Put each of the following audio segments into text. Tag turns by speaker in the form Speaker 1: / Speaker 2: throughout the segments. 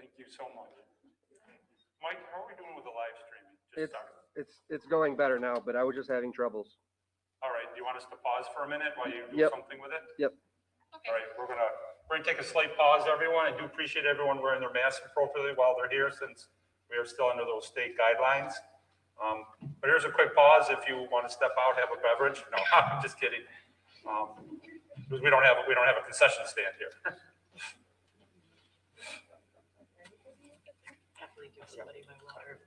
Speaker 1: Thank you so much. Mike, how are we doing with the live streaming? Just started.
Speaker 2: It's going better now, but I was just having troubles.
Speaker 1: All right, do you want us to pause for a minute while you do something with it?
Speaker 2: Yep.
Speaker 1: Okay. All right, we're gonna take a slight pause, everyone. I do appreciate everyone wearing their masks appropriately while they're here, since we are still under those state guidelines. But here's a quick pause if you want to step out, have a beverage. No, I'm just kidding. Because we don't have a concession stand here.
Speaker 3: Happily give somebody my water.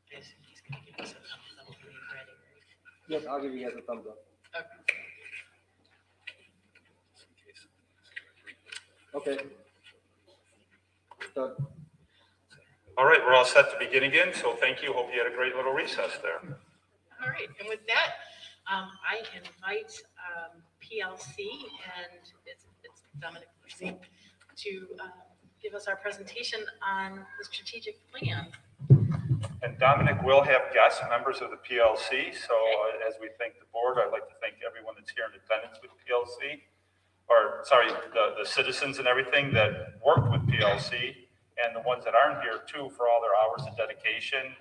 Speaker 3: He's gonna give us a thumbs up when he's ready, right?
Speaker 2: Yes, I'll give you guys a thumbs up. Okay. Done.
Speaker 1: All right, we're all set to begin again, so thank you. Hope you had a great little recess there.
Speaker 3: All right, and with that, I invite PLC and it's Dominic to give us our presentation on the strategic plan.
Speaker 1: And Dominic will have guests, members of the PLC. So as we thank the board, I'd like to thank everyone that's here in attendance with PLC, or sorry, the citizens and everything that worked with PLC, and the ones that aren't here too for all their hours of dedication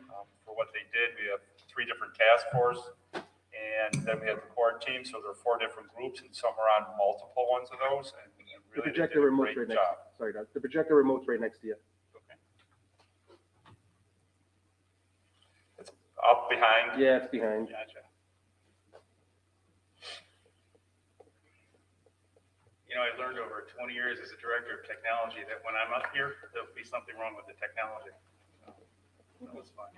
Speaker 1: for what they did. We have 3 different task forces, and then we have the core team. So there are 4 different groups, and some are on multiple ones of those. And really,
Speaker 2: the projector remote's right next. Sorry, Doug. The projector remote's right next to you.
Speaker 1: Okay. It's up behind.
Speaker 2: Yeah, it's behind.
Speaker 1: Gotcha.
Speaker 4: You know, I learned over 20 years as a director of technology that when I'm up here, there'll be something wrong with the technology. So, that was fun.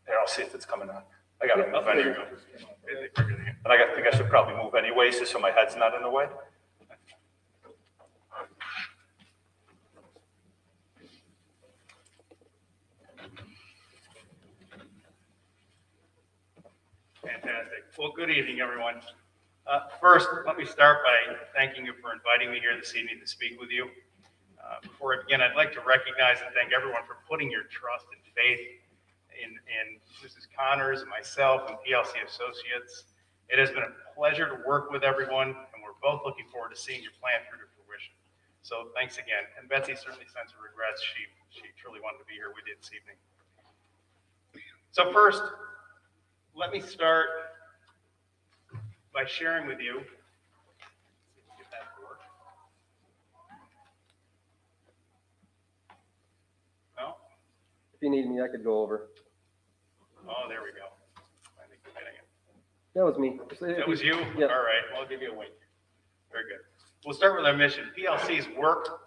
Speaker 1: Here, I'll see if it's coming on. I gotta move
Speaker 4: There you
Speaker 1: anyway.
Speaker 4: go.
Speaker 1: And I think I should probably move anyways, just so my head's not in the way.
Speaker 4: Fantastic. Well, good evening, everyone. First, let me start by thanking you for inviting me here this evening to speak with you. Before I begin, I'd like to recognize and thank everyone for putting your trust and faith in Mrs. Connors and myself and PLC Associates. It has been a pleasure to work with everyone, and we're both looking forward to seeing your plan through to fruition. So thanks again. And Betsy certainly sends her regrets. She truly wanted to be here with you this evening. So first, let me start by sharing with you. Get that to work. No?
Speaker 2: If you need me, I could go over.
Speaker 4: Oh, there we go. I think we're getting it.
Speaker 2: That was me.
Speaker 4: That was you?
Speaker 2: Yeah.
Speaker 4: All right, well, I'll give you a wink. Very good. We'll start with our mission. PLC's work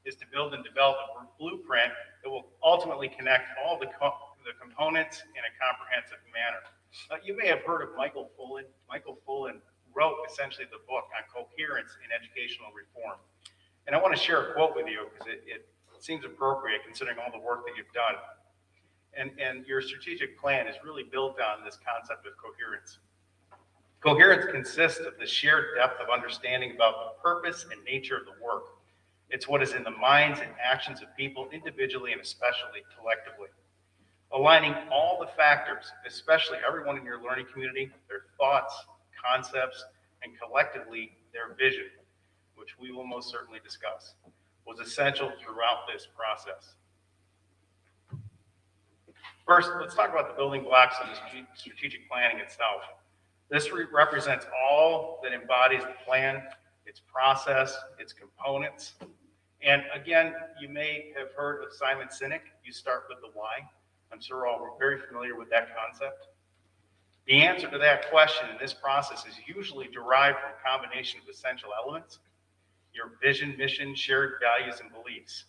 Speaker 4: is to build and develop a blueprint that will ultimately connect all the components in a comprehensive manner. You may have heard of Michael Fullen. Michael Fullen wrote essentially the book on coherence in educational reform. And I want to share a quote with you because it seems appropriate considering all the work that you've done. And your strategic plan is really built on this concept of coherence. Coherence consists of the shared depth of understanding about the purpose and nature of the work. It's what is in the minds and actions of people individually and especially collectively. Aligning all the factors, especially everyone in your learning community, their thoughts, concepts, and collectively their vision, which we will most certainly discuss, was essential throughout this process. First, let's talk about the building blocks of the strategic planning itself. This represents all that embodies the plan, its process, its components. And again, you may have heard of Simon Sinek. You start with the why. I'm sure all we're very familiar with that concept. The answer to that question in this process is usually derived from a combination of essential elements: your vision, mission, shared values, and beliefs.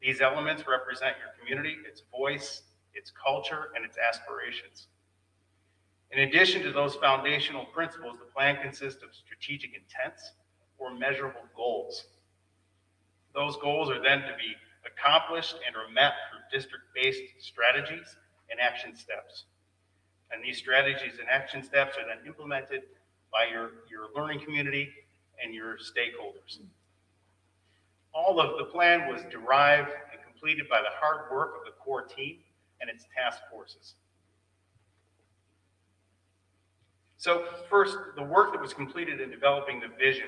Speaker 4: These elements represent your community, its voice, its culture, and its aspirations. In addition to those foundational principles, the plan consists of strategic intents or measurable goals. Those goals are then to be accomplished and are met through district-based strategies and action steps. And these strategies and action steps are then implemented by your learning community and your stakeholders. All of the plan was derived and completed by the hard work of the core team and its task forces. So first, the work that was completed in developing the vision.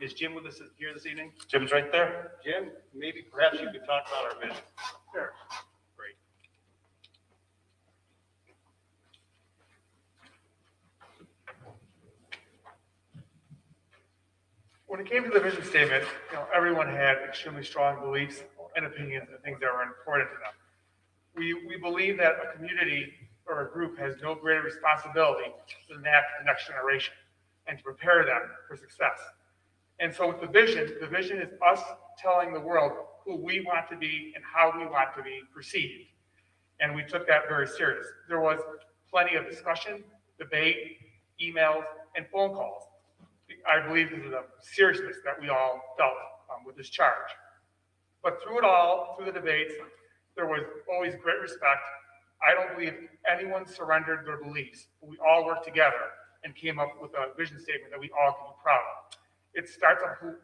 Speaker 4: Is Jim with us here this evening?
Speaker 1: Jim's right there.
Speaker 4: Jim, maybe perhaps you could talk about our vision.
Speaker 5: Sure.
Speaker 4: Great.
Speaker 5: When it came to the vision statement, everyone had extremely strong beliefs and opinions and things that were important to them. We believe that a community or a group has no greater responsibility than that to the next generation and to prepare them for success. And so with the vision is us telling the world who we want to be and how we want to be perceived. And we took that very serious. There was plenty of discussion, debate, emails, and phone calls. I believe this is the seriousness that we all felt with this charge. But through it all, through the debates, there was always great respect. I don't believe anyone surrendered their beliefs. We all worked together and came up with a vision statement that we all can be proud of. It starts on who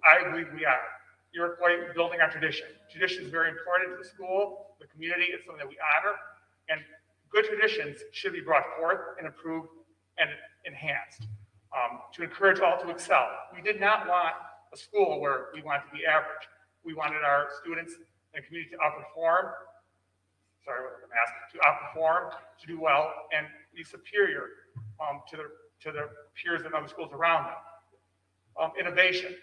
Speaker 5: I believe we are. Iroquois building on tradition. Tradition is very important to the school, the community. It's something that we honor. And good traditions should be brought forth and improved and enhanced to encourage all to excel. We did not want a school where we want to be average. We wanted our students and community to outperform. Sorry, with the mask. To outperform, to do well, and be superior to their peers in other schools around them. Innovation.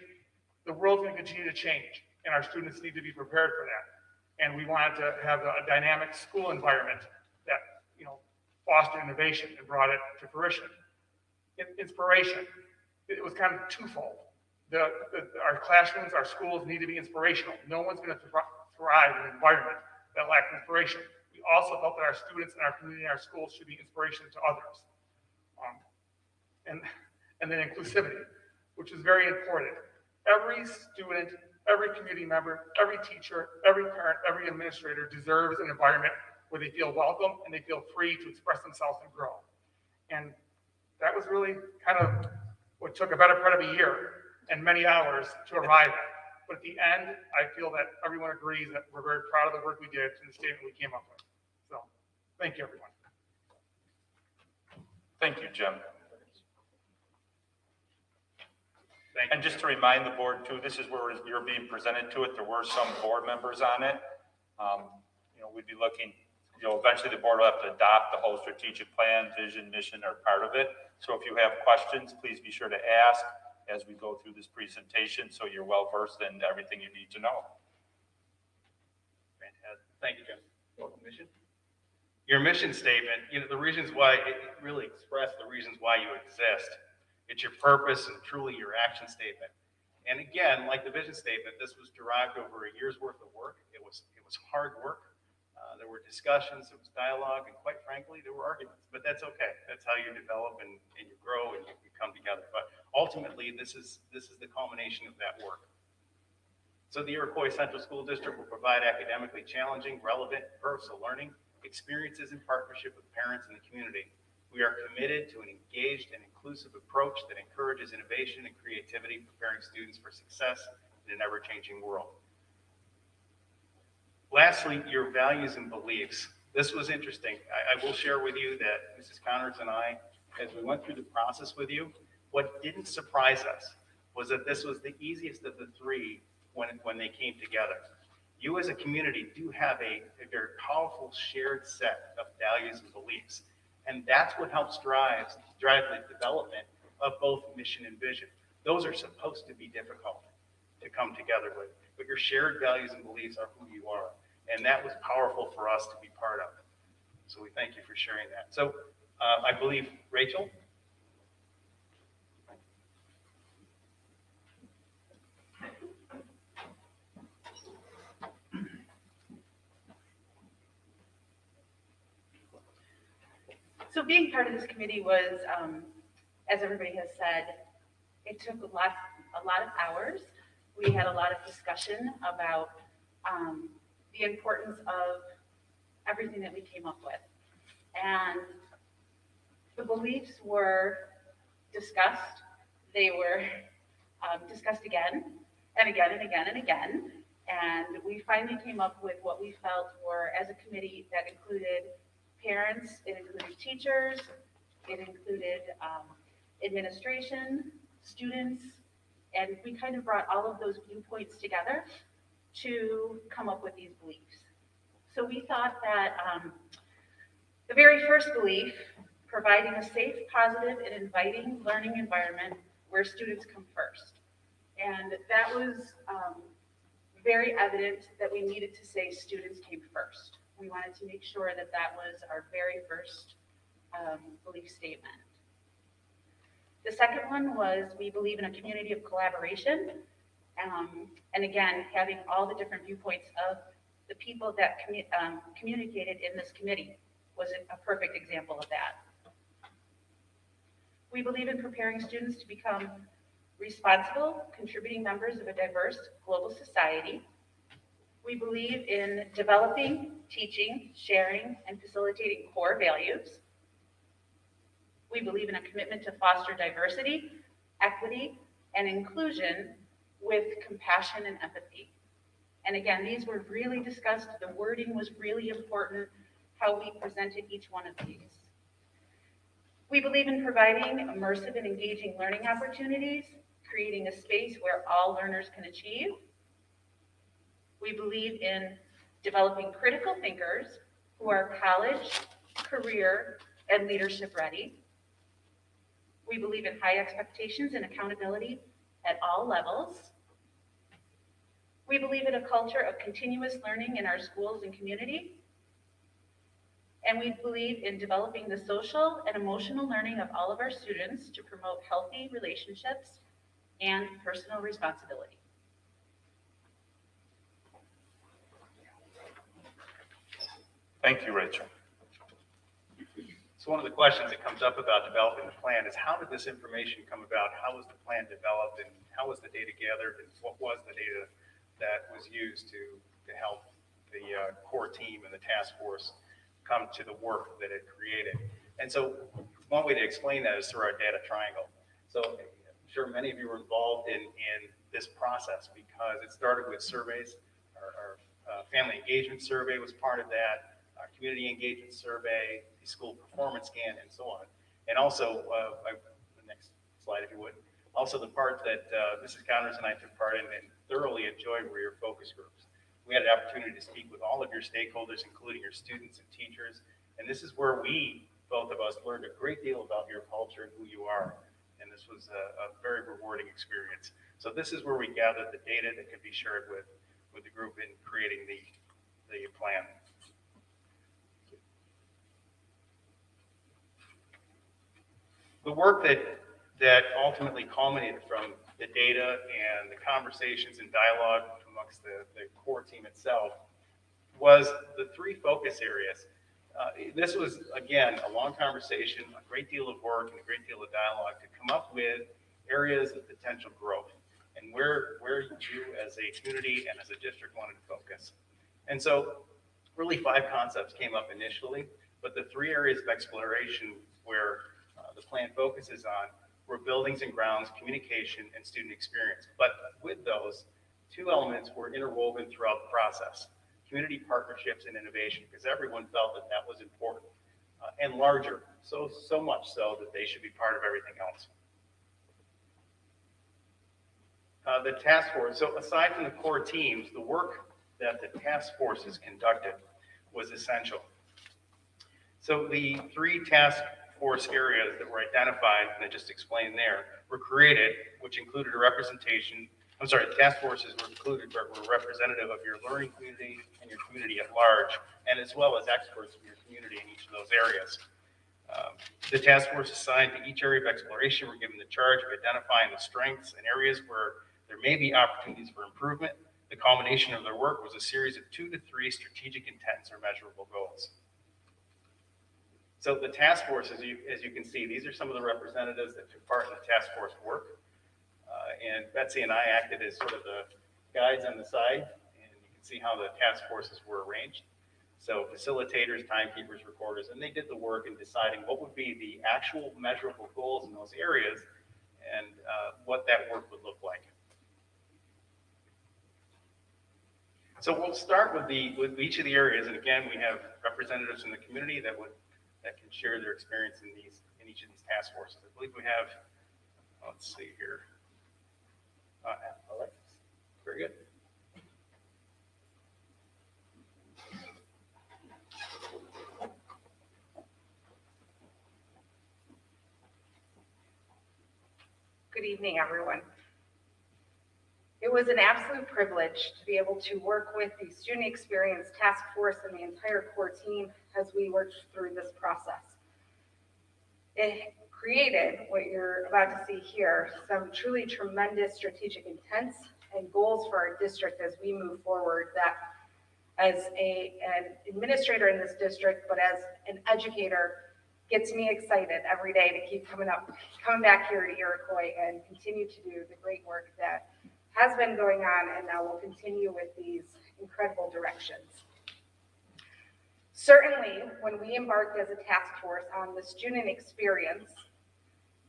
Speaker 5: The world's going to continue to change, and our students need to be prepared for that. And we wanted to have a dynamic school environment that fostered innovation and brought it to fruition. Inspiration. It was kind of twofold. Our classrooms, our schools need to be inspirational. No one's going to thrive in an environment that lacks inspiration. We also felt that our students and our community and our schools should be inspiration to others. And then inclusivity, which is very important. Every student, every community member, every teacher, every parent, every administrator deserves an environment where they feel welcome and they feel free to express themselves and grow. And that was really kind of what took a better part of a year and many hours to arrive at. But at the end, I feel that everyone agrees that we're very proud of the work we did and the statement we came up with. So, thank you, everyone.
Speaker 1: Thank you, Jim.
Speaker 4: Thank you.
Speaker 1: And just to remind the board too, this is where you're being presented to it. There were some board members on it. We'd be looking, eventually the board will have to adopt the whole strategic plan, vision, mission are part of it. So if you have questions, please be sure to ask as we go through this presentation so you're well versed in everything you need to know.
Speaker 4: Fantastic. Thank you, Jim. Welcome, mission. Your mission statement, the reasons why, it really expressed the reasons why you exist. It's your purpose and truly your action statement. And again, like the vision statement, this was derived over a year's worth of work. It was hard work. There were discussions, there was dialogue, and quite frankly, there were arguments. But that's okay. That's how you develop and you grow and you come together. But ultimately, this is the culmination of that work. So the Iroquois Central School District will provide academically challenging, relevant, personal learning experiences in partnership with parents and the community. We are committed to an engaged and inclusive approach that encourages innovation and creativity, preparing students for success in an ever-changing world. Lastly, your values and beliefs. This was interesting. I will share with you that Mrs. Connors and I, as we went through the process with you, what didn't surprise us was that this was the easiest of the three when they came together. You as a community do have a very powerful shared set of values and beliefs. And that's what helps drive the development of both mission and vision. Those are supposed to be difficult to come together with, but your shared values and beliefs are who you are. And that was powerful for us to be part of. So we thank you for sharing that. So I believe, Rachel?
Speaker 6: So being part of this committee was, as everybody has said, it took a lot of hours. We had a lot of discussion about the importance of everything that we came up with. And The beliefs were discussed. They were discussed again and again and again and again. And we finally came up with what we felt were, as a committee, that included parents, it included teachers, it included administration, students, and we kind of brought all of those viewpoints together to come up with these beliefs. So we thought that the very first belief, providing a safe, positive, and inviting learning environment where students come first. And that was very evident that we needed to say students came first. We wanted to make sure that that was our very first belief statement. The second one was we believe in a community of collaboration. And again, having all the different viewpoints of the people that communicated in this committee was a perfect example of that. We believe in preparing students to become responsible, contributing members of a diverse global society. We believe in developing, teaching, sharing, and facilitating core values. We believe in a commitment to foster diversity, equity, and inclusion with compassion and empathy. And again, these were really discussed. The wording was really important, how we presented each one of these. We believe in providing immersive and engaging learning opportunities, creating a space where all learners can achieve. We believe in developing critical thinkers who are college, career, and leadership ready. We believe in high expectations and accountability at all levels. We believe in a culture of continuous learning in our schools and community. And we believe in developing the social and emotional learning of all of our students to promote healthy relationships and personal responsibility.
Speaker 1: Thank you, Rachel.
Speaker 4: So one of the questions that comes up about developing the plan is how did this information come about? How was the plan developed and how was the data gathered and what was the data that was used to help the core team and the task force come to the work that it created? And so one way to explain that is through our data triangle. So I'm sure many of you were involved in this process because it started with surveys. Our family engagement survey was part of that. Our community engagement survey, the school performance scan, and so on. And also, the next slide, if you would. Also, the part that Mrs. Connors and I took part in and thoroughly enjoyed were your focus groups. We had an opportunity to speak with all of your stakeholders, including your students and teachers. And this is where both of us, learned a great deal about your culture and who you are. And this was a very rewarding experience. So this is where we gathered the data that could be shared with the group in creating the plan. The work that ultimately culminated from the data and the conversations and dialogue amongst the core team itself was the three focus areas. This was, again, a long conversation, a great deal of work, and a great deal of dialogue to come up with areas of potential growth and where you as a community and as a district wanted to focus. And so really 5 concepts came up initially, but the 3 areas of exploration where the plan focuses on were buildings and grounds, communication, and student experience. But with those, 2 elements were interwoven throughout the process: community partnerships and innovation, because everyone felt that that was important and larger, so much so that they should be part of everything else. The task force, so aside from the core teams, the work that the task forces conducted was essential. So the 3 task force areas that were identified, and I just explained there, were created, which included a representation. I'm sorry, the task forces were included, but were representative of your learning community and your community at large, and as well as experts from your community in each of those areas. The task force assigned to each area of exploration were given the charge of identifying the strengths and areas where there may be opportunities for improvement. The culmination of their work was a series of 2 to 3 strategic intents or measurable goals. So the task force, as you can see, these are some of the representatives that took part in the task force work. And Betsy and I acted as sort of the guides on the side, and you can see how the task forces were arranged. So facilitators, timekeepers, recorders, and they did the work in deciding what would be the actual measurable goals in those areas and what that work would look like. So we'll start with each of the areas, and again, we have representatives from the community that can share their experience in each of these task forces. I believe we have, let's see here, Alexis. Very good.
Speaker 6: Good evening, everyone. It was an absolute privilege to be able to work with the Student Experience Task Force and the entire core team as we worked through this process. It created what you're about to see here, some truly tremendous strategic intents and goals for our district as we move forward that as an administrator in this district, but as an educator, gets me excited every day to keep coming back here to Iroquois and continue to do the great work that has been going on and now will continue with these incredible directions. Certainly, when we embarked as a task force on the student experience,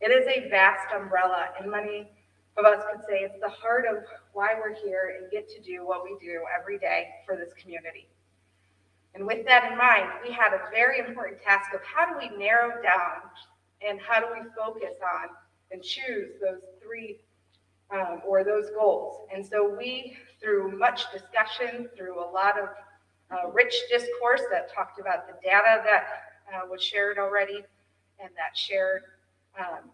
Speaker 6: it is a vast umbrella, and many of us could say it's the heart of why we're here and get to do what we do every day for this community. And with that in mind, we had a very important task of how do we narrow down and how do we focus on and choose those three or those goals. And so we, through much discussion, through a lot of rich discourse that talked about the data that was shared already and that shared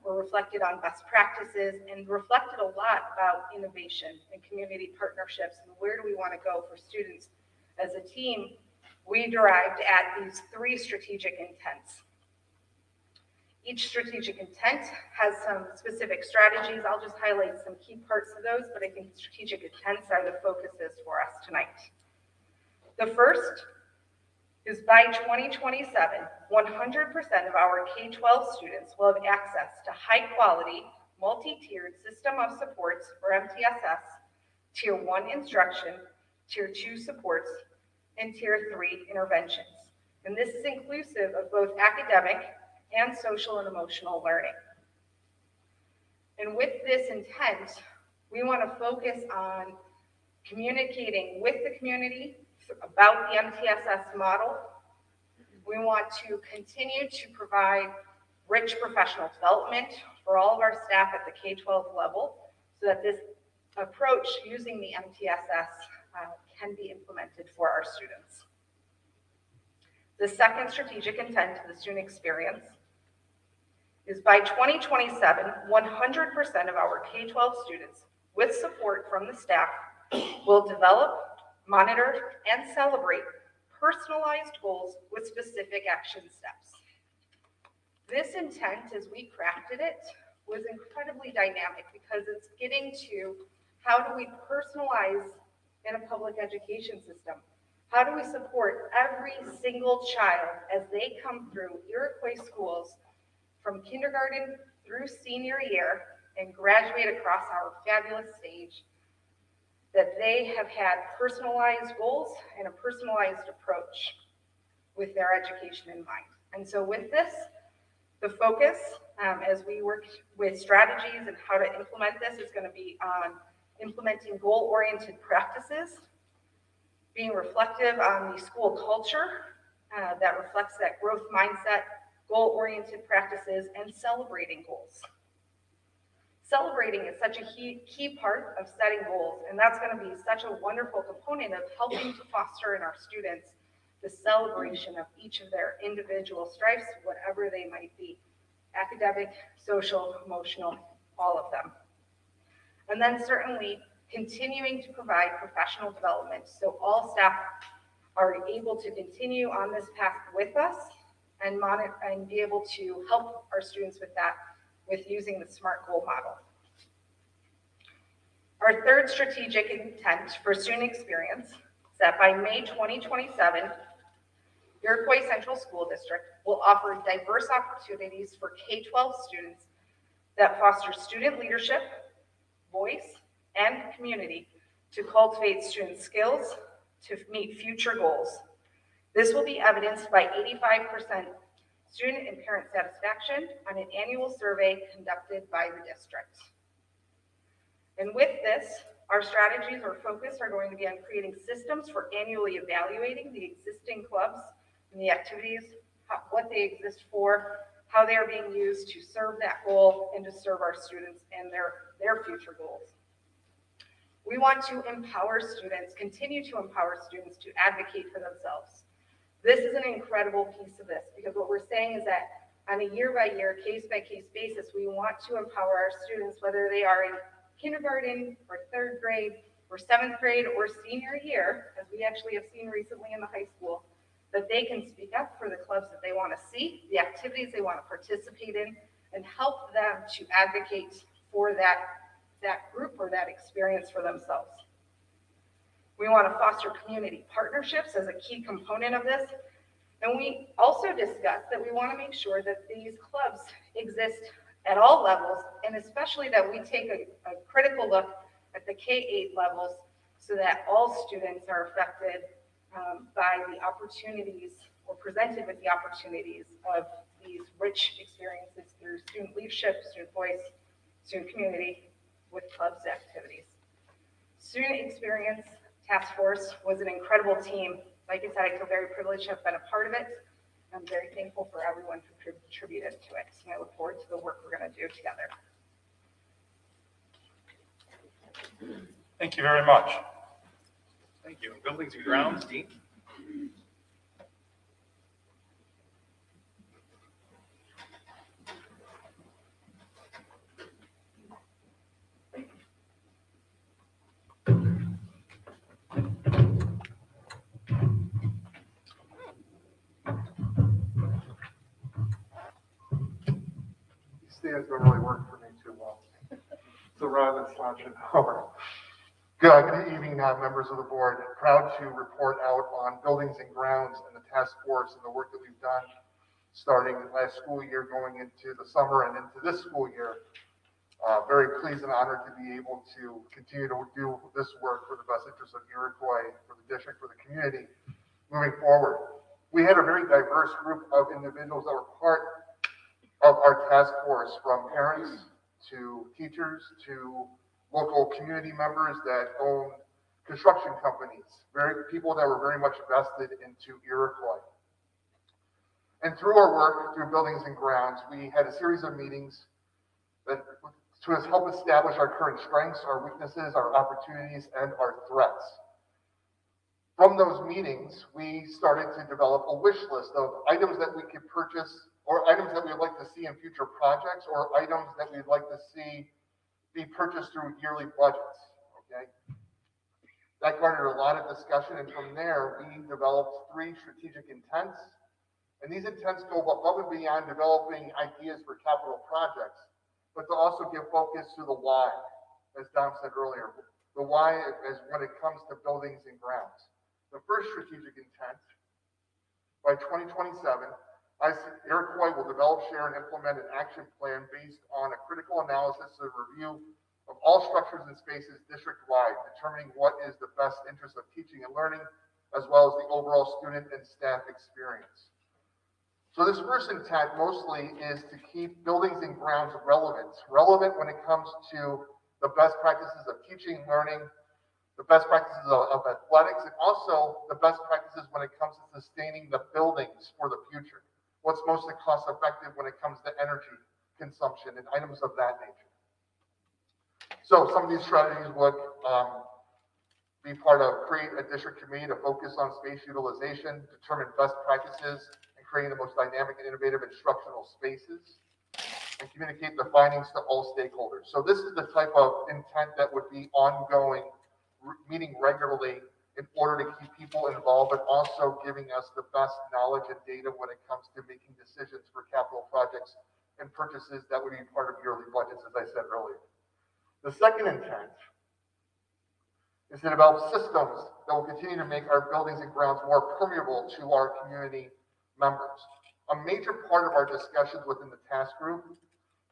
Speaker 6: or reflected on best practices and reflected a lot about innovation and community partnerships and where do we want to go for students as a team, we derived at these three strategic intents. Each strategic intent has some specific strategies. I'll just highlight some key parts of those, but I think strategic intents are the focuses for us tonight. The first is by 2027, 100% of our K-12 students will have access to high-quality, multi-tiered system of supports, or MTSS, Tier 1 instruction, Tier 2 supports, and Tier 3 interventions. And this is inclusive of both academic and social and emotional learning. And with this intent, we want to focus on communicating with the community about the MTSS model. We want to continue to provide rich professional development for all of our staff at the K-12 level so that this approach using the MTSS can be implemented for our students. The second strategic intent of the student experience is by 2027, 100% of our K-12 students with support from the staff will develop, monitor, and celebrate personalized goals with specific action steps. This intent, as we crafted it, was incredibly dynamic because it's getting to how do we personalize in a public education system? How do we support every single child as they come through Iroquois schools from kindergarten through senior year and graduate across our fabulous stage, that they have had personalized goals and a personalized approach with their education in mind. And so with this, the focus as we work with strategies and how to implement this is going to be on implementing goal-oriented practices, being reflective on the school culture that reflects that growth mindset, goal-oriented practices, and celebrating goals. Celebrating is such a key part of setting goals, and that's going to be such a wonderful component of helping to foster in our students the celebration of each of their individual stripes, whatever they might be, academic, social, emotional, all of them. And then certainly continuing to provide professional development so all staff are able to continue on this path with us and monitor and be able to help our students with that with using the SMART goal model. Our third strategic intent for student experience is that by May 2027, Iroquois Central School District will offer diverse opportunities for K-12 students that foster student leadership, voice, and community to cultivate student skills to meet future goals. This will be evidenced by 85% student and parent satisfaction on an annual survey conducted by the district. And with this, our strategies or focus are going to be on creating systems for annually evaluating the existing clubs and the activities, what they exist for, how they are being used to serve that goal and to serve our students and their future goals. We want to empower students, continue to empower students to advocate for themselves. This is an incredible piece of this, because what we're saying is that on a year-by-year, case-by-case basis, we want to empower our students, whether they are in kindergarten or third grade or seventh grade or senior year, as we actually have seen recently in the high school, that they can speak up for the clubs that they want to see, the activities they want to participate in, and help them to advocate for that group or that experience for themselves. We want to foster community partnerships as a key component of this. And we also discussed that we want to make sure that these clubs exist at all levels, and especially that we take a critical look at the K-8 levels so that all students are affected by the opportunities or presented with the opportunities of these rich experiences through student leadership, student voice, student community with clubs activities. Student Experience Task Force was an incredible team. Like I said, I feel very privileged to have been a part of it. I'm very thankful for everyone who contributed to it. And I look forward to the work we're going to do together.
Speaker 1: Thank you very much.
Speaker 4: Thank you. Buildings and grounds, Dean?
Speaker 7: These stands don't really work for me too well. So rather than slouching over. Good evening, members of the board. Proud to report out on buildings and grounds and the task force and the work that we've done starting last school year, going into the summer and into this school year. Very pleased and honored to be able to continue to do this work for the best interest of Iroquois, for the district, for the community moving forward. We had a very diverse group of individuals that were part of our task force, from parents to teachers to local community members that own construction companies, people that were very much vested into Iroquois. And through our work through buildings and grounds, we had a series of meetings that to help establish our current strengths, our weaknesses, our opportunities, and our threats. From those meetings, we started to develop a wish list of items that we could purchase, or items that we'd like to see in future projects, or items that we'd like to see be purchased through yearly budgets, okay? That garnered a lot of discussion, and from there, we developed 3 strategic intents. And these intents go above and beyond developing ideas for capital projects, but to also give focus to the why, as Dom said earlier. The why is when it comes to buildings and grounds. The first strategic intent, by 2027, Iroquois will develop, share, and implement an action plan based on a critical analysis and review of all structures and spaces district-wide, determining what is the best interest of teaching and learning, as well as the overall student and staff experience. So this first intent mostly is to keep buildings and grounds relevant when it comes to the best practices of teaching and learning, the best practices of athletics, and also the best practices when it comes to sustaining the buildings for the future. What's most cost effective when it comes to energy consumption and items of that nature. So some of these strategies would be part of create a district committee to focus on space utilization, determine best practices, and creating the most dynamic and innovative instructional spaces, and communicate the findings to all stakeholders. So this is the type of intent that would be ongoing, meeting regularly in order to keep people involved, but also giving us the best knowledge and data when it comes to making decisions for capital projects and purchases that would be part of yearly budgets, as I said earlier. The second intent is to develop systems that will continue to make our buildings and grounds more permeable to our community members. A major part of our discussions within the task group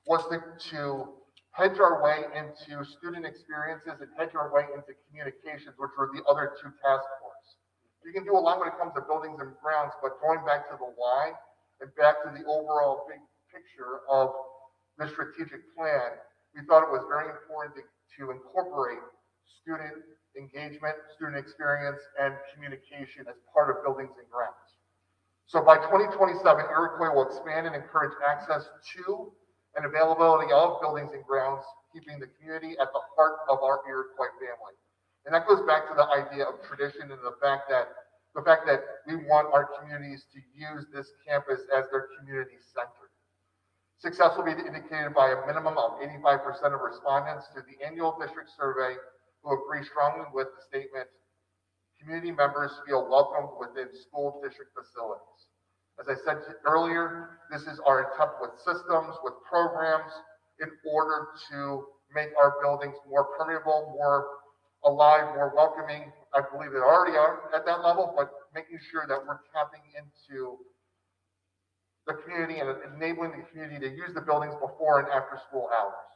Speaker 7: was to hedge our way into student experiences and hedge our way into communications, which were the other 2 task forces. You can do a lot when it comes to buildings and grounds, but going back to the why and back to the overall big picture of the strategic plan, we thought it was very important to incorporate student engagement, student experience, and communication as part of buildings and grounds. So by 2027, Iroquois will expand and encourage access to and availability of buildings and grounds, keeping the community at the heart of our Iroquois family. And that goes back to the idea of tradition and the fact that we want our communities to use this campus as their community center. Success will be indicated by a minimum of 85% of respondents to the annual district survey who agree strongly with the statement, community members feel welcomed within school district facilities. As I said earlier, this is our attempt with systems, with programs, in order to make our buildings more permeable, more alive, more welcoming. I believe they already are at that level, but making sure that we're tapping into the community and enabling the community to use the buildings before and after school hours.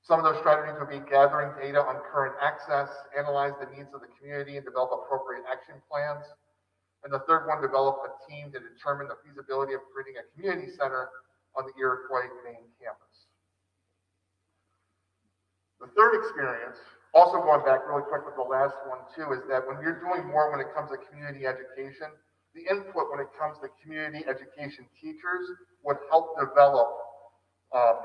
Speaker 7: Some of those strategies would be gathering data on current access, analyze the needs of the community, and develop appropriate action plans. And the third one, develop a team to determine the feasibility of creating a community center on the Iroquois main campus. The third experience, also going back really quick with the last one too, is that when you're doing more when it comes to community education, the input when it comes to community education teachers would help develop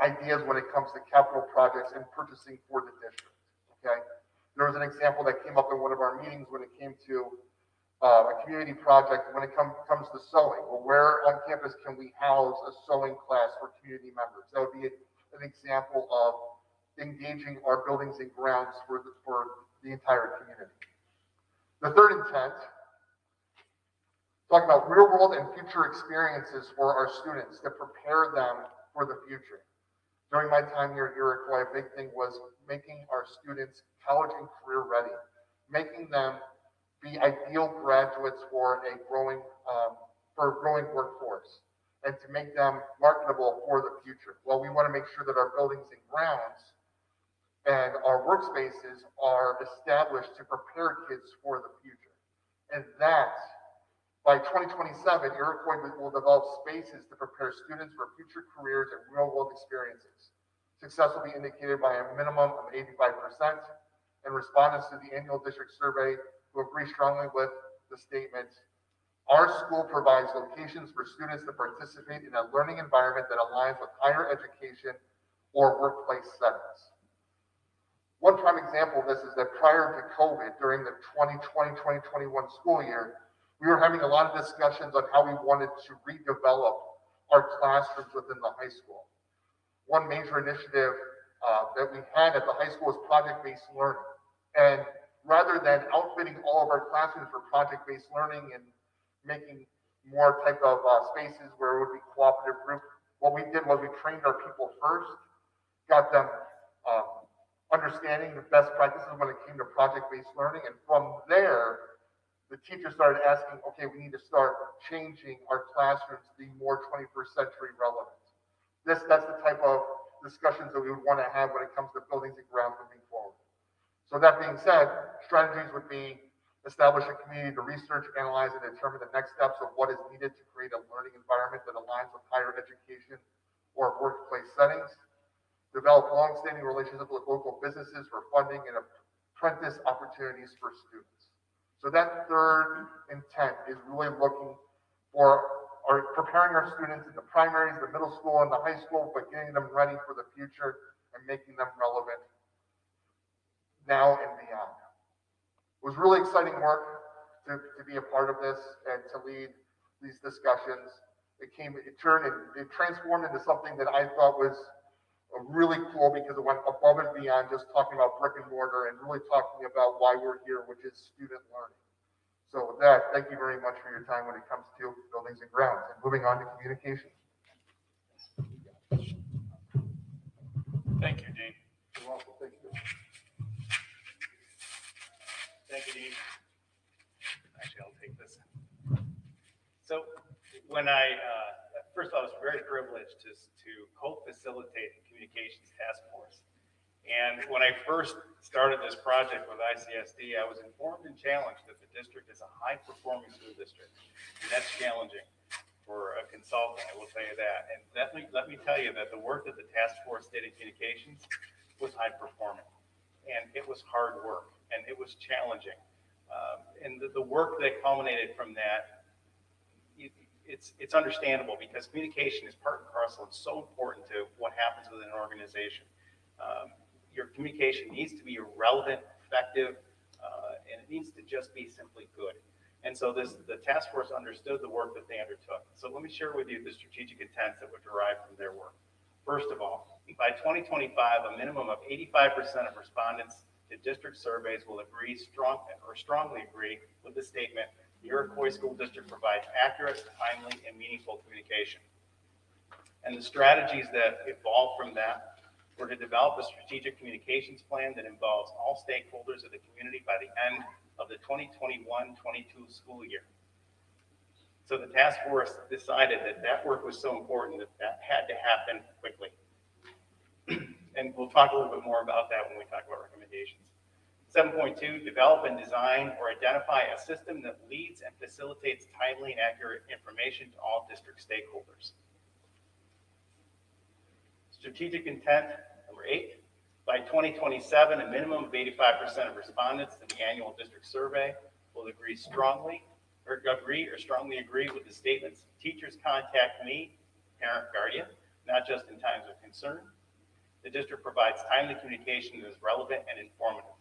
Speaker 7: ideas when it comes to capital projects and purchasing for the district, okay? There was an example that came up in one of our meetings when it came to a community project when it comes to sewing. Well, where on campus can we house a sewing class for community members? That would be an example of engaging our buildings and grounds for the entire community. The third intent, talking about real world and future experiences for our students to prepare them for the future. During my time here at Iroquois, a big thing was making our students college and career ready, making them be ideal graduates for a growing workforce, and to make them marketable for the future. Well, we want to make sure that our buildings and grounds and our workspaces are established to prepare kids for the future. And that, by 2027, Iroquois will develop spaces to prepare students for future careers and real-world experiences. Success will be indicated by a minimum of 85%, and respondents to the annual district survey who agree strongly with the statement, our school provides locations for students to participate in a learning environment that aligns with higher education or workplace settings. One prime example of this is that prior to COVID, during the 2020-2021 school year, we were having a lot of discussions on how we wanted to redevelop our classrooms within the high school. One major initiative that we had at the high school was project-based learning. And rather than outfitting all of our classrooms for project-based learning and making more type of spaces where it would be cooperative group, what we did was we trained our people first, got them understanding the best practices when it came to project-based learning, and from there, the teachers started asking, okay, we need to start changing our classrooms to be more 21st century relevant. That's the type of discussions that we would want to have when it comes to buildings and grounds moving forward. So that being said, strategies would be establish a community to research, analyze, and determine the next steps of what is needed to create a learning environment that aligns with higher education or workplace settings. Develop long-standing relationships with local businesses for funding and apprentice opportunities for students. So that third intent is really looking for preparing our students in the primaries, the middle school, and the high school, but getting them ready for the future and making them relevant now and beyond. It was really exciting work to be a part of this and to lead these discussions. It transformed into something that I thought was really cool because it went above and beyond just talking about brick and mortar and really talking about why we're here, which is student learning. So with that, thank you very much for your time when it comes to buildings and grounds. And moving on to communications.
Speaker 1: Thank you, Dean.
Speaker 7: You're welcome. Thank you.
Speaker 4: Thank you, Dean. Actually, I'll take this. So when first of all, I was very privileged to co-facilitate the communications task force. And when I first started this project with ICSD, I was informed and challenged that the district is a high-performing school district. And that's challenging for a consultant, I will tell you that. And let me tell you that the work that the task force did in communications was high-performing. And it was hard work, and it was challenging. And the work that culminated from that, it's understandable because communication is part and parcel and so important to what happens within an organization. Your communication needs to be relevant, effective, and it needs to just be simply good. And so the task force understood the work that they undertook. So let me share with you the strategic intents that were derived from their work. First of all, by 2025, a minimum of 85% of respondents to district surveys will strongly agree with the statement, the Iroquois School District provides accurate, timely, and meaningful communication. And the strategies that evolved from that were to develop a strategic communications plan that involves all stakeholders of the community by the end of the 2021-22 school year. So the task force decided that work was so important that had to happen quickly. And we'll talk a little bit more about that when we talk about recommendations. 7.2, develop and design or identify a system that leads and facilitates timely and accurate information to all district stakeholders. Strategic intent, number 8, by 2027, a minimum of 85% of respondents to the annual district survey will strongly agree with the statements, teachers contact me, parent, guardian, not just in times of concern. The district provides timely communication that is relevant and informative.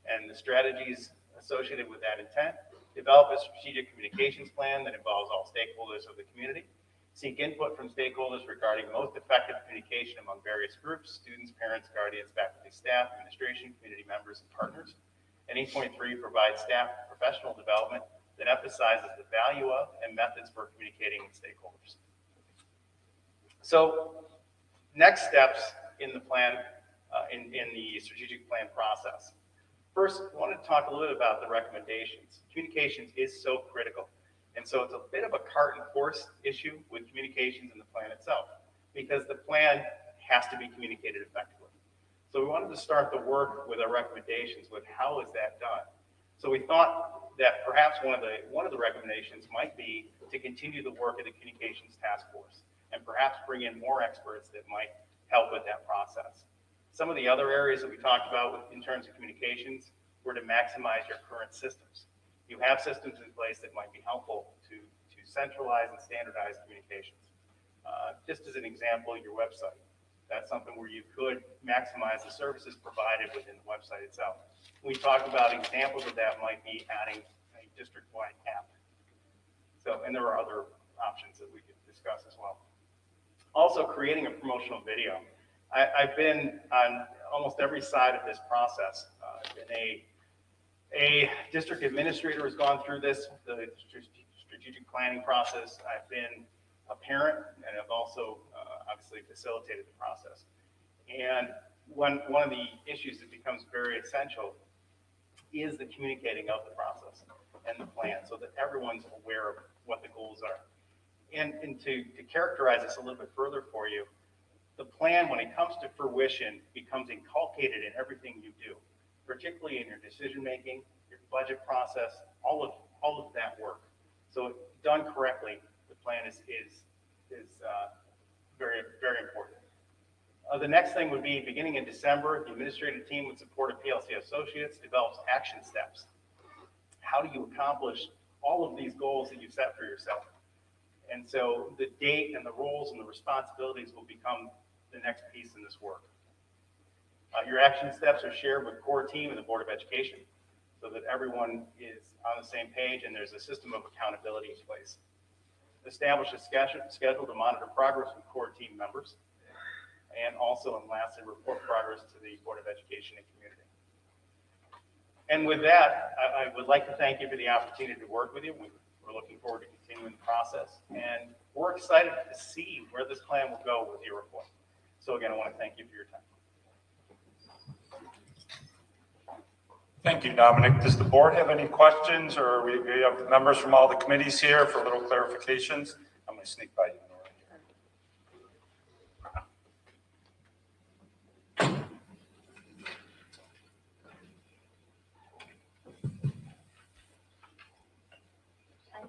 Speaker 4: And the strategies associated with that intent, develop a strategic communications plan that involves all stakeholders of the community, seek input from stakeholders regarding most effective communication among various groups, students, parents, guardians, faculty, staff, administration, community members, and partners. And 8.3 provides staff professional development that emphasizes the value of and methods for communicating with stakeholders. So next steps in the plan, in the strategic plan process. First, I want to talk a little bit about the recommendations. Communications is so critical. And so it's a bit of a cart and horse issue with communications in the plan itself, because the plan has to be communicated effectively. So we wanted to start the work with our recommendations with how is that done. So we thought that perhaps one of the recommendations might be to continue the work of the communications task force and perhaps bring in more experts that might help with that process. Some of the other areas that we talked about in terms of communications were to maximize your current systems. You have systems in place that might be helpful to centralize and standardize communications. Just as an example, your website. That's something where you could maximize the services provided within the website itself. We talked about examples of that might be adding a district-wide app. So, and there are other options that we could discuss as well. Also, creating a promotional video. I've been on almost every side of this process. I've been a district administrator has gone through this, the strategic planning process. I've been a parent, and I've also obviously facilitated the process. And one of the issues that becomes very essential is the communicating of the process and the plan so that everyone's aware of what the goals are. And to characterize this a little bit further for you, the plan, when it comes to fruition, becomes inculcated in everything you do, particularly in your decision-making, your budget process, all of that work. So done correctly, the plan is very, very important. The next thing would be, beginning in December, the administrative team with support of PLC Associates develops action steps. How do you accomplish all of these goals that you've set for yourself? And so the date and the roles and the responsibilities will become the next piece in this work. Your action steps are shared with core team and the Board of Education so that everyone is on the same page and there's a system of accountability in place. Establish a schedule to monitor progress with core team members, and also, and lastly, report progress to the Board of Education and community. And with that, I would like to thank you for the opportunity to work with you. We're looking forward to continuing the process, and we're excited to see where this plan will go with Iroquois. So again, I want to thank you for your time.
Speaker 1: Thank you, Dominic. Does the board have any questions, or we have members from all the committees here for little clarifications? I'm going to sneak by you.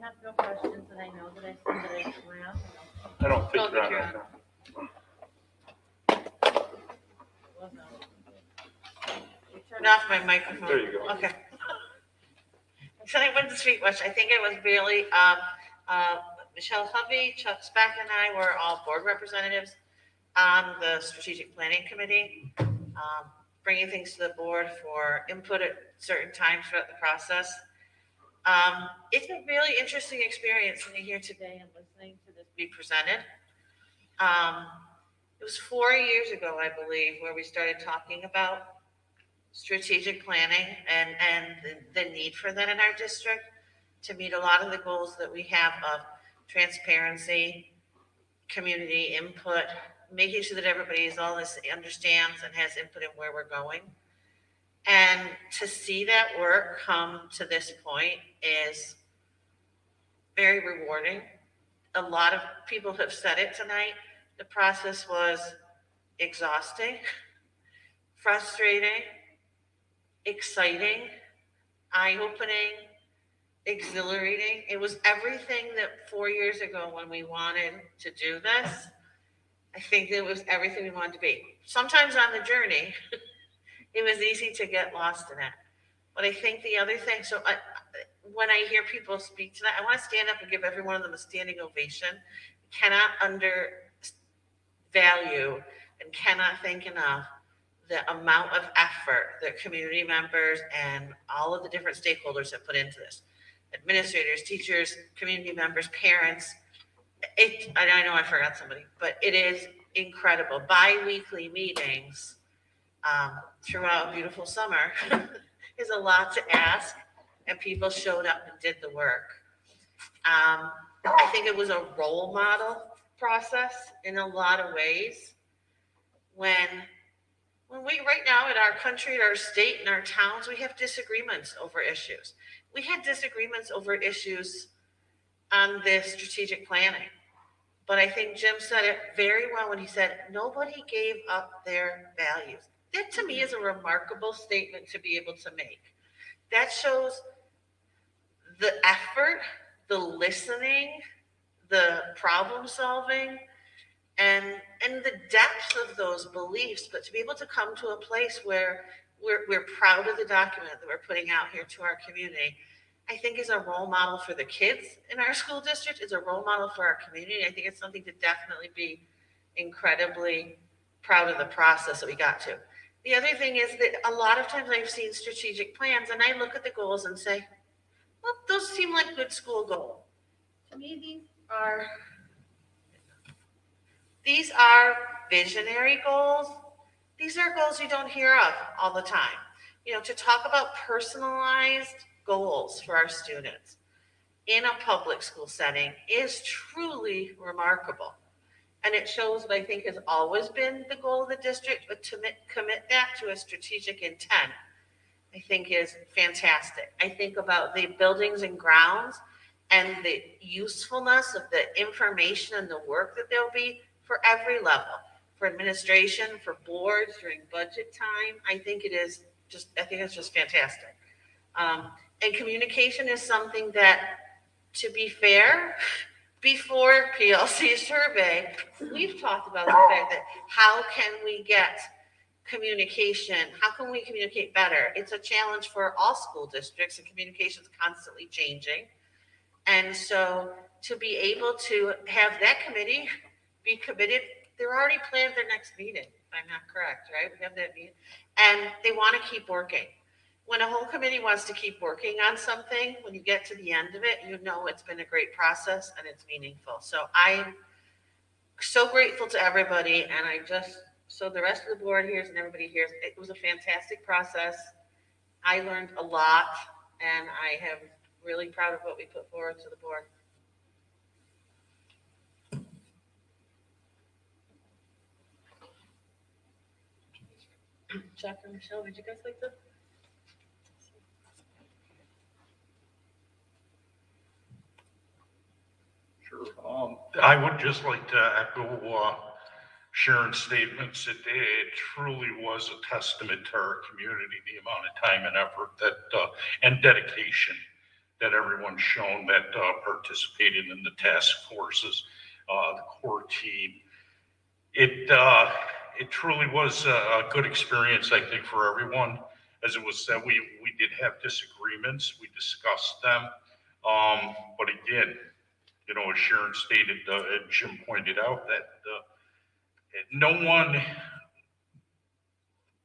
Speaker 6: have no questions, and I know that I said that I didn't laugh.
Speaker 1: I don't think
Speaker 3: Oh,
Speaker 1: you're on
Speaker 3: you're
Speaker 1: right
Speaker 3: on.
Speaker 1: now.
Speaker 3: You turned off my microphone.
Speaker 1: There you go.
Speaker 3: Okay. So I went to Street Watch. I think it was really, Michelle Hovey, Chuck Speck, and I were all board representatives on the strategic planning committee, bringing things to the board for input at certain times throughout the process. It's a really interesting experience sitting here today and listening to this be presented. It was 4 years ago, I believe, where we started talking about strategic planning and the need for that in our district to meet a lot of the goals that we have of transparency, community input, making sure that everybody all this understands and has input in where we're going. And to see that work come to this point is very rewarding. A lot of people have said it tonight. The process was exhausting, frustrating, exciting, eye-opening, exhilarating. It was everything that 4 years ago when we wanted to do this, I think it was everything we wanted to be. Sometimes on the journey, it was easy to get lost in it. But I think the other thing, when I hear people speak tonight, I want to stand up and give every one of them a standing ovation. Cannot undervalue and cannot thank enough the amount of effort that community members and all of the different stakeholders have put into this. Administrators, teachers, community members, parents. I know I forgot somebody, but it is incredible. Bi-weekly meetings throughout a beautiful summer is a lot to ask, and people showed up and did the work. I think it was a role model process in a lot of ways. When we right now in our country, in our state, in our towns, we have disagreements over issues. We had disagreements over issues on this strategic planning. But I think Jim said it very well when he said, nobody gave up their values. That to me is a remarkable statement to be able to make. That shows the effort, the listening, the problem solving, and the depth of those beliefs, but to be able to come to a place where we're proud of the document that we're putting out here to our community, I think is a role model for the kids in our school district, is a role model for our community. I think it's something to definitely be incredibly proud of the process that we got to. The other thing is that a lot of times I've seen strategic plans and I look at the goals and say, well, those seem like good school goals. To me, these are visionary goals. These are goals you don't hear of all the time. To talk about personalized goals for our students in a public school setting is truly remarkable. And it shows what I think has always been the goal of the district, but to commit that to a strategic intent, I think is fantastic. I think about the buildings and grounds and the usefulness of the information and the work that there'll be for every level, for administration, for boards during budget time. I think it's just fantastic. And communication is something that, to be fair, before PLC survey, we've talked about the fact that how can we get communication? How can we communicate better? It's a challenge for all school districts, and communication is constantly changing. And so to be able to have that committee be committed, they're already planned their next meeting, if I'm not correct, right? We have that meeting, and they want to keep working. When a whole committee wants to keep working on something, when you get to the end of it, it's been a great process and it's meaningful. So I'm so grateful to everybody, and so the rest of the board hears and everybody hears, it was a fantastic process. I learned a lot, and I am really proud of what we put forward to the board. Chuck and Michelle, would you guys like to?
Speaker 8: Sure. I would just like to echo Sharon's statements that it truly was a testament to our community, the amount of time and effort and dedication that everyone's shown that participated in the task forces, the core team. It truly was a good experience, I think, for everyone. As it was said, we did have disagreements. We discussed them. But again, as Sharon stated, and Jim pointed out, that no one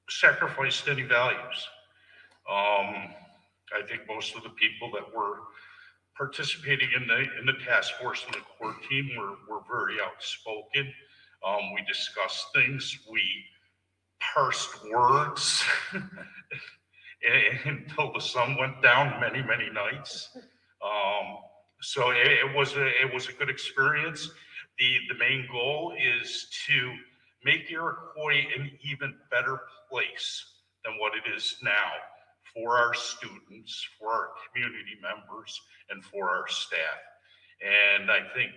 Speaker 8: sacrificed any values. I think most of the people that were participating in the task force and the core team were very outspoken. We discussed things. We parsed words until the sun went down many, many nights. So it was a good experience. The main goal is to make Iroquois an even better place than what it is now for our students, for our community members, and for our staff. And I think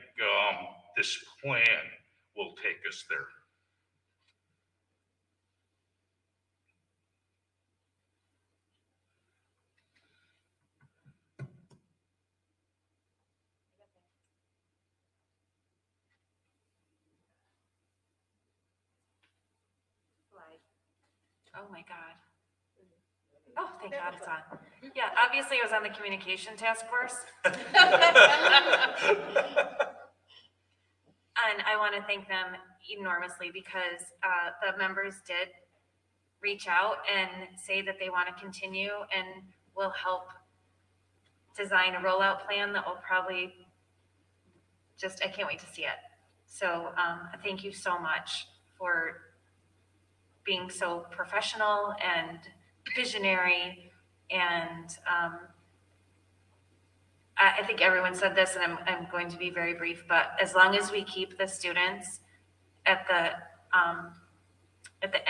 Speaker 8: this plan will take us there.
Speaker 9: Oh my God. Oh, thank God it's on. Yeah, obviously I was on the communication task force. And I want to thank them enormously because the members did reach out and say that they want to continue and will help design a rollout plan that will probably I can't wait to see it. So thank you so much for being so professional and visionary. And I think everyone said this, and I'm going to be very brief, but as long as we keep the students at the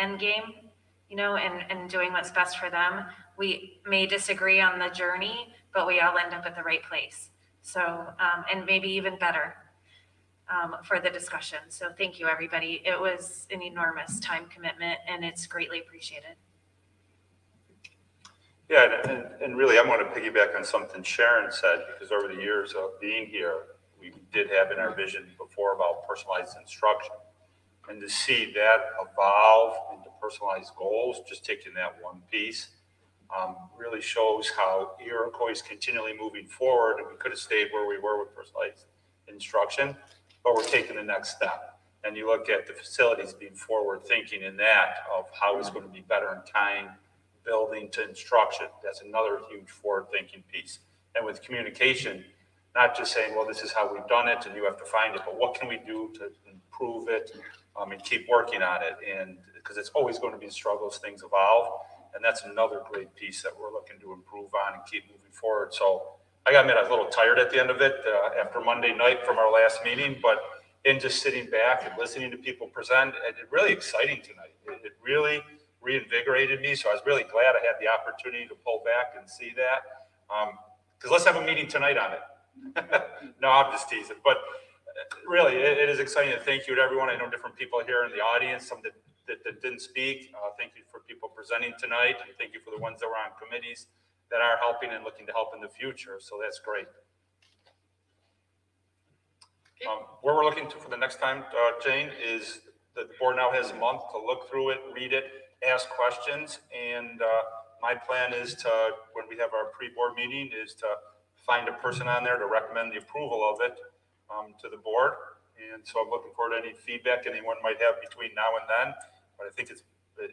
Speaker 9: end game, and doing what's best for them, we may disagree on the journey, but we all end up at the right place. So, and maybe even better for the discussion. So thank you, everybody. It was an enormous time commitment, and it's greatly appreciated.
Speaker 1: Yeah, and really, I want to piggyback on something Sharon said, because over the years of being here, we did have in our vision before about personalized instruction. And to see that evolve into personalized goals, just taking that one piece, really shows how Iroquois is continually moving forward. And we could have stayed where we were with personalized instruction, but we're taking the next step. And you look at the facilities being forward thinking in that of how it's going to be better in tying building to instruction. That's another huge forward thinking piece. And with communication, not just saying, well, this is how we've done it and you have to find it, but what can we do to improve it and keep working on it? And because it's always going to be a struggle as things evolve. And that's another great piece that we're looking to improve on and keep moving forward. So I got admit, I was a little tired at the end of it after Monday night from our last meeting, but in just sitting back and listening to people present, it's really exciting tonight. It really reinvigorated me. So I was really glad I had the opportunity to pull back and see that. Because let's have a meeting tonight on it. No, I'm just teasing. But really, it is exciting. Thank you to everyone. I know different people here in the audience, some that didn't speak. Thank you for people presenting tonight. And thank you for the ones that were on committees that are helping and looking to help in the future. So that's great. Where we're looking to for the next time, Jane, is that the board now has a month to look through it, read it, ask questions. And my plan is to, when we have our pre-board meeting, is to find a person on there to recommend the approval of it to the board. And so I'm looking forward to any feedback anyone might have between now and then. But I think it's a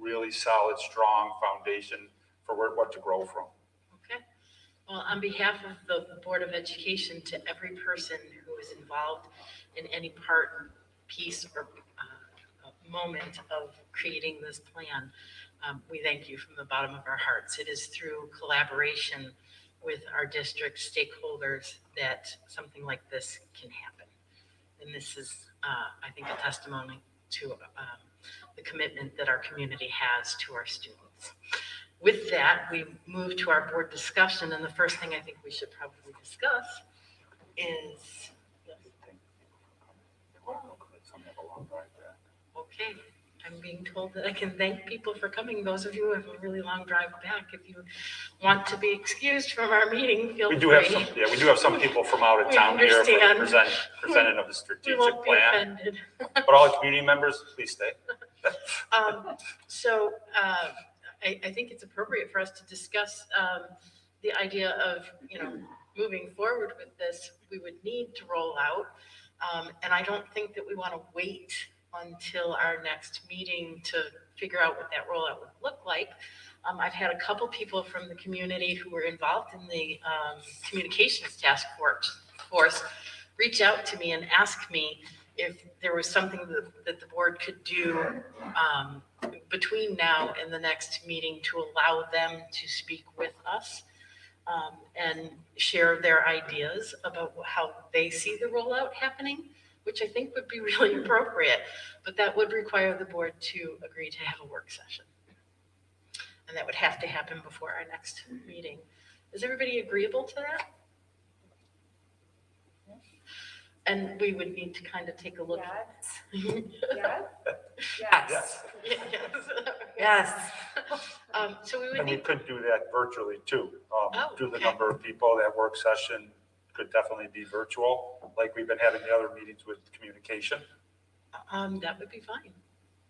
Speaker 1: really solid, strong foundation for what to grow from.
Speaker 3: Okay. Well, on behalf of the Board of Education, to every person who is involved in any part, piece, or moment of creating this plan, we thank you from the bottom of our hearts. It is through collaboration with our district stakeholders that something like this can happen. And this is, I think, a testimony to the commitment that our community has to our students. With that, we move to our board discussion, and the first thing I think we should probably discuss is, okay, I'm being told that I can thank people for coming. Those of you who have a really long drive back, if you want to be excused from our meeting, feel free.
Speaker 1: We do have some people from out of
Speaker 3: We
Speaker 1: town here for
Speaker 3: understand.
Speaker 1: presenting of the
Speaker 3: We
Speaker 1: strategic
Speaker 3: won't be
Speaker 1: plan.
Speaker 3: offended.
Speaker 1: But all the community members, please stay.
Speaker 3: So I think it's appropriate for us to discuss the idea of, moving forward with this, we would need to roll out. And I don't think that we want to wait until our next meeting to figure out what that rollout would look like. I've had a couple people from the community who were involved in the communications task force reach out to me and ask me if there was something that the board could do between now and the next meeting to allow them to speak with us and share their ideas about how they see the rollout happening, which I think would be really appropriate. But that would require the board to agree to have a work session. And that would have to happen before our next meeting. Is everybody agreeable to that? And we would need to kind of take a look.
Speaker 6: Yes. Yes.
Speaker 1: Yes.
Speaker 9: Yes.
Speaker 3: So we would
Speaker 1: And we
Speaker 3: need,
Speaker 1: could do that virtually too. Do the
Speaker 3: okay.
Speaker 1: number of people, that work session could definitely be virtual, like we've been having the other meetings with communication.
Speaker 3: that would be fine.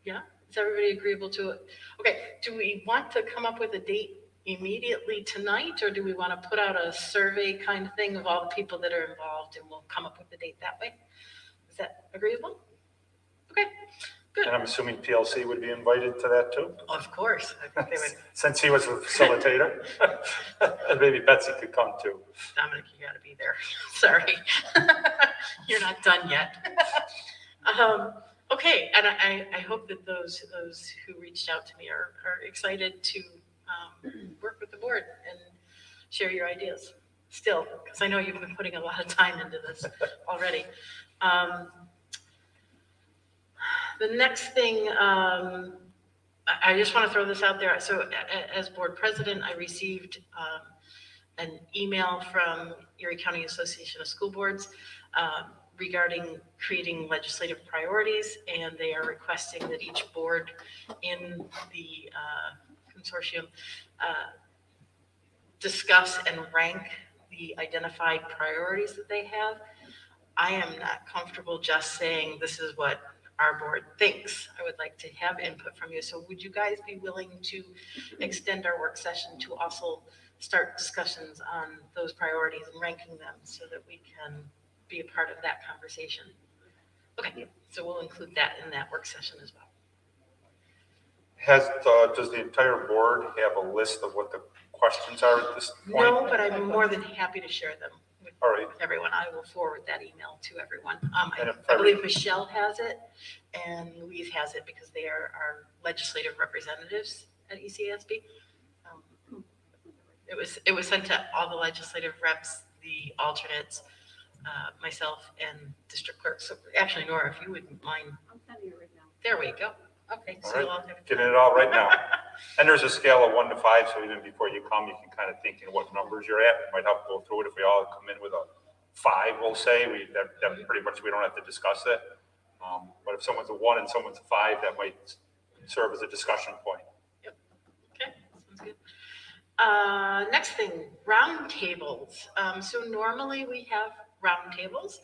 Speaker 3: Yeah, is everybody agreeable to it? Okay, do we want to come up with a date immediately tonight, or do we want to put out a survey kind of thing of all the people that are involved and we'll come up with the date that way? Is that agreeable? Okay, good.
Speaker 1: And I'm assuming PLC would be invited to that too,
Speaker 3: Of course, I think they would.
Speaker 1: since he was a facilitator. And maybe Betsy could come too.
Speaker 3: Dominic, you gotta be there. Sorry. You're not done yet. Okay, and I hope that those who reached out to me are excited to work with the board and share your ideas still, because I know you've been putting a lot of time into this already. The next thing, I just want to throw this out there. So as board president, I received an email from Erie County Association of School Boards regarding creating legislative priorities, and they are requesting that each board in the consortium discuss and rank the identified priorities that they have. I am not comfortable just saying this is what our board thinks. I would like to have input from you. So would you guys be willing to extend our work session to also start discussions on those priorities and ranking them so that we can be a part of that conversation? Okay, so we'll include that in that work session as well.
Speaker 1: Does the entire board have a list of what the questions are at this point?
Speaker 3: No, but I'm more than happy to share them with
Speaker 1: All right.
Speaker 3: everyone. I will forward that email to everyone.
Speaker 1: And if
Speaker 3: I believe Michelle has it and Louise has it because they are our legislative representatives at ECSB. It was sent to all the legislative reps, the alternates, myself, and district clerk. So actually, Nora, if you wouldn't mind.
Speaker 6: I'm sending it right now.
Speaker 3: There we go. Okay.
Speaker 1: All
Speaker 3: So you'll
Speaker 1: right,
Speaker 3: all have it.
Speaker 1: getting it all right now. And there's a scale of 1 to 5, so even before you come, you can kind of think what numbers you're at. We might have to go through it. If we all come in with a 5, we'll say, that pretty much, we don't have to discuss it. But if someone's a 1 and someone's a 5, that might serve as a discussion point.
Speaker 3: Okay, sounds good. Next thing, roundtables. So normally we have roundtables,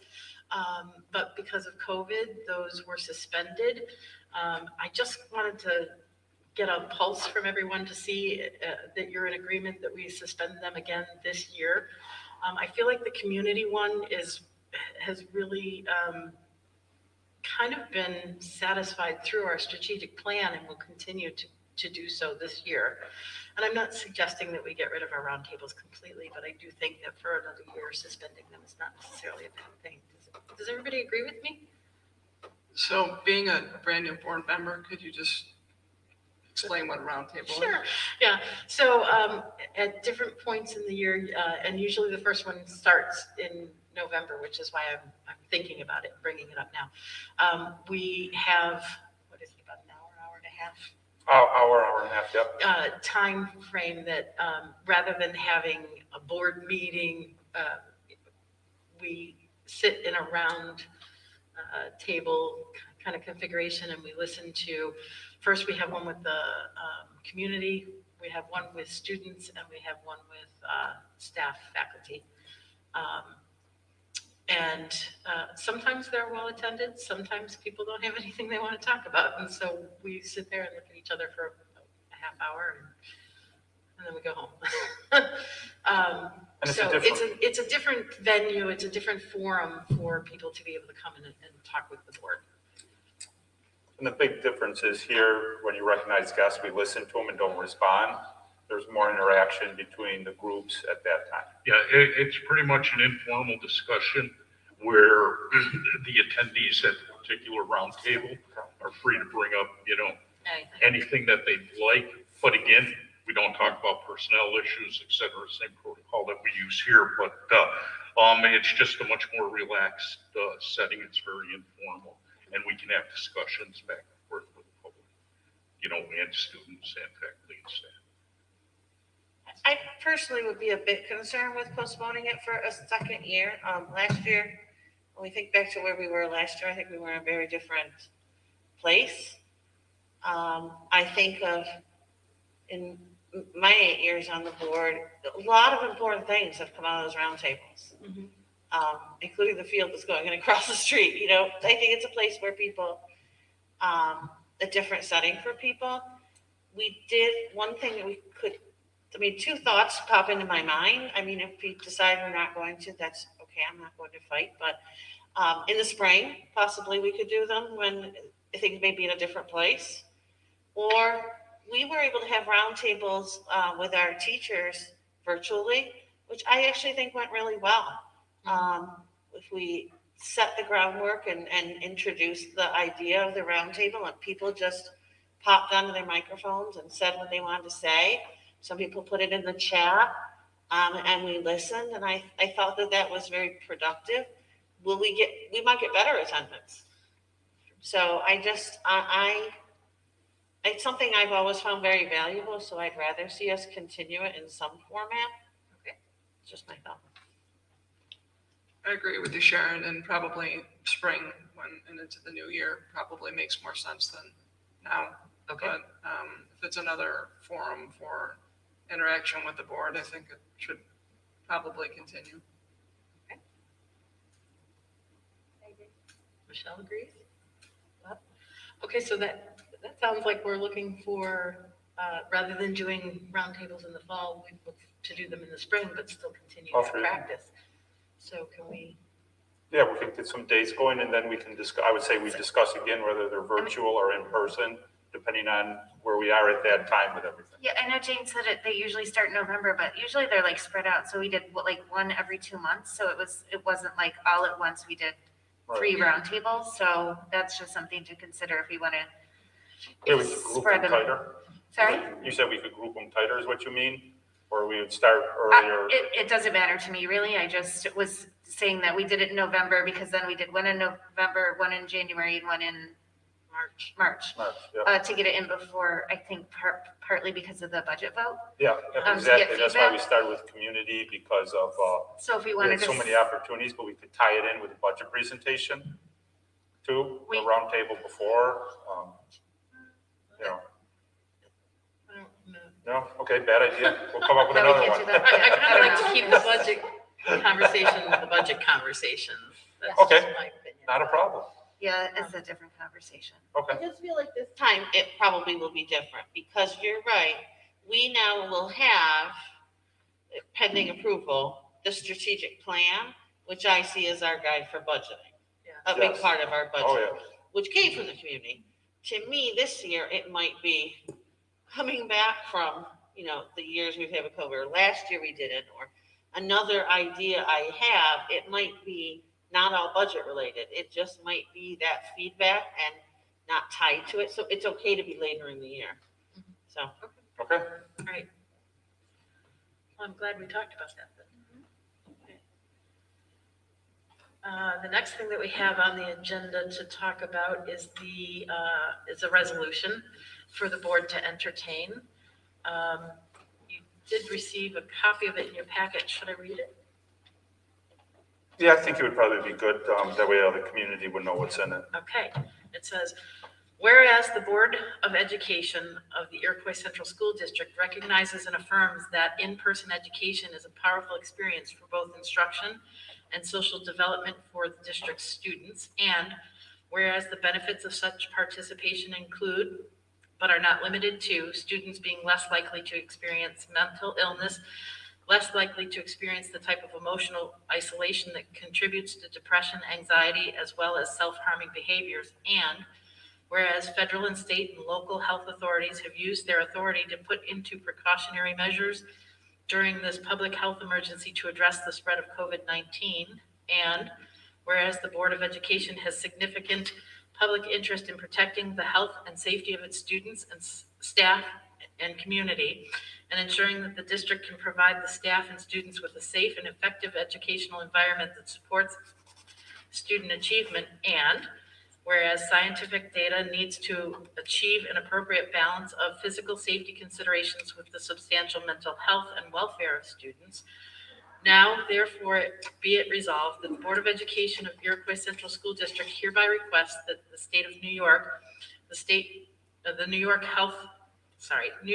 Speaker 3: but because of COVID, those were suspended. I just wanted to get a pulse from everyone to see that you're in agreement that we suspend them again this year. I feel like the community one has really kind of been satisfied through our strategic plan and will continue to do so this year. And I'm not suggesting that we get rid of our roundtables completely, but I do think that for another year, suspending them is not necessarily a bad thing. Does everybody agree with me?
Speaker 10: So being a brand new board member, could you just explain what a roundtable is?
Speaker 3: Sure, yeah. So at different points in the year, and usually the first one starts in November, which is why I'm thinking about it, bringing it up now. We have, what is it, about an hour and a half?
Speaker 1: Hour and a half, yep.
Speaker 3: Time frame that rather than having a board meeting, we sit in a round table kind of configuration, and we listen to, first we have one with the community, we have one with students, and we have one with staff, faculty. And sometimes they're well attended, sometimes people don't have anything they want to talk about, and so we sit there and look at each other for a half hour, and then we go home.
Speaker 1: And it's
Speaker 3: So
Speaker 1: a different-
Speaker 3: it's a different venue, it's a different forum for people to be able to come in and talk with the board.
Speaker 1: And the big difference is here, when you recognize guests, we listen to them and don't respond. There's more interaction between the groups at that time.
Speaker 8: Yeah, it's pretty much an informal discussion where the attendees at the particular roundtable are free to bring up, anything that they'd like. But again, we don't talk about personnel issues, et cetera, same protocol that we use here, but it's just a much more relaxed setting. It's very informal, and we can have discussions back and forth with the public, and students and faculty and staff.
Speaker 11: I personally would be a bit concerned with postponing it for a second year. Last year, when we think back to where we were last year, I think we were in a very different place. I think of, in my 8 years on the board, a lot of important things have come out of those roundtables, including the field that's going in across the street. I think it's a place where people, a different setting for people. We did one thing that we could, two thoughts pop into my mind. If we decide we're not going to, that's okay. I'm not going to fight. But in the spring, possibly we could do them when things may be in a different place. Or we were able to have roundtables with our teachers virtually, which I actually think went really well. If we set the groundwork and introduced the idea of the roundtable, and people just popped onto their microphones and said what they wanted to say. Some people put it in the chat, and we listened, and I thought that was very productive. We might get better attendance. So it's something I've always found very valuable, so I'd rather see us continue it in some format. Okay, just my thought.
Speaker 10: I agree with you, Sharon, and probably spring and into the new year probably makes more sense than now.
Speaker 3: Okay.
Speaker 10: But if it's another forum for interaction with the board, I think it should probably continue.
Speaker 3: Okay. Michelle agrees? Okay, so that sounds like we're looking for, rather than doing roundtables in the fall, we look to do them in the spring, but still continue to practice. So can we?
Speaker 1: Yeah, we can get some dates going, and then we can discuss, I would say we discuss again whether they're virtual or in person, depending on where we are at that time with everything.
Speaker 9: Yeah, I know Jane said they usually start in November, but usually they're like spread out. So we did one every 2 months. So it wasn't like all at once. We did 3 roundtables. So that's just something to consider if we want to.
Speaker 1: Yeah, we could group them tighter.
Speaker 9: Sorry?
Speaker 1: You said we could group them tighter is what you mean? Or we would start earlier?
Speaker 9: It doesn't matter to me, really. I just was saying that we did it in November because then we did one in November, one in January, and one in March.
Speaker 1: Yeah.
Speaker 9: To get it in before, I think partly because of the budget vote.
Speaker 1: Yeah,
Speaker 9: to
Speaker 1: exactly.
Speaker 9: get
Speaker 1: That's why we
Speaker 9: feedback.
Speaker 1: started with community because of,
Speaker 9: So if we
Speaker 1: we
Speaker 9: wanted
Speaker 1: had
Speaker 9: to.
Speaker 1: so many opportunities, but we could tie it in with a budget presentation too, a roundtable before,
Speaker 3: I don't know.
Speaker 1: No? Okay, bad idea. We'll come up with
Speaker 9: No, we
Speaker 1: another
Speaker 9: can't
Speaker 1: one.
Speaker 9: do that.
Speaker 3: I kind of like to keep the budget conversation with the budget conversation. That's
Speaker 1: Okay.
Speaker 3: just my opinion.
Speaker 1: Not a problem.
Speaker 9: Yeah, it's a different conversation.
Speaker 1: Okay.
Speaker 11: I just feel like this time it probably will be different because you're right. We now will have, pending approval, the strategic plan, which I see as our guide for budgeting.
Speaker 3: Yeah.
Speaker 11: A big
Speaker 1: Yes.
Speaker 11: part of our budget.
Speaker 1: Oh, yeah.
Speaker 11: Which came from the community. To me, this year, it might be coming back from, the years we've had with COVID. Last year we didn't, or another idea I have, it might be not all budget related. It just might be that feedback and not tied to it. So it's okay to be later in the year. So.
Speaker 1: Okay.
Speaker 3: All right. Well, I'm glad we talked about that then. Okay. The next thing that we have on the agenda to talk about is is a resolution for the board to entertain. You did receive a copy of it in your packet. Should I read it?
Speaker 1: Yeah, I think it would probably be good. That way the community would know what's in it.
Speaker 3: Okay. It says, whereas the Board of Education of the Iroquois Central School District recognizes and affirms that in-person education is a powerful experience for both instruction and social development for the district's students, and whereas the benefits of such participation include, but are not limited to, students being less likely to experience mental illness, less likely to experience the type of emotional isolation that contributes to depression, anxiety, as well as self-harming behaviors, and whereas federal and state and local health authorities have used their authority to put into precautionary measures during this public health emergency to address the spread of COVID-19, and whereas the Board of Education has significant public interest in protecting the health and safety of its students and staff and community, and ensuring that the district can provide the staff and students with a safe and effective educational environment that supports student achievement, and whereas scientific data needs to achieve an appropriate balance of physical safety considerations with the substantial mental health and welfare of students, now therefore be it resolved that the Board of Education of Iroquois Central School District hereby requests that the state of New York, the New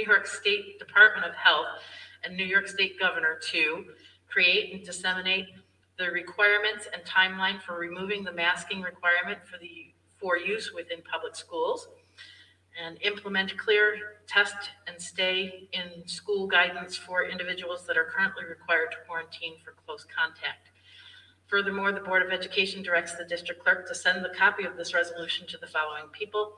Speaker 3: York State Department of Health and New York State Governor to create and disseminate the requirements and timeline for removing the masking requirement for use within public schools, and implement clear test and stay in school guidance for individuals that are currently required to quarantine for close contact. Furthermore, the Board of Education directs the district clerk to send the copy of this resolution to the following people: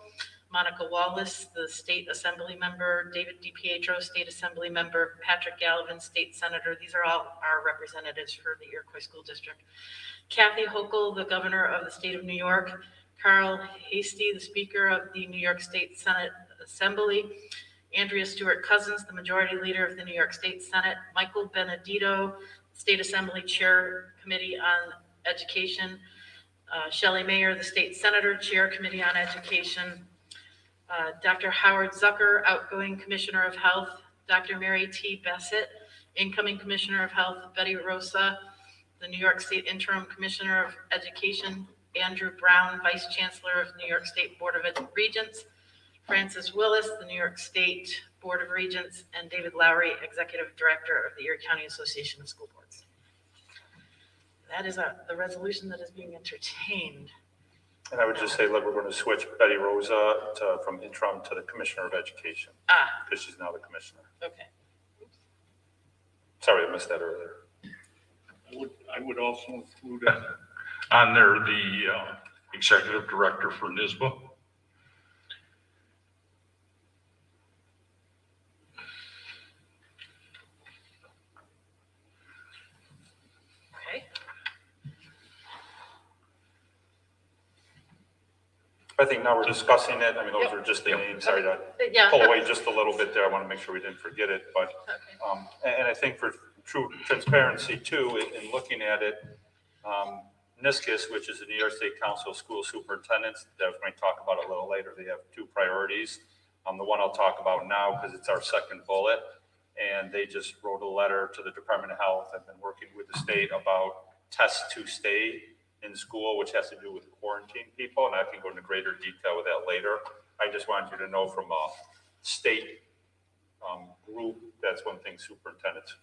Speaker 3: Monica Wallace, the State Assembly Member; David DiPietro, State Assembly Member; Patrick Gallivan, State Senator. These are all our representatives for the Iroquois School District. Kathy Hochul, the Governor of the State of New York; Carl Hasty, the Speaker of the New York State Senate Assembly; Andrea Stewart Cousins, the Majority Leader of the New York State Senate; Michael Benedito, State Assembly Chair, Committee on Education; Shelley Mayer, the State Senator, Chair, Committee on Education; Dr. Howard Zucker, outgoing Commissioner of Health; Dr. Mary T. Bassett, incoming Commissioner of Health; Betty Rosa, the New York State Interim Commissioner of Education; Andrew Brown, Vice Chancellor of New York State Board of Regents; Francis Willis, the New York State Board of Regents; and David Lowry, Executive Director of the Erie County Association of School Boards. That is the resolution that is being entertained.
Speaker 1: And I would just say, look, we're going to switch Betty Rosa from interim to the Commissioner of Education, because she's now the Commissioner.
Speaker 3: Okay.
Speaker 1: Sorry, I missed that earlier.
Speaker 8: I would also include on there the Executive Director for NISBA.
Speaker 3: Okay.
Speaker 1: I think now we're discussing it. I mean, those are just the names. Sorry to
Speaker 3: Yeah.
Speaker 1: pull away just a little bit there. I want to make sure we didn't forget it. But, and I think for true transparency too, in looking at it, NISCUS, which is the New York State Council of School Superintendents, that we might talk about a little later. They have two priorities. The one I'll talk about now, because it's our second bullet, and they just wrote a letter to the Department of Health. I've been working with the state about test to stay in school, which has to do with quarantine people, and I can go into greater detail with that later. I just wanted you to know from a state group, that's one thing superintendents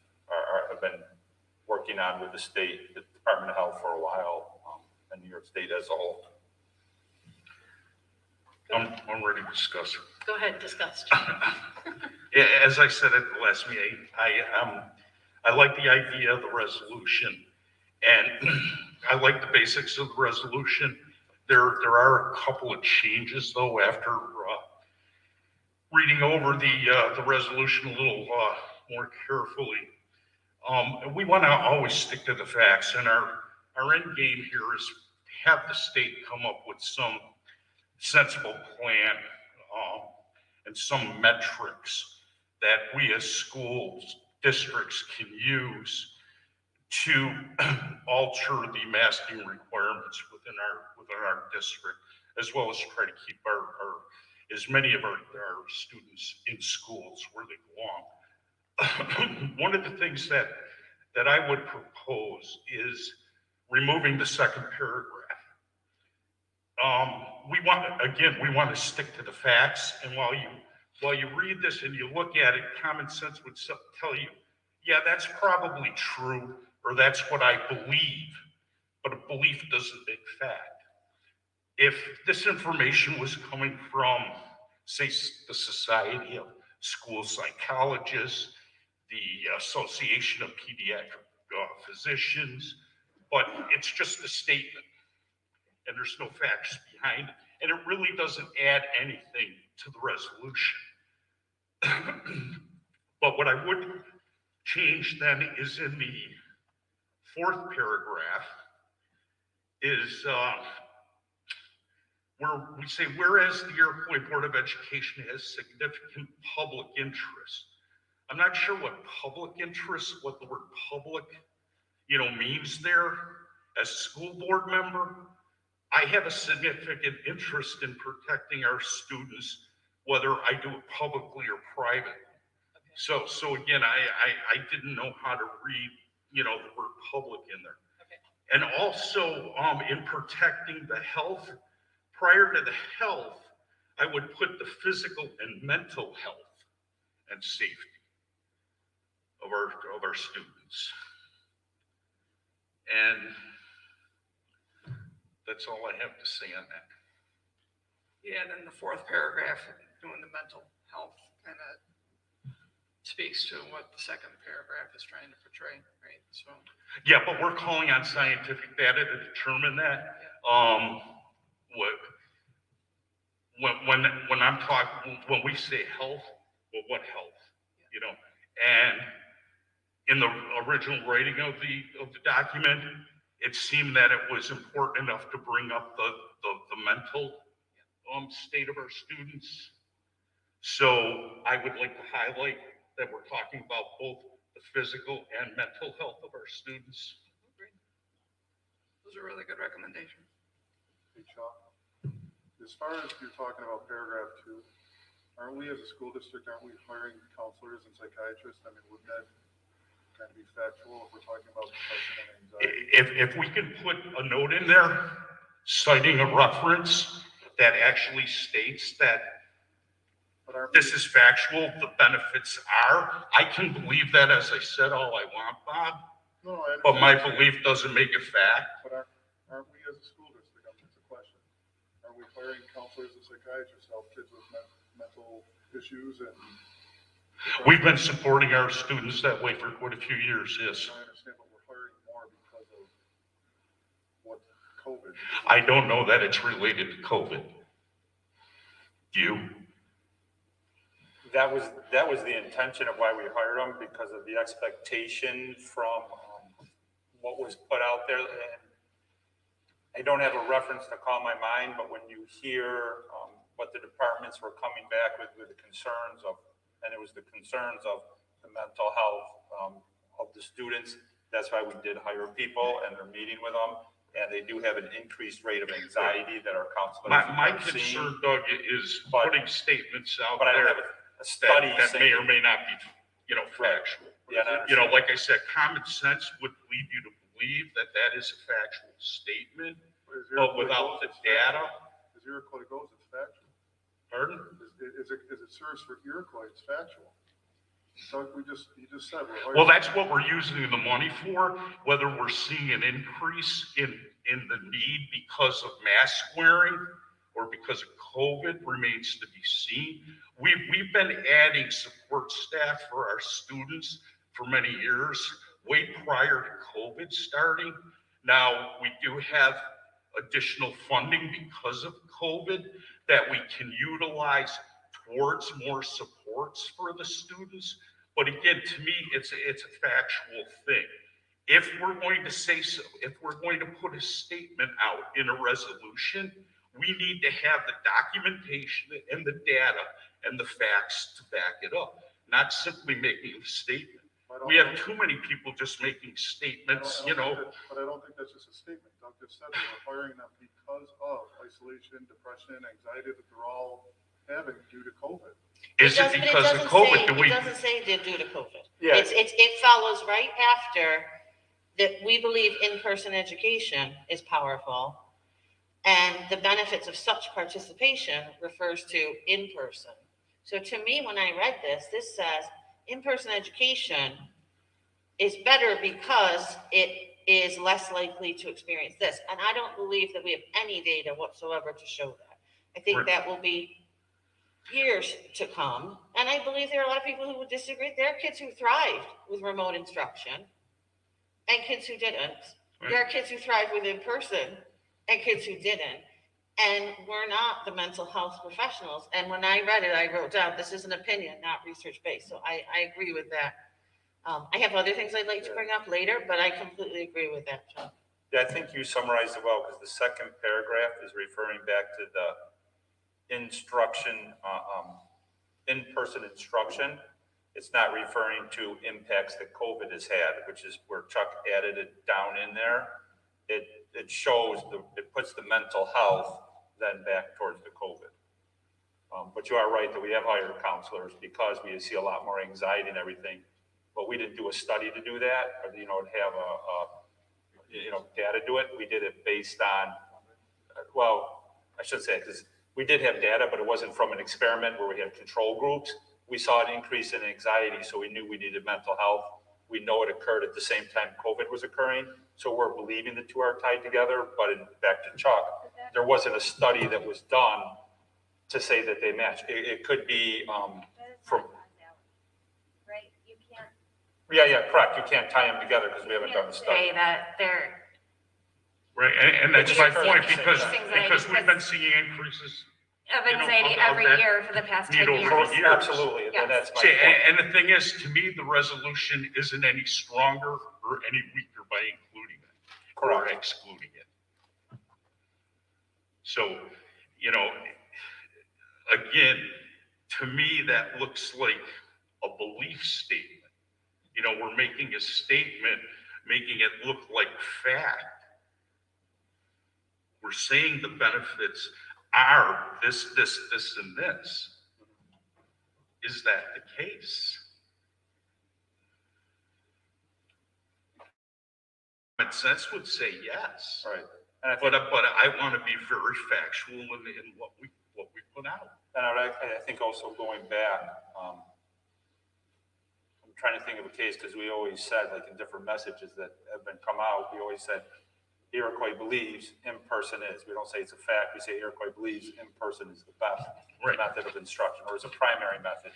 Speaker 1: have been working on with the state, the Department of Health for a while, and New York State as a whole.
Speaker 8: I'm ready to discuss it.
Speaker 3: Go ahead, discuss.
Speaker 8: Yeah, as I said at the last meeting, I like the idea of the resolution, and I like the basics of the resolution. There are a couple of changes though after reading over the resolution a little more carefully. We want to always stick to the facts, and our end game here is to have the state come up with some sensible plan and some metrics that we as schools, districts can use to alter the masking requirements within our district, as well as try to keep our as many of our students in schools where they belong. One of the things that I would propose is removing the second paragraph. we want to stick to the facts. And while you read this and you look at it, common sense would tell you, yeah, that's probably true, or that's what I believe. But a belief doesn't make fact. If this information was coming from, say, the Society of School Psychologists, the Association of Pediatric Physicians, but it's just a statement, and there's no facts behind it, and it really doesn't add anything to the resolution. But what I would change then is in the fourth paragraph is where we say, whereas the Iroquois Board of Education has significant public interest. I'm not sure what public interest, what the word public, means there. As a school board member, I have a significant interest in protecting our students, whether I do it publicly or privately. So again, I didn't know how to read, the word public in there.
Speaker 3: Okay.
Speaker 8: And also in protecting the health, prior to the health, I would put the physical and mental health and safety of our students. And that's all I have to say on that.
Speaker 10: Yeah, and then the fourth paragraph, doing the mental health, kind of speaks to what the second paragraph is trying to portray, right? So.
Speaker 8: Yeah, but we're calling on scientific data to determine that. When I'm talking, when we say health, well, what health? And in the original writing of the document, it seemed that it was important enough to bring up the mental state of our students. So I would like to highlight that we're talking about both the physical and mental health of our students.
Speaker 10: Those are really good recommendations.
Speaker 7: Hey, Chuck, as far as you're talking about paragraph 2, aren't we as a school district, aren't we hiring counselors and psychiatrists? I mean, wouldn't that kind of be factual if we're talking about depression and anxiety?
Speaker 8: If we can put a note in there citing a reference that actually states that this is factual, the benefits are, I can believe that, as I said, all I want, Bob.
Speaker 7: No, I
Speaker 8: But my
Speaker 7: understand.
Speaker 8: belief doesn't make it fact.
Speaker 7: But aren't we as a school district, I mean, it's a question, aren't we hiring counselors and psychiatrists to help kids with mental issues and?
Speaker 8: We've been supporting our students that way for quite a few years, yes.
Speaker 7: I understand, but we're hiring more because of what COVID.
Speaker 8: I don't know that it's related to COVID. You?
Speaker 1: That was the intention of why we hired them, because of the expectation from what was put out there. And I don't have a reference to call my mind, but when you hear what the departments were coming back with the concerns of, and it was the concerns of the mental health of the students, that's why we did hire people, and they're meeting with them. And they do have an increased rate of anxiety that our counselors
Speaker 8: My
Speaker 1: are seeing.
Speaker 8: concern, Doug, is
Speaker 1: But-
Speaker 8: putting statements out
Speaker 1: But I don't
Speaker 8: there
Speaker 1: have a study
Speaker 8: that may or
Speaker 1: saying,
Speaker 8: may not be, factual.
Speaker 1: Yeah, and I understand.
Speaker 8: Like I said, common sense would lead you to believe that that is a factual statement, but without the data,
Speaker 7: As Iroquois goes, it's factual.
Speaker 8: pardon?
Speaker 7: As it serves for Iroquois, it's factual. So you just said. we're hiring-
Speaker 8: Well, that's what we're using the money for, whether we're seeing an increase in the need because of mask wearing or because of COVID remains to be seen. We've been adding support staff for our students for many years, way prior to COVID starting. Now, we do have additional funding because of COVID that we can utilize towards more supports for the students. But again, to me, it's a factual thing. If we're going to say so, if we're going to put a statement out in a resolution, we need to have the documentation and the data and the facts to back it up, not simply making a statement. We have too many people just making statements,
Speaker 7: But I don't think that's just a statement. Doug just said that we're hiring them because of isolation, depression, anxiety that they're all having due to COVID.
Speaker 8: Is it because of COVID?
Speaker 11: It doesn't say they're due to COVID.
Speaker 1: Yeah.
Speaker 11: It follows right after that we believe in-person education is powerful. And the benefits of such participation refers to in-person. So to me, when I read this, this says in-person education is better because it is less likely to experience this. And I don't believe that we have any data whatsoever to show that. I think
Speaker 8: Right.
Speaker 11: that will be years to come. And I believe there are a lot of people who would disagree. There are kids who thrived with remote instruction and kids who didn't.
Speaker 8: Right.
Speaker 11: There are kids who thrive with in-person and kids who didn't. And we're not the mental health professionals. And when I read it, I wrote down, this is an opinion, not research-based. So I agree with that. I have other things I'd like to bring up later, but I completely agree with that, John.
Speaker 1: Yeah, I think you summarized it well, because the second paragraph is referring back to the instruction, in-person instruction. It's not referring to impacts that COVID has had, which is where Chuck added it down in there. It shows, it puts the mental health then back towards the COVID. But you are right that we have hired counselors because we see a lot more anxiety and everything. But we didn't do a study to do that, or, have data do it. We did it based on, well, I should say, because we did have data, but it wasn't from an experiment where we had control groups. We saw an increase in anxiety, so we knew we needed mental health. We know it occurred at the same time COVID was occurring, so we're believing the two are tied together. But back to Chuck, there wasn't a study that was done to say that they match. It could be from.
Speaker 9: Right, you can't
Speaker 1: Yeah, correct. You can't tie them together because we haven't done a
Speaker 9: say
Speaker 1: study.
Speaker 9: that they're,
Speaker 8: Right, and that's
Speaker 1: Which
Speaker 8: my
Speaker 1: is
Speaker 8: point,
Speaker 1: anxiety,
Speaker 8: because we've been seeing increases.
Speaker 9: of
Speaker 8: You know,
Speaker 9: anxiety
Speaker 8: of
Speaker 9: every
Speaker 8: that
Speaker 9: year for the past 10
Speaker 8: need over
Speaker 9: years.
Speaker 8: years.
Speaker 1: Absolutely,
Speaker 9: Yes.
Speaker 1: and that's my
Speaker 8: See,
Speaker 1: point.
Speaker 8: and the thing is, to me, the resolution isn't any stronger or any weaker by including it or
Speaker 1: Correct.
Speaker 8: excluding it. So, again, to me, that looks like a belief statement. We're making a statement, making it look like fact. We're saying the benefits are this, and this. Is that the case? Common sense would say yes.
Speaker 1: Right. And I
Speaker 8: But
Speaker 1: think,
Speaker 8: I want to be very factual in what we put out.
Speaker 1: and I think also going back, I'm trying to think of a case because we always said, like in different messages that have been come out, we always said Iroquois believes in-person is. We don't say it's a fact. We say Iroquois believes in-person is the best
Speaker 8: Right.
Speaker 1: method of instruction, or is a primary method.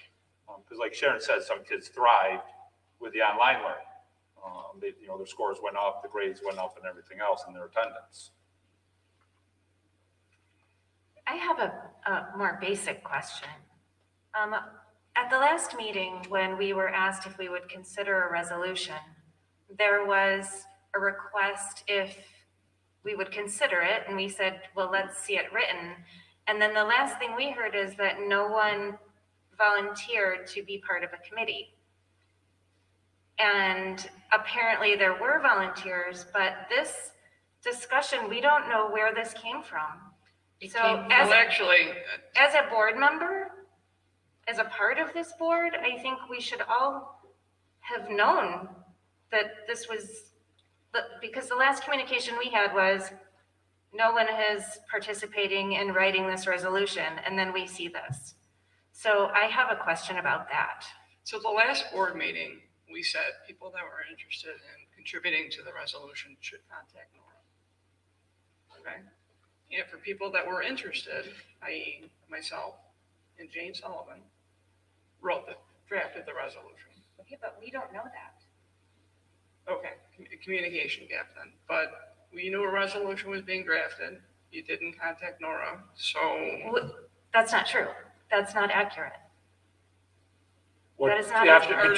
Speaker 1: Because like Sharon said, some kids thrived with the online learning. Their scores went up, the grades went up, and everything else in their attendance.
Speaker 9: I have a more basic question. At the last meeting, when we were asked if we would consider a resolution, there was a request if we would consider it, and we said, well, let's see it written. And then the last thing we heard is that no one volunteered to be part of a committee. And apparently there were volunteers, but this discussion, we don't know where this came from.
Speaker 11: It
Speaker 9: So
Speaker 11: came-
Speaker 10: Well, actually,
Speaker 9: as a board member, as a part of this board, I think we should all have known that this was, because the last communication we had was, no one is participating in writing this resolution, and then we see this. So I have a question about that.
Speaker 10: so the last board meeting, we said people that were interested in contributing to the resolution should contact Nora. Okay? And for people that were interested, i.e. myself and Jane Sullivan, drafted the resolution.
Speaker 9: Okay, but we don't know that.
Speaker 10: Okay, communication gap then. But we knew a resolution was being drafted. You didn't contact Nora, so
Speaker 9: That's not true. That's not accurate. That is not
Speaker 1: After,
Speaker 10: accurate.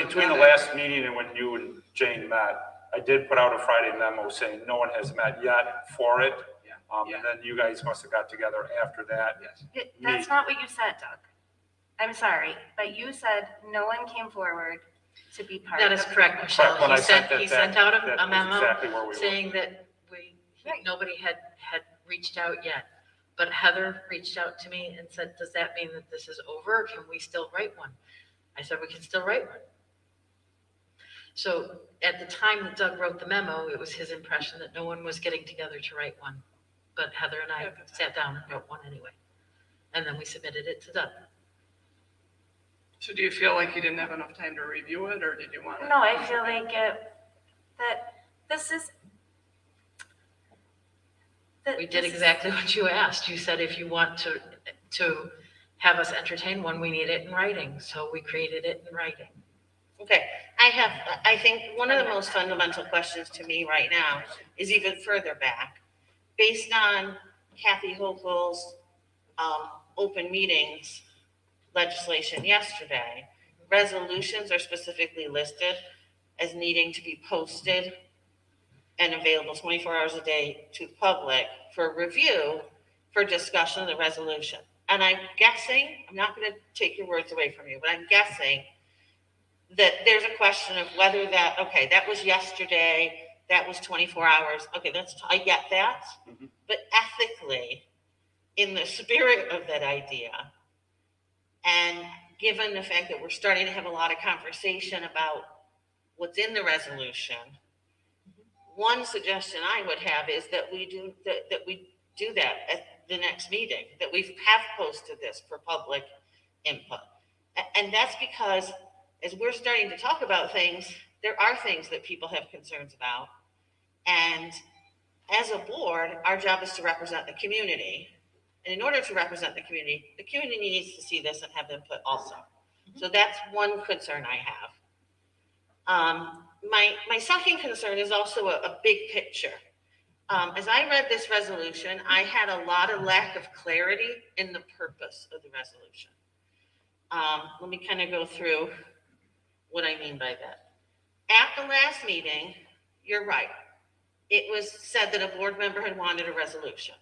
Speaker 1: between the last meeting and when you and Jane met, I did put out a Friday memo saying no one has met yet for it.
Speaker 10: Yeah.
Speaker 1: And then you guys must have got together after that.
Speaker 10: yes.
Speaker 9: That's not what you said, Doug. I'm sorry, but you said no one came forward to be part of.
Speaker 3: That is correct, Michelle.
Speaker 1: Correct, when I sent that
Speaker 3: He
Speaker 1: back,
Speaker 3: sent out
Speaker 1: that
Speaker 3: a
Speaker 1: was
Speaker 3: memo
Speaker 1: exactly where we were.
Speaker 3: saying that
Speaker 9: Right.
Speaker 3: nobody had reached out yet. But Heather reached out to me and said, does that mean that this is over? Can we still write one? I said, we can still write one. So at the time that Doug wrote the memo, it was his impression that no one was getting together to write one. but Heather and I sat down and wrote one anyway. And then we submitted it to Doug.
Speaker 10: So do you feel like you didn't have enough time to review it, or did you want to?
Speaker 9: No, I feel like that this is.
Speaker 3: We did exactly what you asked. You said if you want to have us entertain one, we need it in writing. So we created it in writing.
Speaker 11: Okay, I think one of the most fundamental questions to me right now is even further back. Based on Kathy Hochul's open meetings legislation yesterday, resolutions are specifically listed as needing to be posted and available 24 hours a day to the public for review, for discussion of the resolution. And I'm guessing, I'm not going to take your words away from you, but I'm guessing that there's a question of whether that, okay, that was yesterday, that was 24 hours. Okay, I get that.
Speaker 1: Mhm.
Speaker 11: But ethically, in the spirit of that idea, and given the fact that we're starting to have a lot of conversation about what's in the resolution, one suggestion I would have is that we do that at the next meeting, that we have posted this for public input. And that's because as we're starting to talk about things, there are things that people have concerns about. And as a board, our job is to represent the community. And in order to represent the community needs to see this and have input also. So that's one concern I have. My second concern is also a big picture. As I read this resolution, I had a lot of lack of clarity in the purpose of the resolution. Let me kind of go through what I mean by that. At the last meeting, you're right. It was said that a board member had wanted a resolution.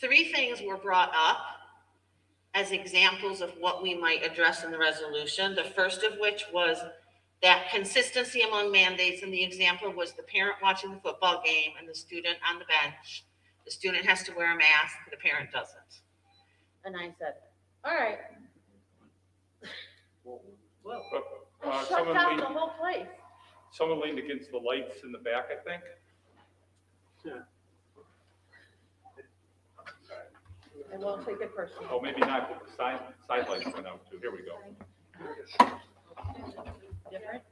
Speaker 11: 3 things were brought up as examples of what we might address in the resolution. The first of which was that consistency among mandates, and the example was the parent watching the football game and the student on the bench. The student has to wear a mask, the parent doesn't. And I said, all right. Shut
Speaker 1: Someone
Speaker 11: down
Speaker 1: leaned,
Speaker 11: the whole place.
Speaker 1: someone leaned against the lights in the back, I think.
Speaker 11: I won't take it personally.
Speaker 1: Oh, maybe not, but the side lights went out too. Here we go.
Speaker 11: Different?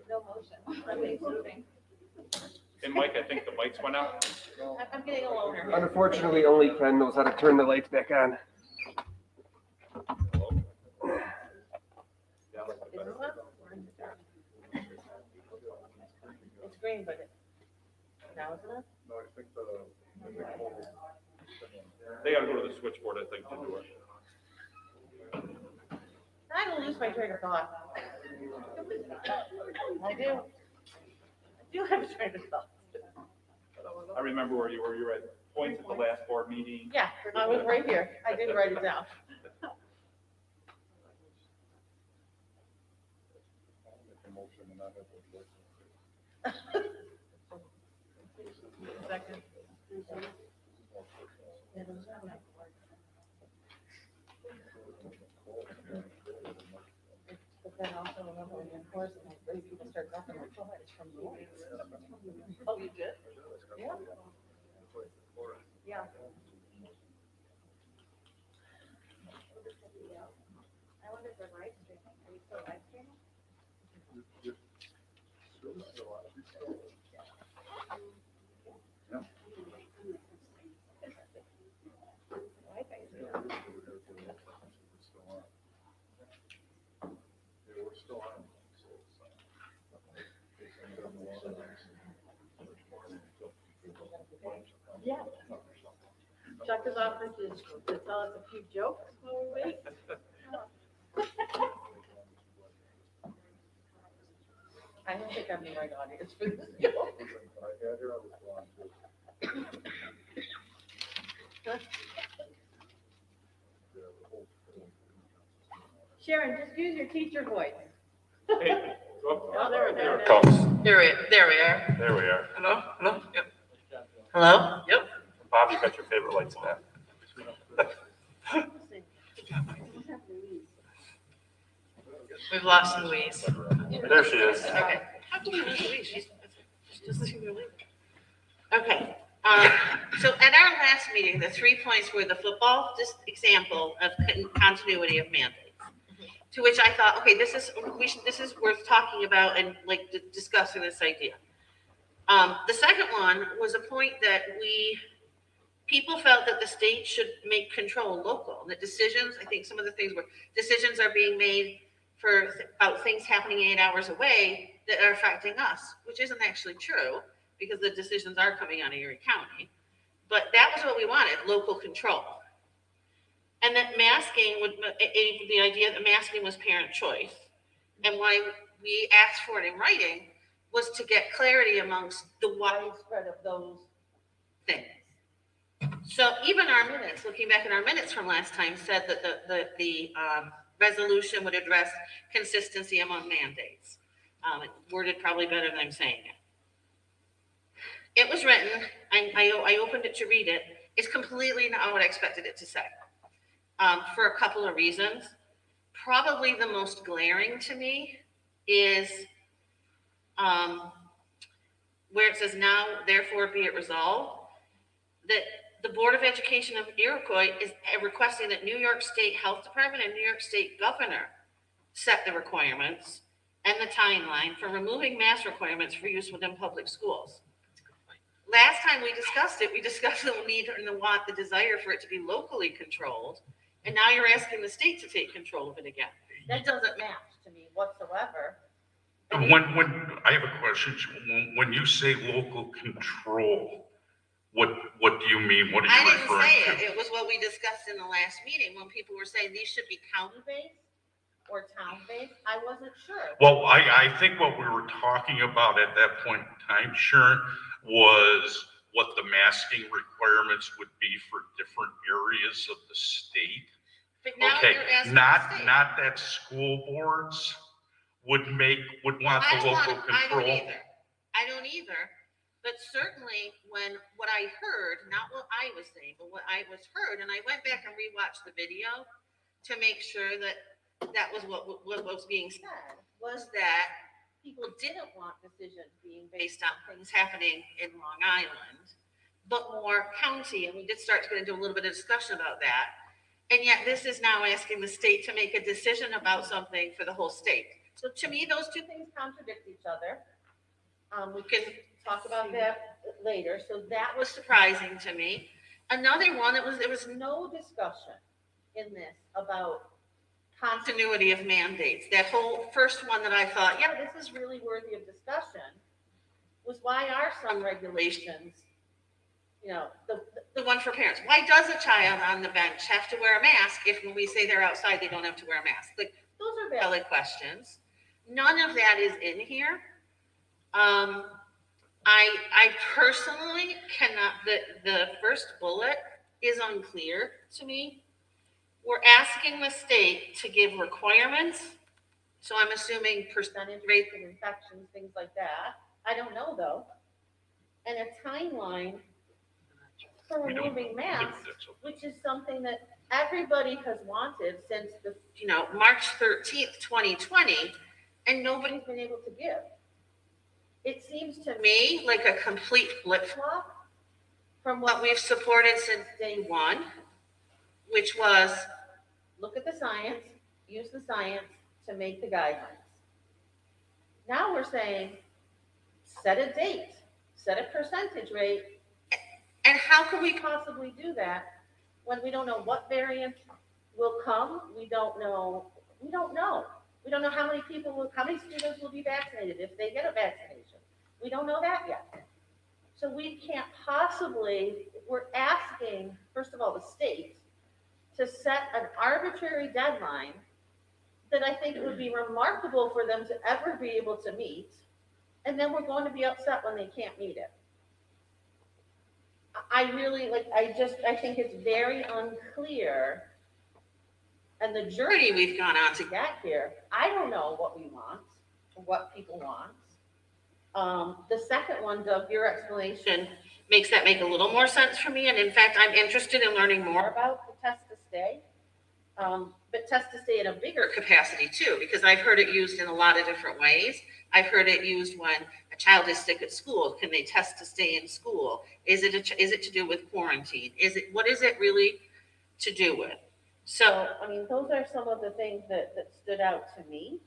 Speaker 11: No motion. Nothing's moving.
Speaker 1: And Mike, I think the lights went out.
Speaker 11: I'm getting a loner.
Speaker 2: Unfortunately, only Ken knows how to turn the lights back on.
Speaker 1: Yeah, I like the
Speaker 11: Is
Speaker 1: better.
Speaker 11: this up? Or in the dark? It's green, but now is it up?
Speaker 7: No, I think
Speaker 1: They gotta go to the switchboard, I think, to do it.
Speaker 11: I don't lose my train of thought. I do. I do have a train of thought.
Speaker 1: I remember where you were. You were at points at the last board meeting.
Speaker 11: Yeah, I was right here. I did write it down. Second. But then also remember when you're in course and like people start talking like, oh, it's from the voice. Oh, you did? Yeah. Yeah. I wonder if they're live streaming. Are we still live streaming? Yeah. Chuck is offered to tell us a few jokes while we wait. I don't think I'm the right audience for this joke. Sharon, just use your teacher voice.
Speaker 1: Hey,
Speaker 11: Oh, there we go.
Speaker 1: Here it comes.
Speaker 3: There we are.
Speaker 1: There we are.
Speaker 10: Hello? Hello? Yep.
Speaker 3: Hello? Yep.
Speaker 1: Bob, you got your favorite lights back.
Speaker 3: We've lost Louise.
Speaker 1: There she is.
Speaker 11: Okay. How can we lose Louise? She's just leaving. Okay. So at our last meeting, the 3 points were the football, this example of continuity of mandates. To which I thought, okay, this is worth talking about and like discussing this idea. The second one was a point that people felt that the state should make control local. The decisions, I think some of the things were, decisions are being made about things happening 8 hours away that are affecting us, which isn't actually true because the decisions are coming out of Erie County. But that was what we wanted, local control. And that masking the idea that masking was parent choice. And why we asked for it in writing was to get clarity amongst the widespread of those things. So even our minutes, looking back at our minutes from last time, said that the resolution would address consistency among mandates. Worded probably better than I'm saying it. It was written, I opened it to read it. It's completely not what I expected it to say. For a couple of reasons. Probably the most glaring to me is where it says now, therefore be it resolved, that the Board of Education of Iroquois is requesting that New York State Health Department and New York State Governor set the requirements and the timeline for removing mask requirements for use within public schools. Last time we discussed the need and the desire for it to be locally controlled, and now you're asking the state to take control of it again. That doesn't match to me whatsoever.
Speaker 8: When I have a question, when you say local control, what do you mean? What are
Speaker 11: I
Speaker 8: you
Speaker 11: didn't
Speaker 8: referring
Speaker 11: say
Speaker 8: to?
Speaker 11: it. It was what we discussed in the last meeting when people were saying these should be county-based or town-based. I wasn't sure.
Speaker 8: Well, I think what we were talking about at that point in time, Sharon, was what the masking requirements would be for different areas of the state.
Speaker 11: But now
Speaker 8: Okay,
Speaker 11: you're asking the
Speaker 8: not
Speaker 11: state.
Speaker 8: that school boards would want the local control.
Speaker 11: I don't either. But certainly what I heard, not what I was saying, but what I was heard, and I went back and rewatched the video to make sure that was what was being said, was that people didn't want decisions being based on things happening in Long Island, but more county. And we did start to get into a little bit of discussion about that. And yet this is now asking the state to make a decision about something for the whole state. So to me, those two things contradict each other. We can talk about that later. So that was surprising to me. Another one, there was no discussion in this about continuity of mandates. That whole first one that I thought, yeah, this is really worthy of discussion, was why are some regulations, the one for parents. Why does a child on the bench have to wear a mask if when we say they're outside, they don't have to wear a mask? Like, those are valid questions. None of that is in here. I personally cannot, the first bullet is unclear to me. We're asking the state to give requirements. So I'm assuming percentage rates of infections, things like that. I don't know though. And a timeline for removing masks, which is something that everybody has wanted since March 13th, 2020, and nobody's been able to give. It seems to me like a complete flip-flop from what we've supported since day one, which was look at the science, use the science to make the guidelines. Now we're saying set a date, set a percentage rate, and how can we possibly do that when we don't know what variant will come? We don't know how many how many students will be vaccinated if they get a vaccination. We don't know that yet. So we can't possibly, we're asking, first of all, the state to set an arbitrary deadline that I think it would be remarkable for them to ever be able to meet. And then we're going to be upset when they can't meet it. I think it's very unclear. And the journey we've gone on to get here, I don't know what we want, or what people want. The second one, Doug, your explanation makes that make a little more sense for me. And in fact, I'm interested in learning more about the test to stay. But test to stay in a bigger capacity too, because I've heard it used in a lot of different ways. I've heard it used when a child is sick at school. Can they test to stay in school? Is it to do with quarantine? What is it really to do with? So, I mean, those are some of the things that stood out to me.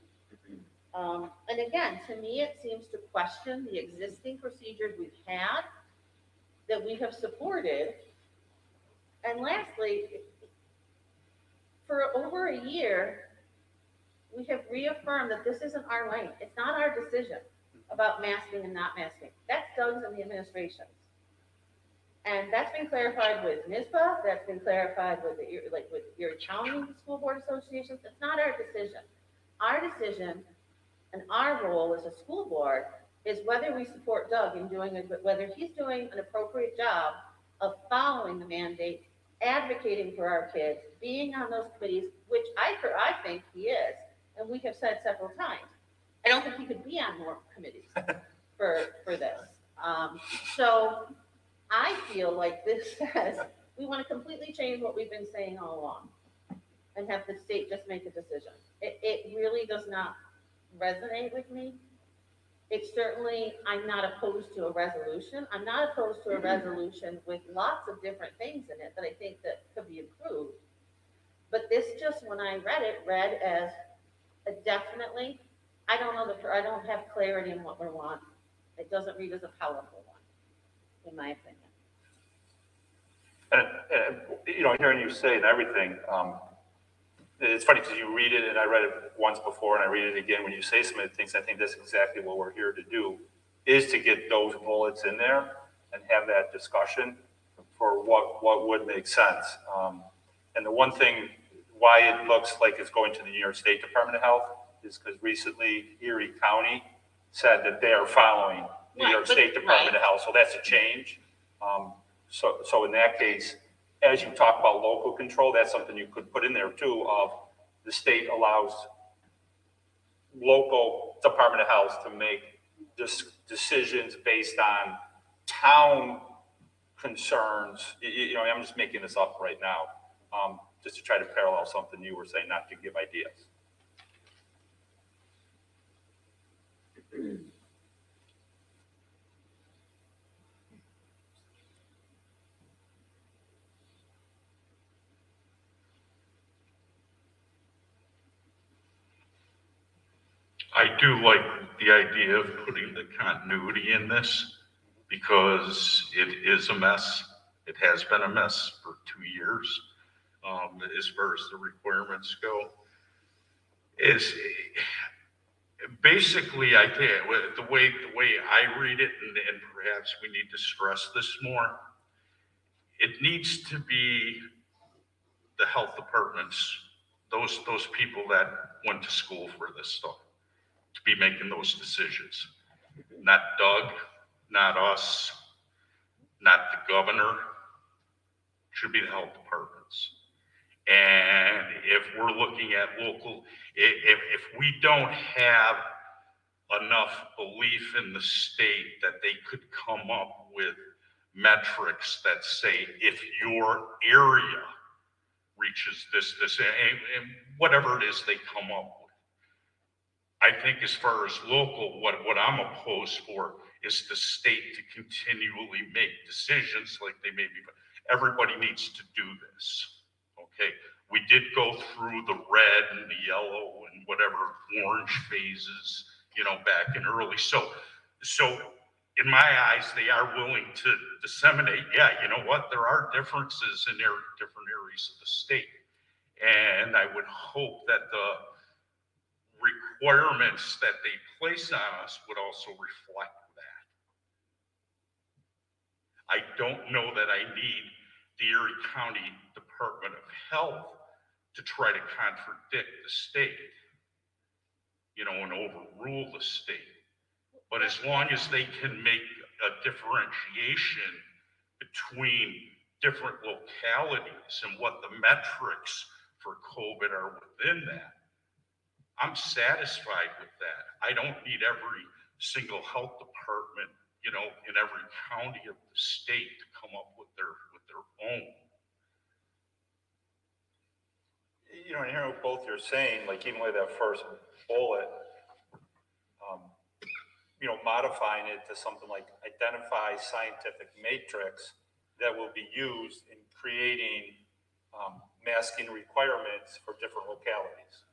Speaker 11: And again, to me, it seems to question the existing procedures we've had, that we have supported. And lastly, for over a year, we have reaffirmed that this isn't our lane. It's not our decision about masking and not masking. That's Doug's and the administration's. And that's been clarified with NISBA, that's been clarified with with Erie County School Board Associations. It's not our decision. Our decision and our role as a school board is whether we support Doug in doing it, whether he's doing an appropriate job of following the mandate, advocating for our kids, being on those committees, which I think he is, and we have said several times. I don't think he could be on more committees for this. So I feel like this says we want to completely change what we've been saying all along and have the state just make a decision. It really does not resonate with me. It's certainly, I'm not opposed to a resolution. I'm not opposed to a resolution with lots of different things in it that I think that could be improved. But this just, when I read as a definitely, I don't have clarity in what we want. It doesn't read as a powerful one, in my opinion.
Speaker 1: And you know, hearing you say and everything, it's funny because you read it, and I read it once before, and I read it again. When you say some of the things, I think that's exactly what we're here to do, is to get those bullets in there and have that discussion for what would make sense. And the one thing why it looks like it's going to the New York State Department of Health is because recently Erie County said that they are following New York State Department of Health, so that's a change. So in that case, as you talk about local control, that's something you could put in there too, of the state allows local Department of Health to make decisions based on town concerns. You know, I'm just making this up right now, just to try to parallel something you were saying, not to give ideas.
Speaker 8: I do like the idea of putting the continuity in this because it is a mess. It has been a mess for 2 years, as far as the requirements go. Is basically, I think the way I read it, and perhaps we need to stress this more, it needs to be the health departments, those people that went to school for this stuff, to be making those decisions. Not Doug, not us, not the governor. Should be the health departments. And if we're looking at local, if we don't have enough belief in the state that they could come up with metrics that say if your area reaches this, and whatever it is they come up with. I think as far as local, what I'm opposed for is the state to continually make decisions like they may be, but everybody needs to do this, okay? We did go through the red and the yellow and whatever orange phases, you know, back in early. So in my eyes, they are willing to disseminate, yeah, you know what, there are differences in their different areas of the state. And I would hope that the requirements that they place on us would also reflect that. I don't know that I need the Erie County Department of Health to try to contradict the state, you know, and overrule the state. But as long as they can make a differentiation between different localities and what the metrics for COVID are within that, I'm satisfied with that. I don't need every single health department, you know, in every county of the state to come up with their own.
Speaker 1: you know, and hearing what both you're saying, like even with that first bullet, you know, modifying it to something like identify scientific matrix that will be used in creating masking requirements for different localities.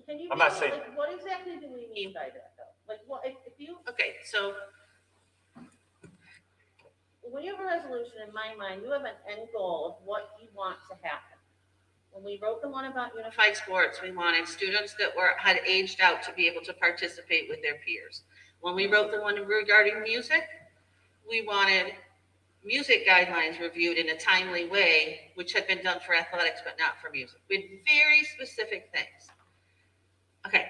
Speaker 11: Can you
Speaker 1: I'm not
Speaker 11: give me,
Speaker 1: saying-
Speaker 11: like, what exactly do we mean by that, though? Like, what, if you, okay, so when you have a resolution, in my mind, you have an end goal of what you want to happen. When we wrote the one about unified sports, we wanted students that had aged out to be able to participate with their peers. When we wrote the one regarding music, we wanted music guidelines reviewed in a timely way, which had been done for athletics, but not for music. We had very specific things. Okay,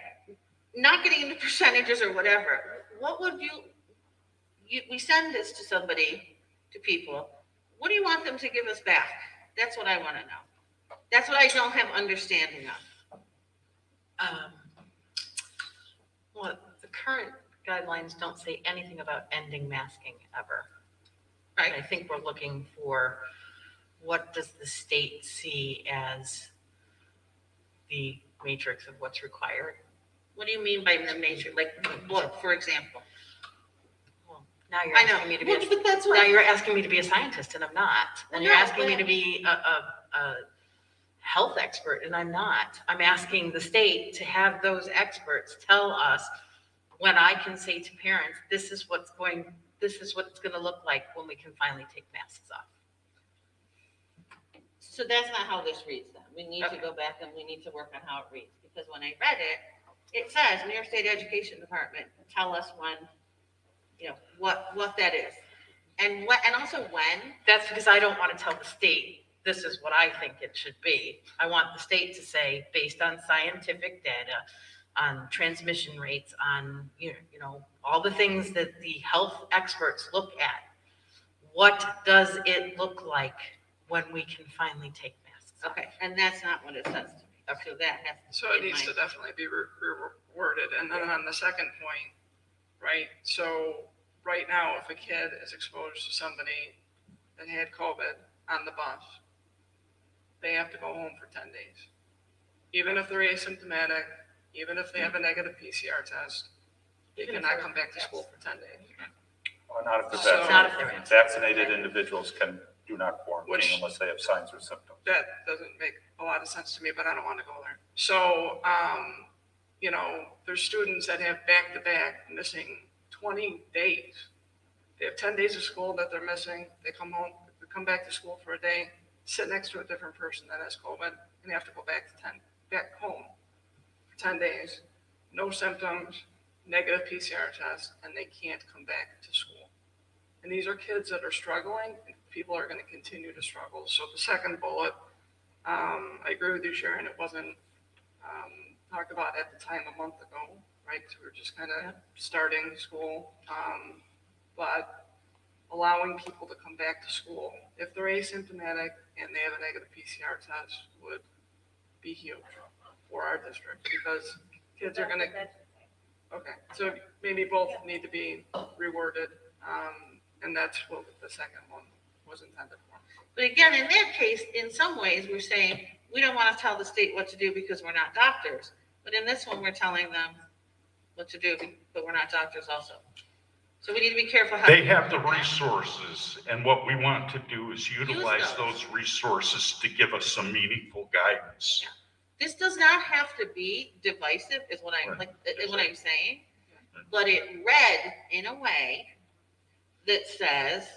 Speaker 11: not getting into percentages or whatever, what would we send this to somebody, to people, what do you want them to give us back? That's what I want to know. That's what I don't have understanding of.
Speaker 3: Well, the current guidelines don't say anything about ending masking ever.
Speaker 11: Right.
Speaker 3: And I think we're looking for, what does the state see as the matrix of what's required?
Speaker 11: What do you mean by the nature? Like, what, for example?
Speaker 3: Well, now you're
Speaker 11: I know,
Speaker 3: asking me to be,
Speaker 11: well, but that's what.
Speaker 3: now you're asking me to be a scientist and I'm not.
Speaker 11: Well,
Speaker 3: And you're
Speaker 11: no,
Speaker 3: asking me
Speaker 11: but-
Speaker 3: to be a health expert and I'm not. I'm asking the state to have those experts tell us when I can say to parents, this is what it's gonna look like when we can finally take masks off.
Speaker 11: So that's not how this reads then. We need to
Speaker 3: Okay.
Speaker 11: go back and we need to work on how it reads, because when I read it, it says New York State Education Department, tell us when, you know, what that is. And what, and also when.
Speaker 3: That's because I don't want to tell the state, this is what I think it should be. I want the state to say, based on scientific data, on transmission rates, on, you know, all the things that the health experts look at, what does it look like when we can finally take masks off?
Speaker 11: Okay, and that's not what it says to me. So that has.
Speaker 10: So it needs to definitely be reworded. And then on the second point, right? So right now, if a kid is exposed to somebody that had COVID on the bus, they have to go home for 10 days. Even if they're asymptomatic, even if they have a negative PCR test, they
Speaker 3: Even if
Speaker 10: cannot
Speaker 3: they're-
Speaker 10: come back to school for 10 days.
Speaker 1: Or not if they're
Speaker 10: So-
Speaker 1: vaccinated.
Speaker 3: Not if they're
Speaker 1: Vaccinated individuals do not quarantine
Speaker 10: Which-
Speaker 1: unless they have signs or symptoms.
Speaker 10: That doesn't make a lot of sense to me, but I don't want to go there. So, you know, there's students that have back-to-back missing 20 days. They have 10 days of school that they're missing. They come home, they come back to school for a day, sit next to a different person that has COVID, and they have to go back home for 10 days. No symptoms, negative PCR test, and they can't come back to school. And these are kids that are struggling, and people are going to continue to struggle. So the second bullet, I agree with you, Sharon, it wasn't talked about at the time a month ago, right? Because we were just kind of starting school. But allowing people to come back to school, if they're asymptomatic and they have a negative PCR test, would be huge for our district, because kids are going to, okay, so maybe both need to be reworded. And that's what the second one was intended for.
Speaker 11: But again, in that case, in some ways, we're saying, we don't want to tell the state what to do because we're not doctors. But in this one, we're telling them what to do, but we're not doctors also. So we need to be careful how.
Speaker 8: They have the resources, and what we want to do is utilize
Speaker 11: those.
Speaker 8: those resources to give us some meaningful guidance.
Speaker 11: Yeah. This does not have to be divisive, is what I'm
Speaker 8: Right.
Speaker 11: is what I'm saying. But it read in a way that says,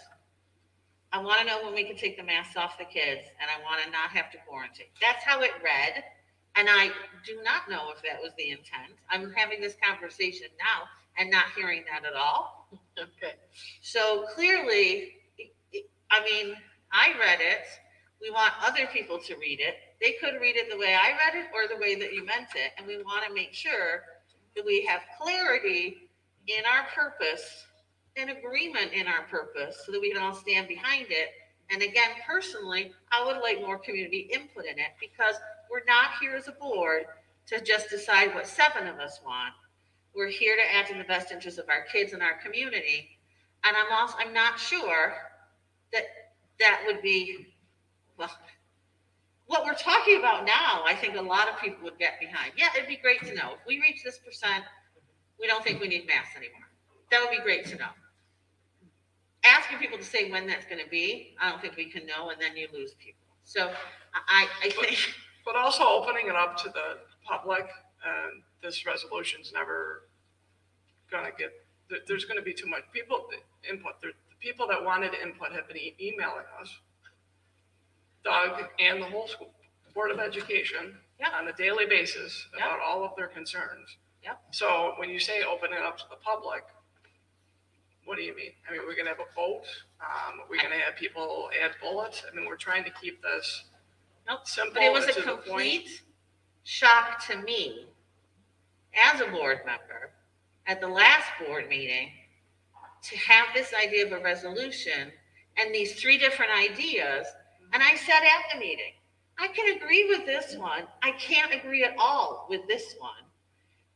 Speaker 11: I want to know when we can take the masks off the kids, and I want to not have to quarantine. That's how it read, and I do not know if that was the intent. I'm having this conversation now and not hearing that at all.
Speaker 3: Okay.
Speaker 11: So clearly, I mean, I read it. We want other people to read it. They could read it the way I read it or the way that you meant it, and we want to make sure that we have clarity in our purpose, an agreement in our purpose, so that we can all stand behind it. And again, personally, I would like more community input in it, because we're not here as a board to just decide what 7 of us want. We're here to act in the best interest of our kids and our community. And I'm not sure that would be, well, what we're talking about now, I think a lot of people would get behind. Yeah, it'd be great to know. If we reach this percent, we don't think we need masks anymore. That would be great to know. Asking people to say when that's gonna be, I don't think we can know, and then you lose people. So I think,
Speaker 10: But also opening it up to the public, and this resolution's never gonna get, there's gonna be too much input. The people that wanted input have been emailing us, Doug and the whole school, Board of Education,
Speaker 11: Yep.
Speaker 10: on a daily basis
Speaker 11: Yep.
Speaker 10: about all of their concerns.
Speaker 11: Yep.
Speaker 10: So when you say open it up to the public, what do you mean? I mean, we're gonna have a vote? We're gonna have people add bullets? I mean, we're trying to keep this
Speaker 11: nope.
Speaker 10: simple
Speaker 11: But it was
Speaker 10: and
Speaker 11: a
Speaker 10: to the point.
Speaker 11: complete shock to me as a board member at the last board meeting to have this idea of a resolution and these three different ideas. And I said at the meeting, I can agree with this one. I can't agree at all with this one.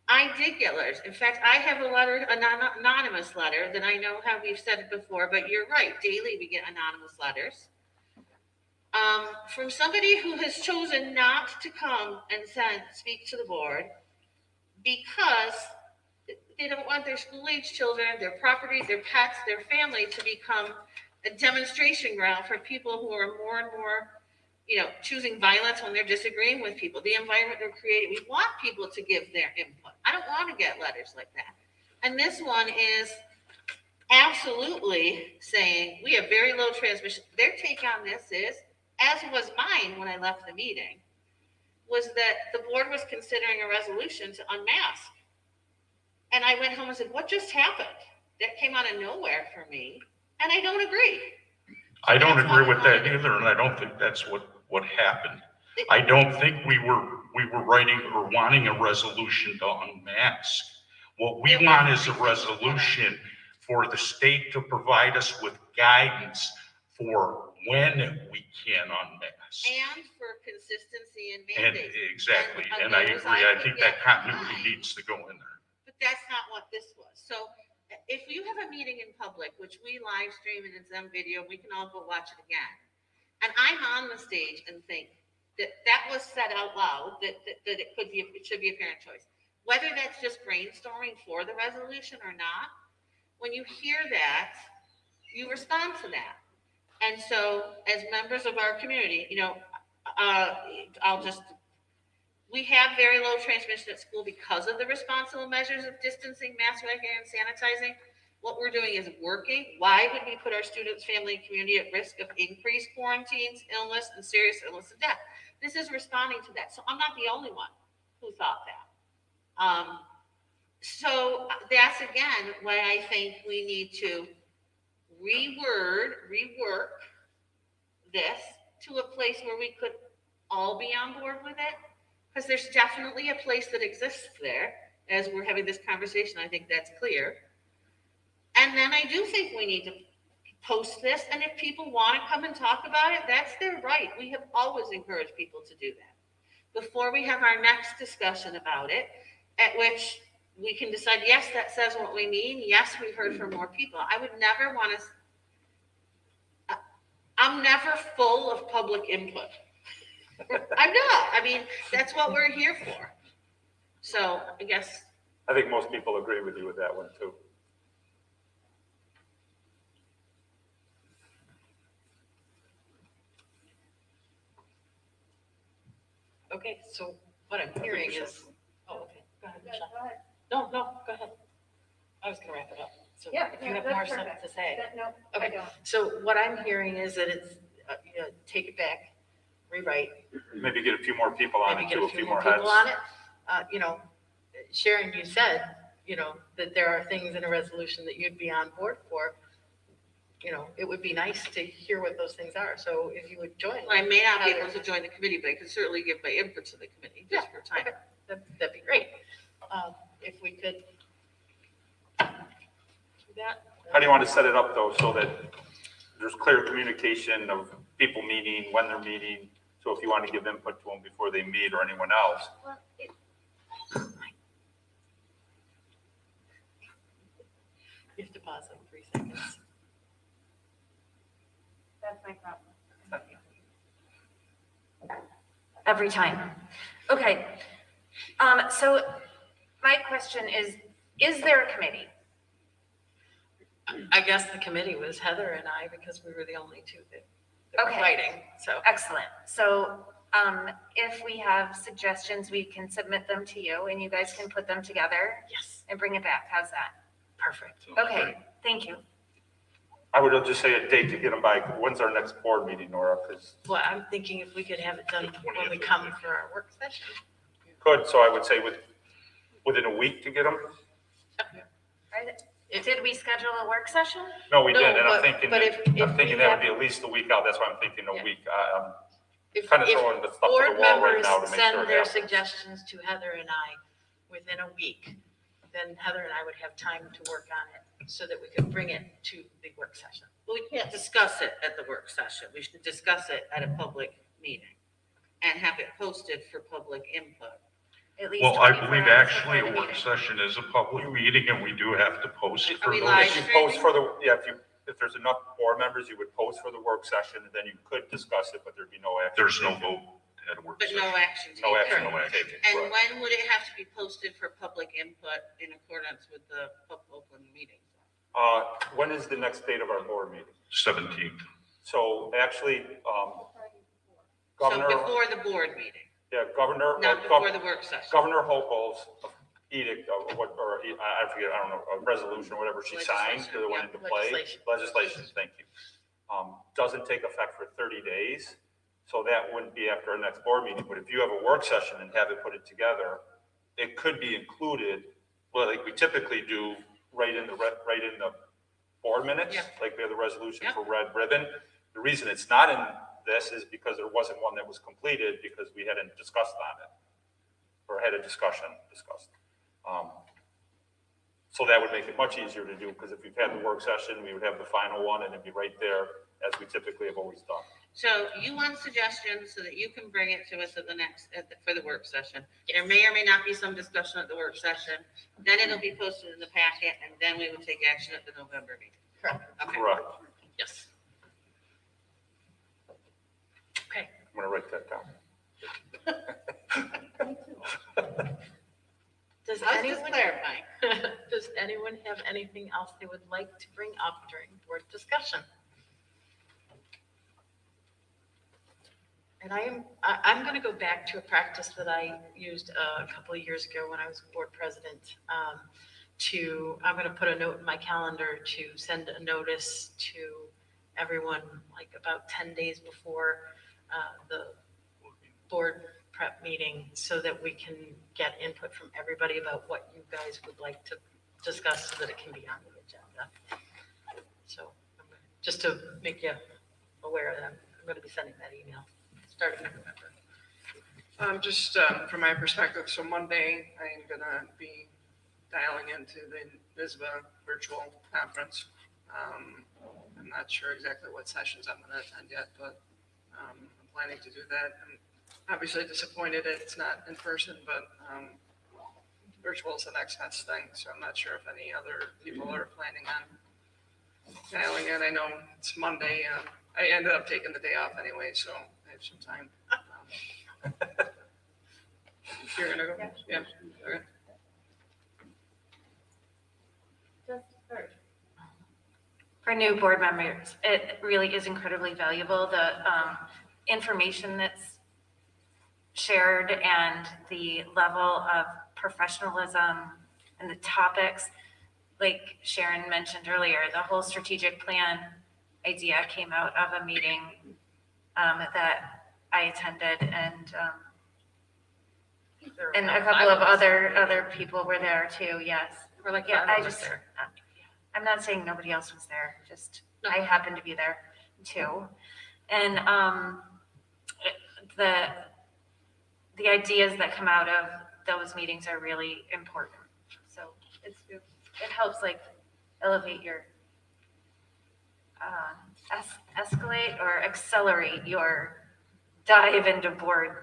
Speaker 11: I did get letters. In fact, I have a letter, an anonymous letter that I know how we've said it before, but you're right. Daily we get anonymous letters. From somebody who has chosen not to come and speak to the board because they don't want their school-age children, their property, their pets, their family to become a demonstration ground for people who are more and more, choosing violence when they're disagreeing with people. The environment they're creating, we want people to give their input. I don't want to get letters like that. And this one is absolutely saying we have very low transmission. Their take on this is, as was mine when I left the meeting, was that the board was considering a resolution to unmask. And I went home and said, what just happened? That came out of nowhere for me. And I don't agree.
Speaker 8: I don't agree with that either, and I don't think that's what happened. I don't think we were writing or wanting a resolution to unmask. What we want is a resolution for the state to provide us with guidance for when we can unmask.
Speaker 11: And for consistency and
Speaker 8: And
Speaker 11: mandates.
Speaker 8: exactly,
Speaker 11: And
Speaker 8: and I
Speaker 11: those
Speaker 8: agree. I
Speaker 11: could
Speaker 8: think
Speaker 11: get
Speaker 8: that continuity
Speaker 11: behind.
Speaker 8: needs to go in there.
Speaker 11: But that's not what this was. So if you have a meeting in public, which we live stream and it's on video, we can all go watch it again. And I'm on the stage and think that was said out loud, that it should be a parent choice. Whether that's just brainstorming for the resolution or not, when you hear that, you respond to that. And so as members of our community, we have very low transmission at school because of the responsible measures of distancing, mask wearing, and sanitizing. What we're doing is working. Why would we put our students, family, and community at risk of increased quarantines, illness, and serious illness and death? This is responding to that. So I'm not the only one who thought that. So that's again why I think we need to rework this to a place where we could all be on board with it. Because there's definitely a place that exists there. As we're having this conversation, I think that's clear. And then I do think we need to post this. And if people want to come and talk about it, that's their right. We have always encouraged people to do that. Before we have our next discussion about it, at which we can decide, yes, that says what we mean. Yes, we've heard from more people. I would never want to, I'm never full of public input. I'm not. I mean, that's what we're here for. So I guess.
Speaker 1: I think most people agree with you with that one too.
Speaker 3: Okay, so what I'm hearing is, okay, go ahead, Michelle. No, go ahead. I was gonna wrap it up. So if you have more stuff to say.
Speaker 6: No,
Speaker 3: Okay, so what I'm hearing is that it's, take it back, rewrite,
Speaker 1: Maybe get a few more people on
Speaker 3: maybe
Speaker 1: it
Speaker 3: get
Speaker 1: too,
Speaker 3: a few more people on it. Sharon, you said, that there are things in a resolution that you'd be on board for. It would be nice to hear what those things are. So if you would join.
Speaker 11: I may not be able to join the committee, but I can certainly give my input to the committee just for time.
Speaker 3: Okay. That'd be great. If we could do that.
Speaker 1: How do you want to set it up though, so that there's clear communication of people meeting, when they're meeting? So if you want to give input to them before they meet or anyone else.
Speaker 6: Well,
Speaker 3: You have to pause in 3 seconds.
Speaker 6: that's my problem.
Speaker 9: every time. Okay. So my question is there a committee?
Speaker 3: I guess the committee was Heather and I, because we were the only two that were
Speaker 9: Okay.
Speaker 3: fighting, so.
Speaker 9: Excellent. So if we have suggestions, we can submit them to you and you guys can put them together
Speaker 3: Yes,
Speaker 9: and bring it back. How's that?
Speaker 3: perfect.
Speaker 9: Okay, thank you.
Speaker 1: I would just say a date to get them by. When's our next board meeting, Nora? Because
Speaker 3: Well, I'm thinking if we could have it done when we come for our work session.
Speaker 1: good, so I would say within a week to get them?
Speaker 9: Did we schedule a work session?
Speaker 1: No, we
Speaker 3: No,
Speaker 1: did, and I'm
Speaker 3: but-
Speaker 1: thinking,
Speaker 3: but if we
Speaker 1: that would
Speaker 3: have-
Speaker 1: be at least a week out. That's why I'm thinking a
Speaker 3: Yeah.
Speaker 1: week.
Speaker 3: If
Speaker 1: Kind of throwing the stuff to
Speaker 3: board
Speaker 1: the wall right
Speaker 3: members
Speaker 1: now to make sure
Speaker 3: send
Speaker 1: it
Speaker 3: their
Speaker 1: happens.
Speaker 3: suggestions to Heather and I within a week, then Heather and I would have time to work on it so that we could bring it to the work session.
Speaker 11: Well, we can't discuss it at the work session. We should discuss it at a public meeting and have it posted for public input.
Speaker 9: At least
Speaker 8: Well, I
Speaker 9: 24
Speaker 8: believe
Speaker 9: hours
Speaker 8: actually
Speaker 9: before
Speaker 8: a
Speaker 9: the
Speaker 8: work
Speaker 9: meeting.
Speaker 8: session is a public meeting and we do have to post
Speaker 11: Are
Speaker 8: for
Speaker 11: we
Speaker 8: those.
Speaker 11: live?
Speaker 1: If you post for the, yeah, if there's enough board members, you would post for the work session, and then you could discuss it, but there'd be no action.
Speaker 8: There's no
Speaker 1: taken.
Speaker 8: vote at a work
Speaker 11: But
Speaker 8: session.
Speaker 11: no action taken.
Speaker 1: No action
Speaker 8: No
Speaker 1: will be
Speaker 8: action.
Speaker 1: taken.
Speaker 11: And
Speaker 1: correct.
Speaker 11: when would it have to be posted for public input in accordance with the open meetings?
Speaker 1: When is the next date of our board meeting?
Speaker 8: 17th.
Speaker 1: So actually,
Speaker 11: So
Speaker 1: Governor,
Speaker 11: before the board meeting,
Speaker 1: Governor,
Speaker 11: not before the work session.
Speaker 1: Governor Hochul's edict, I forget, I don't know, a resolution or whatever she signed
Speaker 11: Legislation,
Speaker 1: that went
Speaker 11: yeah,
Speaker 1: into play.
Speaker 3: legislation.
Speaker 1: Thank you. Doesn't take effect for 30 days. So that wouldn't be after our next board meeting. But if you have a work session and have it put it together, it could be included, well, like we typically do right in the board minutes,
Speaker 11: Yeah.
Speaker 1: like we have the resolution
Speaker 11: Yeah.
Speaker 1: for red ribbon. The reason it's not in this is because there wasn't one that was completed because we hadn't discussed on it or had a discussion discussed. So that would make it much easier to do because if we've had the work session, we would have the final one and it'd be right there as we typically have always done.
Speaker 11: So you want suggestions so that you can bring it to us at the next, for the work session. There may or may not be some discussion at the work session. Then it'll be posted in the packet and then we will take action at the November meeting.
Speaker 3: Correct.
Speaker 11: Okay.
Speaker 1: Correct.
Speaker 3: Yes. Okay.
Speaker 1: I'm gonna write that down.
Speaker 3: Does
Speaker 11: I was just
Speaker 3: anyone,
Speaker 11: clarifying.
Speaker 3: does anyone have anything else they would like to bring up during board discussion? And I'm going to go back to a practice that I used a couple of years ago when I was board president. I'm going to put a note in my calendar to send a notice to everyone like about 10 days before the board prep meeting so that we can get input from everybody about what you guys would like to discuss so that it can be on the agenda. So just to make you aware of that, I'm going to be sending that email starting in November.
Speaker 10: Just from my perspective, so Monday, I'm gonna be dialing into the NISBA virtual conference. I'm not sure exactly what sessions I'm gonna attend yet, but I'm planning to do that. I'm obviously disappointed it's not in person, but virtual is the next best thing, so I'm not sure if any other people are planning on dialing in. I know it's Monday. I ended up taking the day off anyway, so I have some time. You're gonna go? Yeah. Okay.
Speaker 9: For new board members, it really is incredibly valuable. The information that's shared and the level of professionalism and the topics, like Sharon mentioned earlier, the whole strategic plan idea came out of a meeting that I attended, and a couple of other people were there too. Yes,
Speaker 3: Or like,
Speaker 9: yeah.
Speaker 3: I
Speaker 9: I just, I'm not saying nobody else was there. Just I happened to be there too, and the ideas that come out of those meetings are really important. So it helps like elevate your escalate or accelerate your dive into board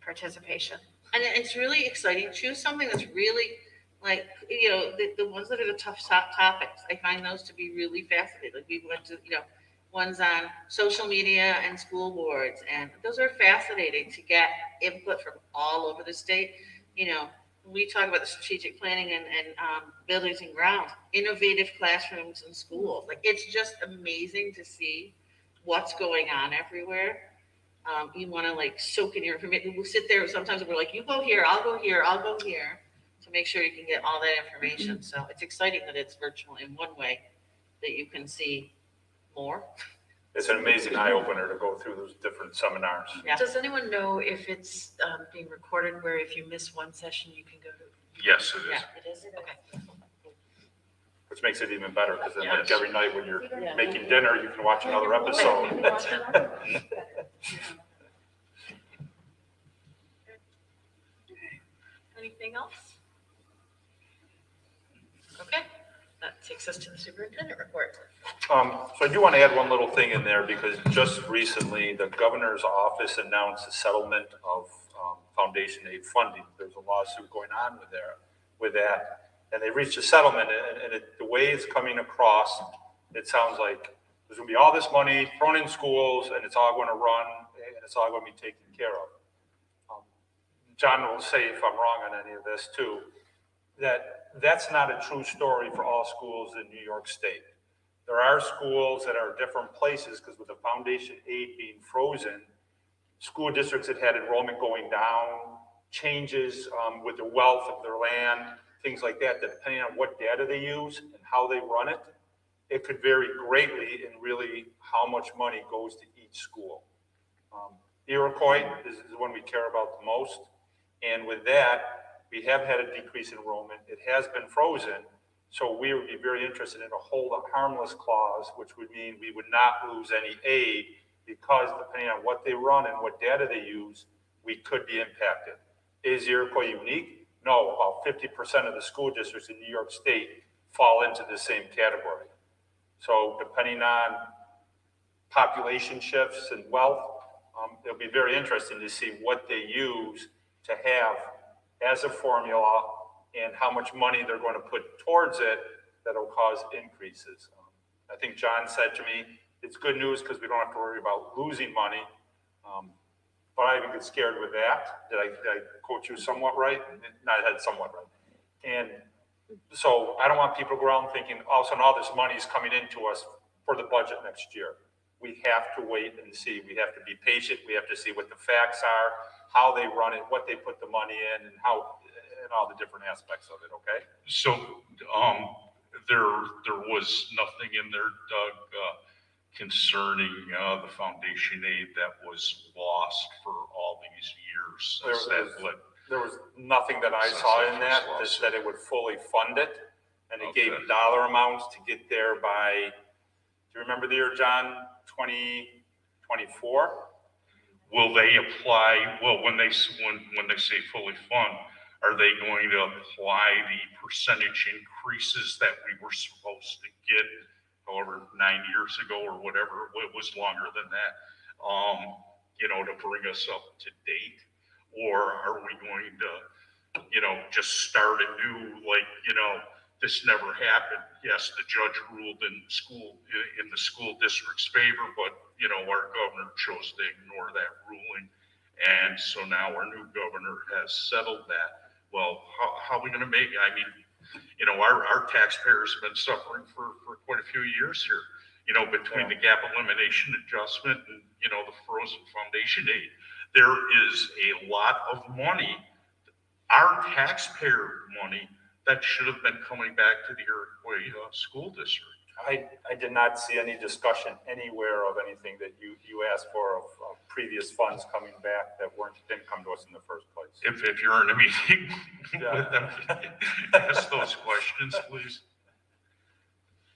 Speaker 9: participation.
Speaker 11: And it's really exciting. Choose something that's really like, the ones that are the tough topics. I find those to be really fascinating. Like we went to, ones on social media and school boards. And those are fascinating to get input from all over the state. You know, we talk about the strategic planning and buildings and grounds, innovative classrooms and schools. Like, it's just amazing to see what's going on everywhere. You want to like soak in your information. We'll sit there sometimes and we're like, you go here, I'll go here, I'll go here, to make sure you can get all that information. So it's exciting that it's virtual in one way, that you can see more.
Speaker 1: It's an amazing eye opener to go through those different seminars.
Speaker 11: Yeah.
Speaker 3: Does anyone know if it's being recorded, where if you miss one session, you can go to?
Speaker 8: Yes, it is.
Speaker 11: Yeah, it is.
Speaker 3: Okay.
Speaker 1: Which makes it even better, because then
Speaker 3: Yeah.
Speaker 1: like every night when you're
Speaker 11: Yeah.
Speaker 1: making dinner, you can watch another episode.
Speaker 3: Anything else? Okay, that takes us to the superintendent report.
Speaker 1: So I do want to add one little thing in there, because just recently, the governor's office announced a settlement of foundation aid funding. There's a lawsuit going on with that. And they reached a settlement, and the way it's coming across, it sounds like there's going to be all this money thrown in schools, and it's all going to run, and it's all going to be taken care of. John will say if I'm wrong on any of this too, that's not a true story for all schools in New York State. There are schools that are different places, because with the foundation aid being frozen, school districts that had enrollment going down, changes with the wealth of their land, things like that, depending on what data they use and how they run it, it could vary greatly in really how much money goes to each school. Iroquois is the one we care about the most. And with that, we have had a decrease in enrollment. It has been frozen. So we would be very interested in a hold harmless clause, which would mean we would not lose any aid, because depending on what they run and what data they use, we could be impacted. Is Iroquois unique? No, about 50% of the school districts in New York State fall into the same category. So depending on population shifts and wealth, it'll be very interesting to see what they use to have as a formula and how much money they're going to put towards it that'll cause increases. I think John said to me, it's good news because we don't have to worry about losing money. But I even get scared with that. Did I quote you somewhat right? No, I had somewhat right. And so I don't want people to go around thinking, all of a sudden all this money is coming into us for the budget next year. We have to wait and see. We have to be patient. We have to see what the facts are, how they run it, what they put the money in, and how, and all the different aspects of it, okay?
Speaker 8: So, there was nothing in there, Doug, concerning the foundation aid that was lost for all these years.
Speaker 1: There was nothing that I saw in that said it would fully fund it, and it gave dollar amounts to get there by, do you remember the year, John, 2024?
Speaker 8: Will they apply, well, when they say fully fund, are they going to apply the percentage increases that we were supposed to get, however, 9 years ago or whatever, it was longer than that, to bring us up to date? Or are we going to, just start anew, this never happened? Yes, the judge ruled in the school district's favor, but, our governor chose to ignore that ruling. And so now our new governor has settled that. Well, how are we going to make it? I mean, our taxpayers have been suffering for quite a few years here, between the gap elimination adjustment and, the frozen foundation aid. There is a lot of money, our taxpayer money, that should have been coming back to the Iroquois school district.
Speaker 1: I did not see any discussion anywhere of anything that you asked for of previous funds coming back that didn't come to us in the first place.
Speaker 8: If you're in a meeting with them, ask those questions, please.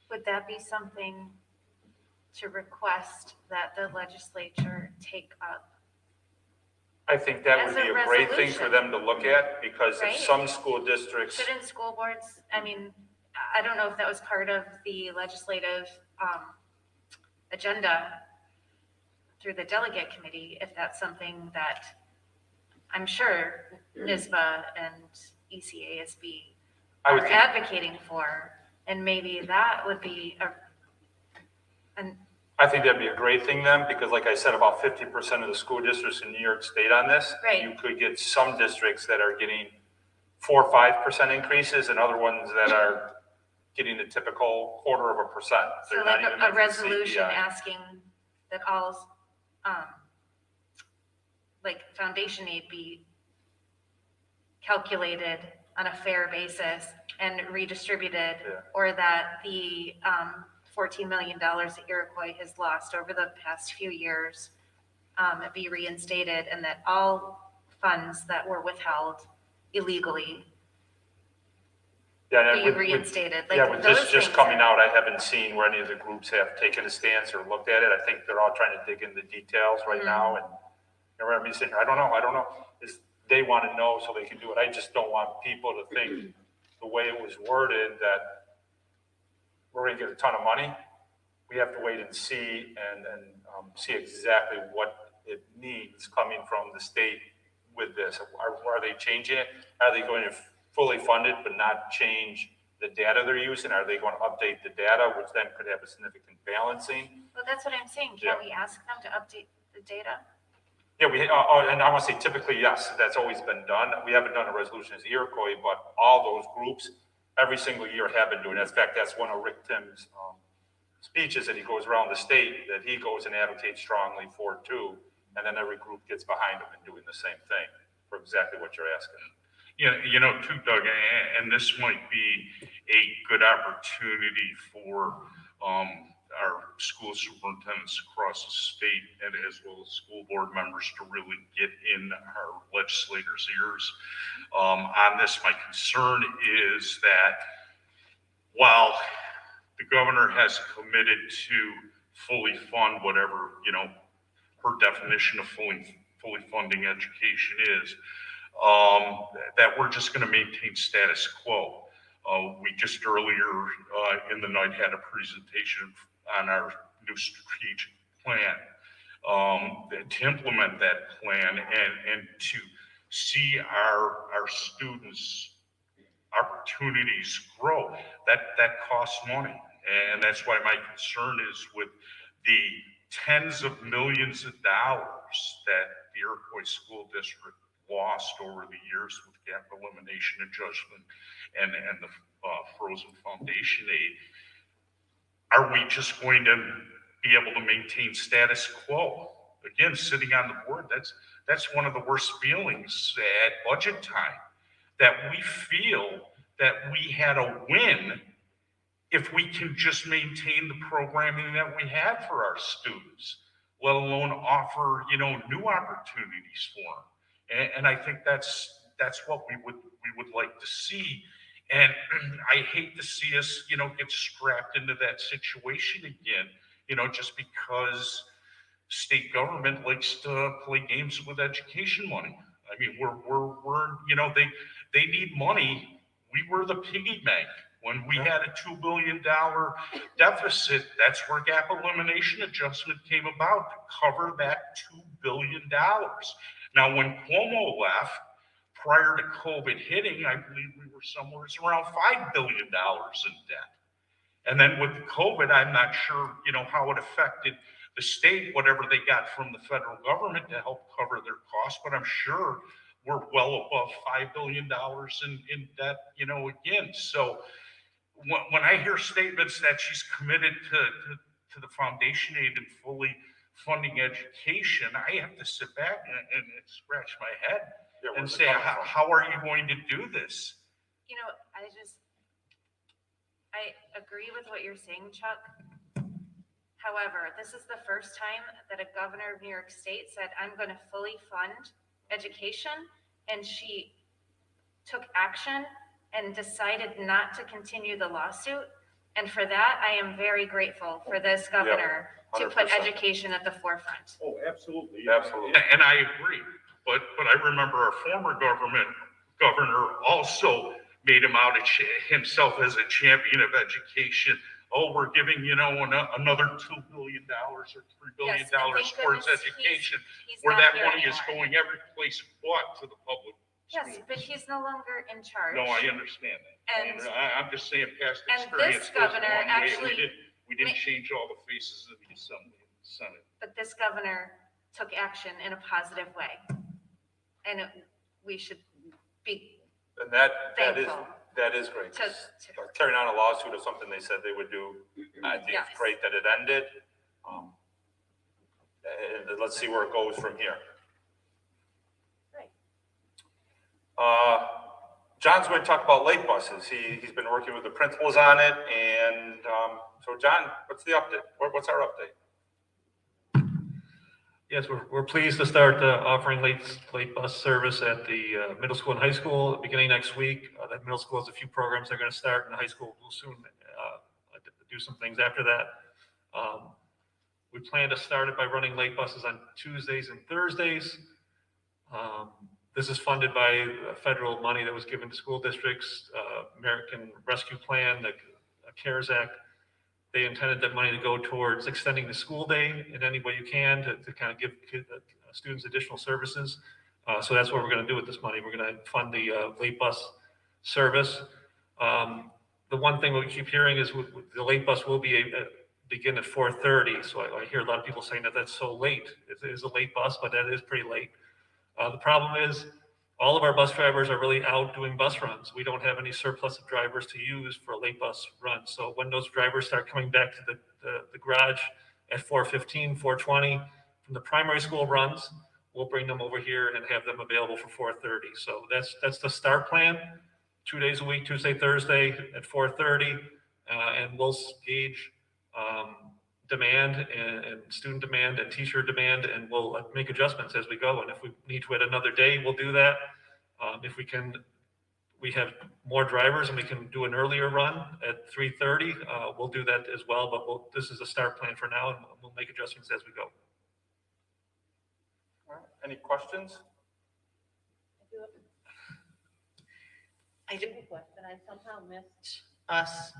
Speaker 9: Would that be something to request that the legislature take up?
Speaker 1: I think that would
Speaker 9: As
Speaker 1: be
Speaker 9: a
Speaker 1: a great thing for them to look at, because if
Speaker 9: Right.
Speaker 1: some school districts,
Speaker 9: Shouldn't school boards, I mean, I don't know if that was part of the legislative agenda through the delegate committee, if that's something that I'm sure NISBA and ECASB
Speaker 1: I would
Speaker 9: are
Speaker 1: think,
Speaker 9: advocating for, and maybe that would be
Speaker 1: I think that'd be a great thing then, because like I said, about 50% of the school districts in New York State on this.
Speaker 9: Right.
Speaker 1: You could get some districts that are getting 4 or 5% increases and other ones that are getting the typical 1/4%.
Speaker 9: So
Speaker 1: They're
Speaker 9: like
Speaker 1: not even
Speaker 9: a
Speaker 1: making
Speaker 9: resolution
Speaker 1: CPI.
Speaker 9: asking that all, like foundation aid be calculated on a fair basis and redistributed,
Speaker 1: Yeah.
Speaker 9: or that the $14 million that Iroquois has lost over the past few years be reinstated, and that all funds that were withheld illegally
Speaker 1: Yeah, and
Speaker 9: be
Speaker 1: with-
Speaker 9: reinstated.
Speaker 1: Yeah,
Speaker 9: Like
Speaker 1: with
Speaker 9: those
Speaker 1: this just
Speaker 9: things
Speaker 1: coming
Speaker 9: are-
Speaker 1: out, I haven't seen where any of the groups have taken a stance or looked at it. I think they're all trying to dig into the details right now, and you know, I'm sitting here, I don't know. They want to know so they can do it. I just don't want people to think the way it was worded that we're gonna get a ton of money. We have to wait and see and see exactly what it needs coming from the state with this. Are they changing it? Are they going to fully fund it but not change the data they're using? Are they going to update the data, which then could have a significant balancing?
Speaker 9: Well, that's what I'm saying.
Speaker 1: Yeah.
Speaker 9: Can we ask them to update the data?
Speaker 1: Yeah, and I want to say typically, yes, that's always been done. We haven't done a resolution as Iroquois, but all those groups, every single year have been doing it. In fact, that's one of Rick Tim's speeches that he goes around the state, that he goes and advocates strongly for too. And then every group gets behind him and doing the same thing for exactly what you're asking.
Speaker 8: You know, too, Doug, and this might be a good opportunity for our school superintendents across the state and as well as school board members to really get in our legislators' ears. On this, my concern is that while the governor has committed to fully fund whatever, you know, her definition of fully funding education is, that we're just going to maintain status quo. We just earlier in the night had a presentation on our new strategic plan. To implement that plan and to see our students' opportunities grow, that costs money. And that's why my concern is with the tens of millions of dollars that the Iroquois School District lost over the years with gap elimination adjustment and the frozen foundation aid. Are we just going to be able to maintain status quo? Again, sitting on the board, that's one of the worst feelings at budget time, that we feel that we had a win if we can just maintain the programming that we have for our students, let alone offer, you know, new opportunities for them. And I think that's what we would like to see. And I hate to see us, you know, get strapped into that situation again, you know, just because state government likes to play games with education money. I mean, we're you know, they need money. We were the piggy bank. When we had a $2 billion deficit, that's where gap elimination adjustment came about, to cover that $2 billion. Now, when Cuomo left, prior to COVID hitting, I believe we were somewhere around $5 billion in debt. And then with COVID, I'm not sure, you know, how it affected the state, whatever they got from the federal government to help cover their costs, but I'm sure we're well above $5 billion in debt, you know, again. So when I hear statements that she's committed to the foundation aid and fully funding education, I have to sit back and scratch my head and say, how are you going to do this?
Speaker 9: You know, I agree with what you're saying, Chuck. However, this is the first time that a governor of New York State said, I'm going to fully fund education, and she took action and decided not to continue the lawsuit. And for that, I am very grateful for this governor to put
Speaker 1: 100%.
Speaker 9: education at the forefront.
Speaker 8: Oh, absolutely.
Speaker 1: Absolutely.
Speaker 8: And I agree. But I remember our former governor also made him out himself as a champion of education. Oh, we're giving, you know, another $2 billion or $3 billion
Speaker 9: Yes, and thank
Speaker 8: towards
Speaker 9: goodness
Speaker 8: education,
Speaker 9: he's
Speaker 8: where
Speaker 9: not
Speaker 8: that
Speaker 9: here
Speaker 8: money is
Speaker 9: anymore.
Speaker 8: going every place but to the public
Speaker 9: Yes,
Speaker 8: schools.
Speaker 9: but he's no longer in charge.
Speaker 8: No, I understand that.
Speaker 9: And-
Speaker 8: I'm just saying past
Speaker 9: and
Speaker 8: experience.
Speaker 9: this governor
Speaker 8: goes a long way.
Speaker 9: actually
Speaker 8: We didn't change all the faces of the Assembly and Senate.
Speaker 9: But this governor took action in a positive way. And we should be
Speaker 1: And that is great.
Speaker 9: to,
Speaker 1: 'Cause carrying on a lawsuit or something they said they would do. I think
Speaker 9: Yes.
Speaker 1: it's great that it ended. And let's see where it goes from here.
Speaker 6: Right.
Speaker 1: John's going to talk about late buses. He's been working with the principals on it. And so John, what's the update? What's our update?
Speaker 12: Yes, we're pleased to start offering late bus service at the middle school and high school beginning next week. That middle school has a few programs they're going to start, and the high school will soon do some things after that. We plan to start it by running late buses on Tuesdays and Thursdays. This is funded by federal money that was given to school districts, American Rescue Plan, the CARES Act. They intended that money to go towards extending the school day in any way you can to kind of give students additional services. So that's what we're going to do with this money. We're going to fund the late bus service. The one thing we keep hearing is the late bus will begin at 4:30. So I hear a lot of people saying that that's so late. It is a late bus, but that is pretty late. The problem is all of our bus drivers are really out doing bus runs. We don't have any surplus of drivers to use for a late bus run. So when those drivers start coming back to the garage at 4:15, 4:20 from the primary school runs, we'll bring them over here and have them available for 4:30. So that's the start plan. 2 days a week, Tuesday, Thursday at 4:30, and we'll gauge demand and student demand and teacher demand, and we'll make adjustments as we go. And if we need to add another day, we'll do that. If we have more drivers and we can do an earlier run at 3:30, we'll do that as well. But this is a start plan for now, and we'll make adjustments as we go.
Speaker 1: All right. Any questions?
Speaker 11: I do have a question. I somehow missed us.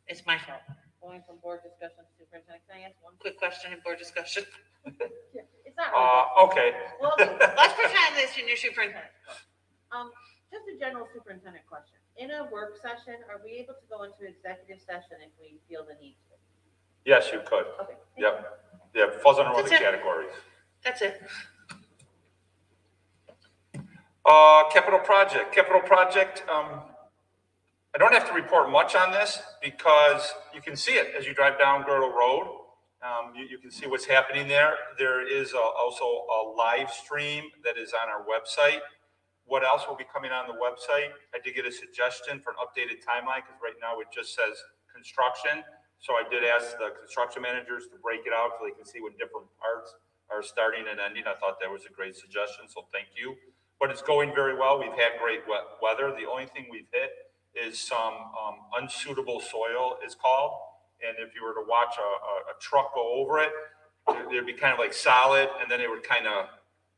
Speaker 11: It's my fault. Going from board discussion to superintendent. Can I ask one quick question in board discussion?
Speaker 6: Yeah, it's not really.
Speaker 1: Okay.
Speaker 11: Well, let's pretend this in your superintendent.
Speaker 6: Just a general superintendent question. In a work session, are we able to go into executive session if we feel the need to?
Speaker 1: Yes, you could.
Speaker 6: Okay.
Speaker 1: Yep. Yeah, falls under one of the
Speaker 11: That's it.
Speaker 1: categories.
Speaker 11: That's it.
Speaker 1: Capital project. I don't have to report much on this because you can see it as you drive down Girdle Road. You can see what's happening there. There is also a live stream that is on our website. What else will be coming on the website? I did get a suggestion for an updated timeline because right now it just says construction. So I did ask the construction managers to break it out so they can see when different parts are starting and ending. I thought that was a great suggestion, so thank you. But it's going very well. We've had great weather. The only thing we've hit is some unsuitable soil, is called. And if you were to watch a truck go over it, it'd be kind of like solid, and then it would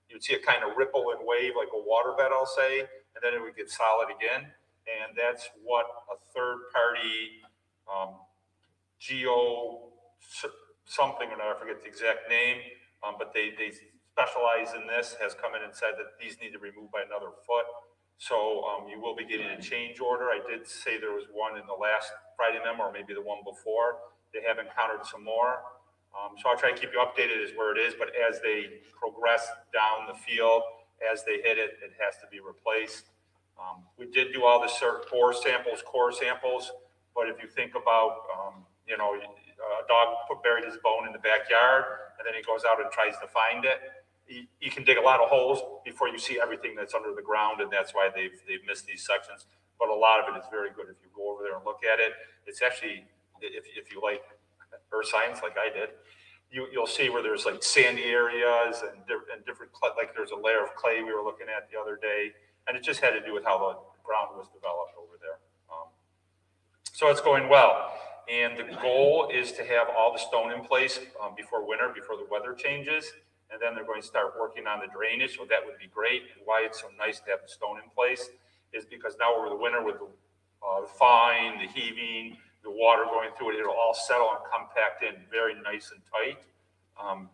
Speaker 1: you'd see it kind of ripple and wave like a waterbed, I'll say, and then it would get solid again. And that's what a third-party geo something, or I forget the exact name, but they specialize in this, has come in and said that these need to be removed by another foot. So you will be getting a change order. I did say there was one in the last Friday memo, or maybe the one before. They have encountered some more. So I'll try to keep you updated as where it is, but as they progress down the field, as they hit it, it has to be replaced. We did do all the core samples, but if you think about, a dog buried his bone in the backyard, and then he goes out and tries to find it. You can dig a lot of holes before you see everything that's under the ground, and that's why they've missed these sections. But a lot of it is very good if you go over there and look at it. It's actually, if you like earth science like I did, you'll see where there's like sandy areas and different, like there's a layer of clay we were looking at the other day, and it just had to do with how the ground was developed over there. So it's going well. And the goal is to have all the stone in place before winter, before the weather changes. And then they're going to start working on the drainage, so that would be great. And why it's so nice to have the stone in place is because now over the winter with the thawing, the heaving, the water going through it, it'll all settle and compact in very nice and tight,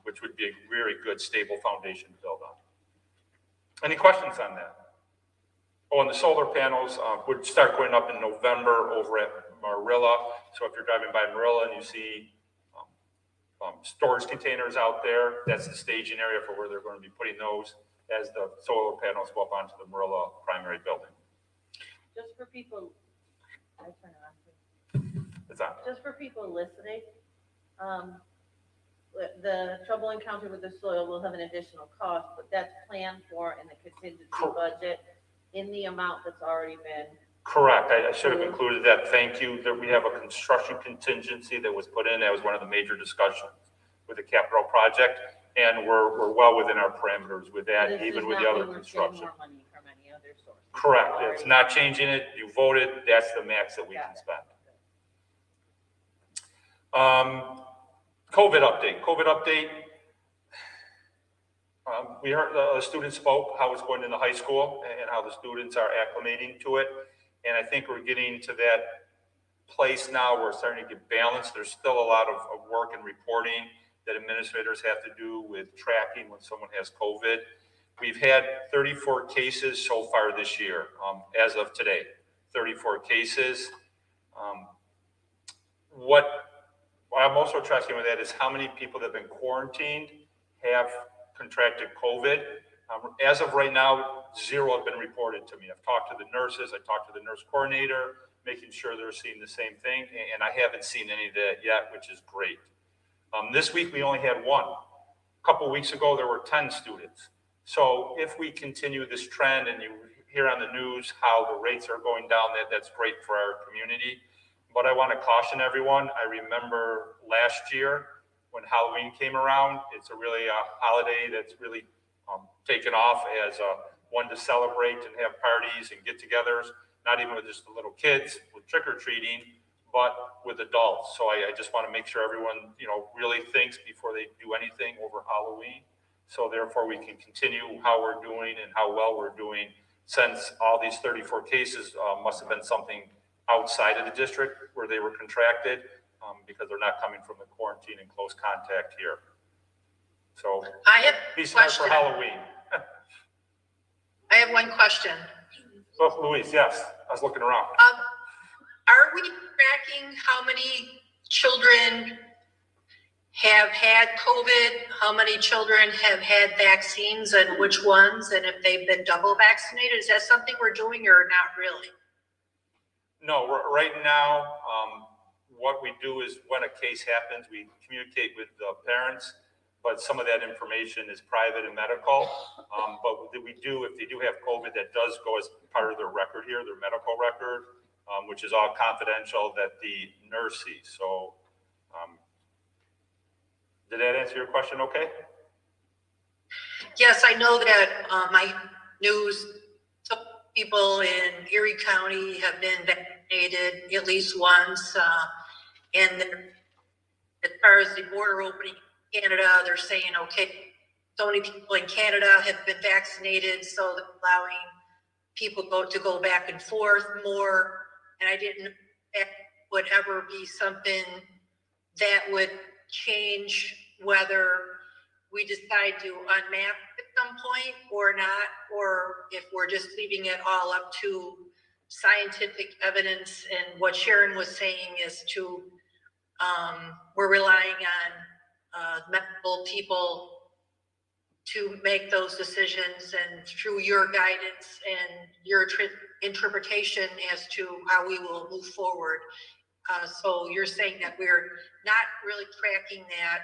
Speaker 1: which would be a very good, stable foundation to build on. Any questions on that? Oh, and the solar panels would start going up in November over at Marilla. So if you're driving by Marilla and you see storage containers out there, that's the staging area for where they're going to be putting those as the solar panels go up onto the Marilla primary building.
Speaker 6: Just for people, I turn it on.
Speaker 1: It's on.
Speaker 6: Just for people listening, the trouble encountered with the soil will have an additional cost, but that's planned for in the contingency budget in the amount that's already been.
Speaker 1: Correct. I should have included that. Thank you. That we have a construction contingency that was put in. That was one of the major discussions with the capital project. And we're well within our parameters with that, even with the other construction.
Speaker 6: More money from any other source.
Speaker 1: Correct. It's not changing it. You voted. That's the max that we can spend. COVID update. We heard the students spoke how it's going in the high school and how the students are acclimating to it. And I think we're getting to that place now where we're starting to get balanced. There's still a lot of work and reporting that administrators have to do with tracking when someone has COVID. We've had 34 cases so far this year, as of today, 34 cases. What I'm also tracking with that is how many people that have been quarantined have contracted COVID. As of right now, 0 have been reported to me. I've talked to the nurses, I talked to the nurse coordinator, making sure they're seeing the same thing, and I haven't seen any of that yet, which is great. This week, we only had 1. A couple weeks ago, there were 10 students. So if we continue this trend and you hear on the news how the rates are going down, that's great for our community. But I want to caution everyone. I remember last year when Halloween came around, it's a really holiday that's really taken off as one to celebrate and have parties and get-togethers, not even with just the little kids with trick-or-treating, but with adults. So I just want to make sure everyone, really thinks before they do anything over Halloween. So therefore, we can continue how we're doing and how well we're doing, since all these 34 cases must have been something outside of the district where they were contracted, because they're not coming from the quarantine and close contact here. So be smart for Halloween.
Speaker 3: I have one question.
Speaker 1: Oh, Louise, yes, I was looking around.
Speaker 3: Are we tracking how many children have had COVID? How many children have had vaccines and which ones? And if they've been double vaccinated, is that something we're doing or not really?
Speaker 1: No, right now, what we do is when a case happens, we communicate with the parents, but some of that information is private and medical. But we do, if they do have COVID, that does go as part of their record here, their medical record, which is all confidential that the nurse sees. So, did that answer your question okay?
Speaker 3: Yes, I know that my news, some people in Erie County have been vaccinated at least once. And as far as the border opening in Canada, they're saying, okay, so many people in Canada have been vaccinated, so they're allowing people to go back and forth more. And I didn't know if that would ever be something that would change whether we decide to unmask at some point or not, or if we're just leaving it all up to scientific evidence. And what Sharon was saying is to, we're relying on medical people to make those decisions, and through your guidance and your interpretation as to how we will move forward. So you're saying that we're not really tracking that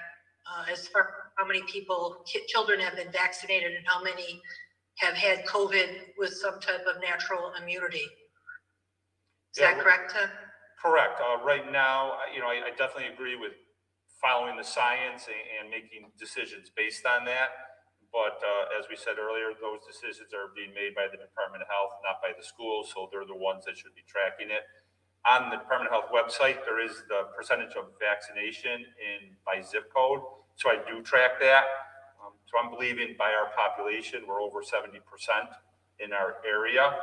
Speaker 3: as far as how many children have been vaccinated and how many have had COVID with some type of natural immunity. Is that correct, Ted?
Speaker 1: Correct. Right now, I definitely agree with following the science and making decisions based on that. But as we said earlier, those decisions are being made by the Department of Health, not by the schools. So they're the ones that should be tracking it. On the Department of Health website, there is the percentage of vaccination by zip code. So I do track that. So I'm believing by our population, we're over 70% in our area.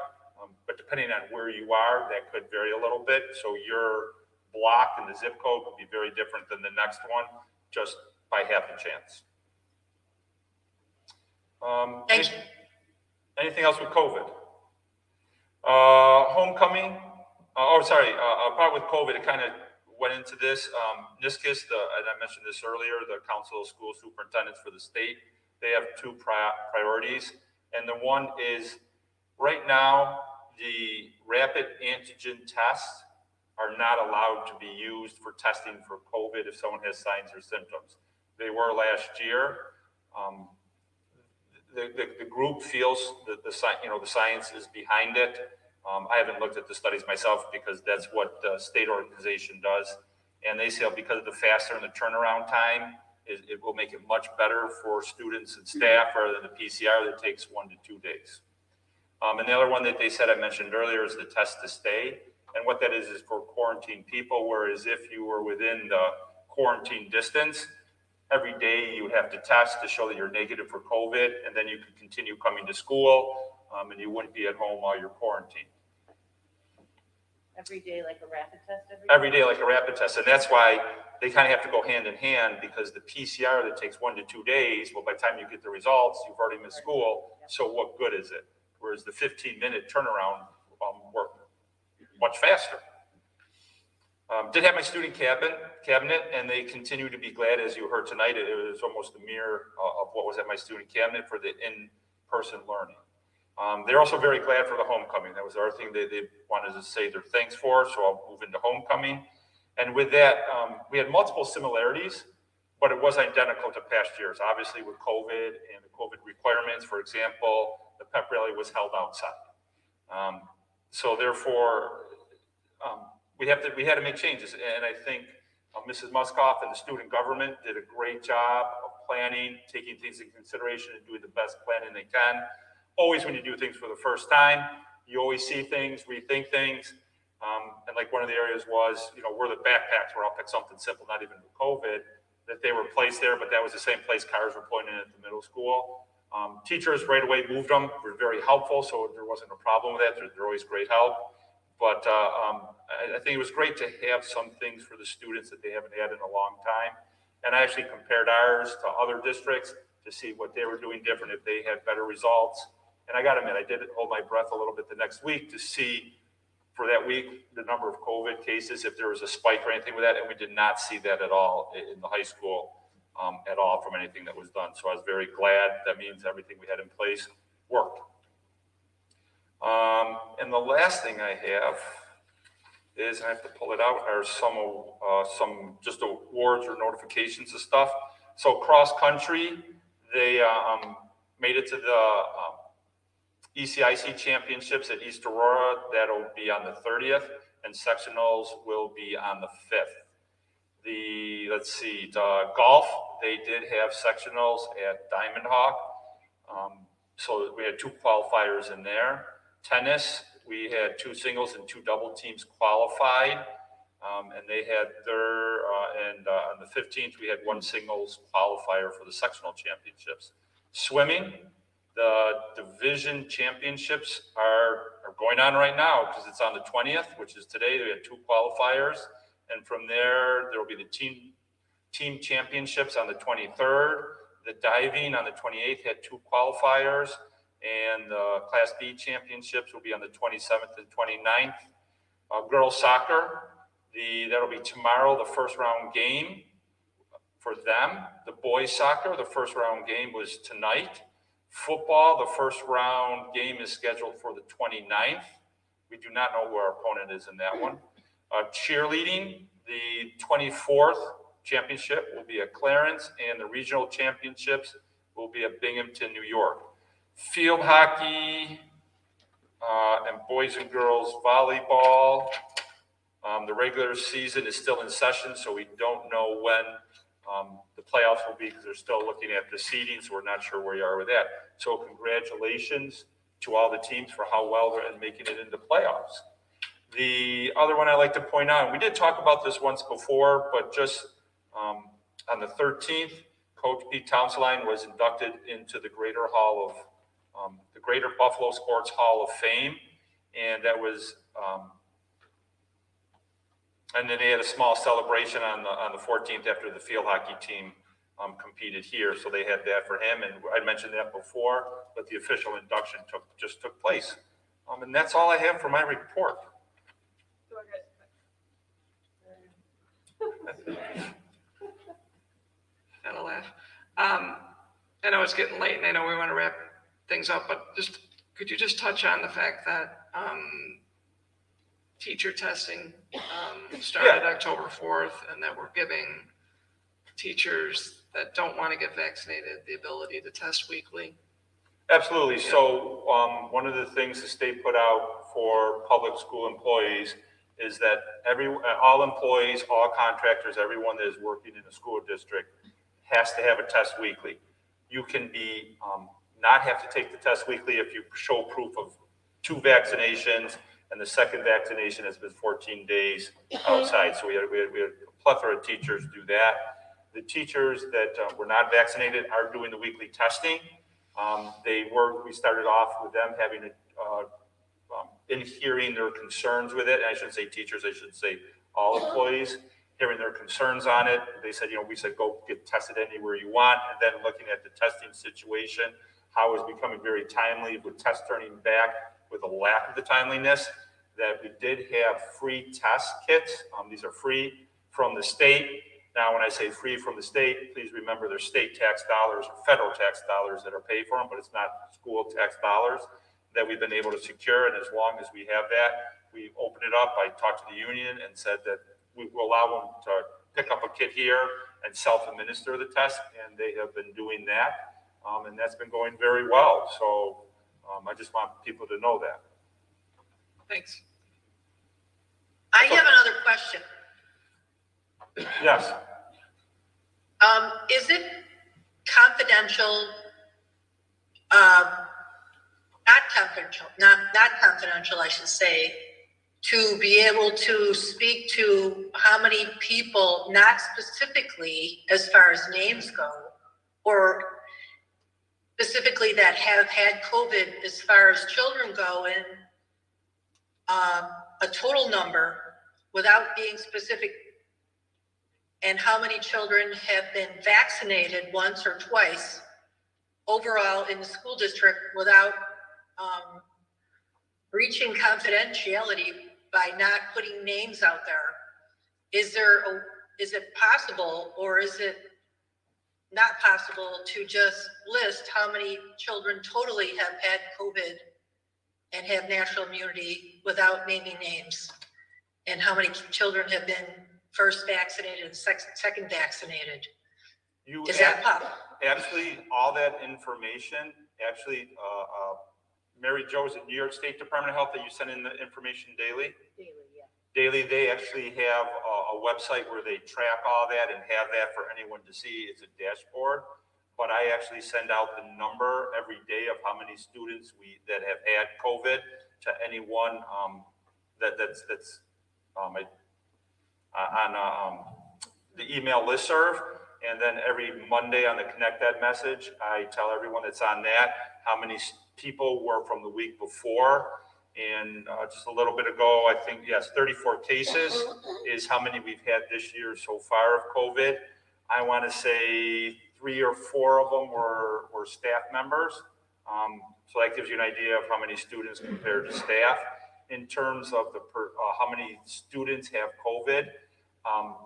Speaker 1: But depending on where you are, that could vary a little bit. So your block and the zip code would be very different than the next one, just by happen chance.
Speaker 3: Thank you.
Speaker 1: Anything else with COVID? Homecoming, Part with COVID, it kind of went into this. NISCUS, and I mentioned this earlier, the Council of School Superintendents for the state, they have two priorities. And the one is, right now, the rapid antigen tests are not allowed to be used for testing for COVID if someone has signs or symptoms. They were last year. The group feels that the science is behind it. I haven't looked at the studies myself because that's what the state organization does. And they say because of the faster and the turnaround time, it will make it much better for students and staff rather than the PCR that takes 1 to 2 days. And the other one that they said I mentioned earlier is the test to stay. And what that is for quarantine people, whereas if you were within the quarantine distance, every day you would have to test to show that you're negative for COVID, and then you could continue coming to school, and you wouldn't be at home while you're quarantined.
Speaker 6: Every day like a rapid test?
Speaker 1: Every day like a rapid test, and that's why they kind of have to go hand in hand, because the PCR that takes 1 to 2 days, well, by the time you get the results, you've already missed school, so what good is it? Whereas the 15-minute turnaround worked much faster. Did have my student cabinet, and they continue to be glad, as you heard tonight. It was almost a mirror of what was at my student cabinet for the in-person learning. They're also very glad for the homecoming. That was the other thing they wanted to say their thanks for, so I'll move into homecoming. And with that, we had multiple similarities, but it was identical to past years. Obviously, with COVID and the COVID requirements, for example, the pep rally was held outside. So therefore, we had to make changes. And I think Mrs. Muskoff and the student government did a great job of planning, taking things into consideration and doing the best planning they can. Always when you do things for the first time, you always see things, rethink things. And like one of the areas was, where the backpacks were, I'll pick something simple, not even with COVID, that they were placed there, but that was the same place cars were pointing at the middle school. Teachers right away moved them, were very helpful, so there wasn't a problem with that. They're always great help. But I think it was great to have some things for the students that they haven't had in a long time. And I actually compared ours to other districts to see what they were doing different, if they had better results. And I got to admit, I did hold my breath a little bit the next week to see for that week the number of COVID cases, if there was a spike or anything with that. And we did not see that at all in the high school at all from anything that was done. So I was very glad. That means everything we had in place worked. And the last thing I have is, I have to pull it out, are some just awards or notifications of stuff. So cross country, they made it to the ECIC championships at East Aurora. That'll be on the 30th, and sectionals will be on the 5th. The golf, they did have sectionals at Diamond Hawk. So we had 2 qualifiers in there. Tennis, we had 2 singles and 2 double teams qualified. And they had on the 15th, we had 1 singles qualifier for the sectional championships. Swimming, the division championships are going on right now because it's on the 20th, which is today. We had 2 qualifiers. And from there will be the team championships on the 23rd. The diving on the 28th had 2 qualifiers. And the Class B championships will be on the 27th and 29th. Girls soccer, that'll be tomorrow, the first round game for them. The boys soccer, the first round game was tonight. Football, the first round game is scheduled for the 29th. We do not know who our opponent is in that one. Cheerleading, the 24th championship will be at Clarence, and the regional championships will be at Binghamton, New York. Field hockey and boys and girls volleyball. The regular season is still in session, so we don't know when the playoffs will be, because they're still looking at the seeding, so we're not sure where you are with that. So congratulations to all the teams for how well they're in making it into playoffs. The other one I like to point out, we did talk about this once before, but just on the 13th, Coach Pete Townseline was inducted into the Greater Buffalo Sports Hall of Fame, and that was, and then they had a small celebration on the 14th after the field hockey team competed here, so they had that for him. And I mentioned that before, but the official induction just took place, and that's all I have for my report.
Speaker 10: had a laugh. I know it's getting late and I know we want to wrap things up, but just, could you just touch on the fact that, teacher testing, started October 4th, and that we're giving teachers that don't want to get vaccinated the ability to test weekly?
Speaker 1: Absolutely. So one of the things the state put out for public school employees is that all employees, all contractors, everyone that is working in a school district has to have a test weekly. You can be not have to take the test weekly if you show proof of 2 vaccinations and the second vaccination has been 14 days outside. So we had a plethora of teachers do that. The teachers that were not vaccinated are doing the weekly testing. We started off with them having in hearing their concerns with it. And I shouldn't say teachers, I should say all employees, hearing their concerns on it. They said, we said, go get tested anywhere you want. And then looking at the testing situation, how it's becoming very timely with tests turning back with a lack of the timeliness, that we did have free test kits. These are free from the state. Now, when I say free from the state, please remember there's state tax dollars or federal tax dollars that are paid for them, but it's not school tax dollars that we've been able to secure. And as long as we have that, we opened it up. I talked to the union and said that we will allow them to pick up a kit here and self-administer the test, and they have been doing that. And that's been going very well. So I just want people to know that.
Speaker 10: Thanks.
Speaker 11: I have another question.
Speaker 1: Yes.
Speaker 11: Is it confidential, not confidential, I should say, to be able to speak to how many people, not specifically as far as names go, or specifically that have had COVID as far as children go, and a total number without being specific, and how many children have been vaccinated once or twice overall in the school district without breaching confidentiality by not putting names out there? Is it possible, or is it not possible to just list how many children totally have had COVID and have natural immunity without naming names? And how many children have been first vaccinated and second vaccinated? Is that possible?
Speaker 1: Actually, all that information, Mary Jo's at New York State Department of Health that you send in the information daily? Daily, they actually have a website where they track all that and have that for anyone to see. It's a dashboard. But I actually send out the number every day of how many students that have had COVID to anyone that's on the email listserv. And then every Monday on the Connect Ed message, I tell everyone that's on that how many people were from the week before. And just a little bit ago, I think, yes, 34 cases is how many we've had this year so far of COVID. I want to say 3 or 4 of them were staff members. So that gives you an idea of how many students compared to staff. In terms of how many students have COVID,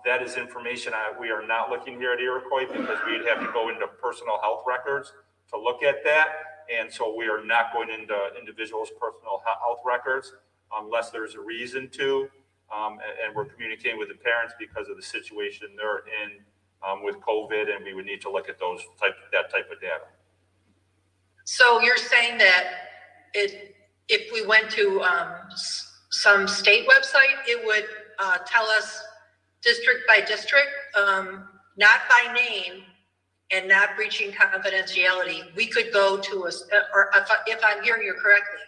Speaker 1: that is information we are not looking here at Iroquois, because we'd have to go into personal health records to look at that. And so we are not going into individuals' personal health records unless there's a reason to. And we're communicating with the parents because of the situation they're in with COVID, and we would need to look at that type of data.
Speaker 11: So you're saying that if we went to some state website, it would tell us district by district, not by name, and not breaching confidentiality. We could go to or if I'm hearing you correctly,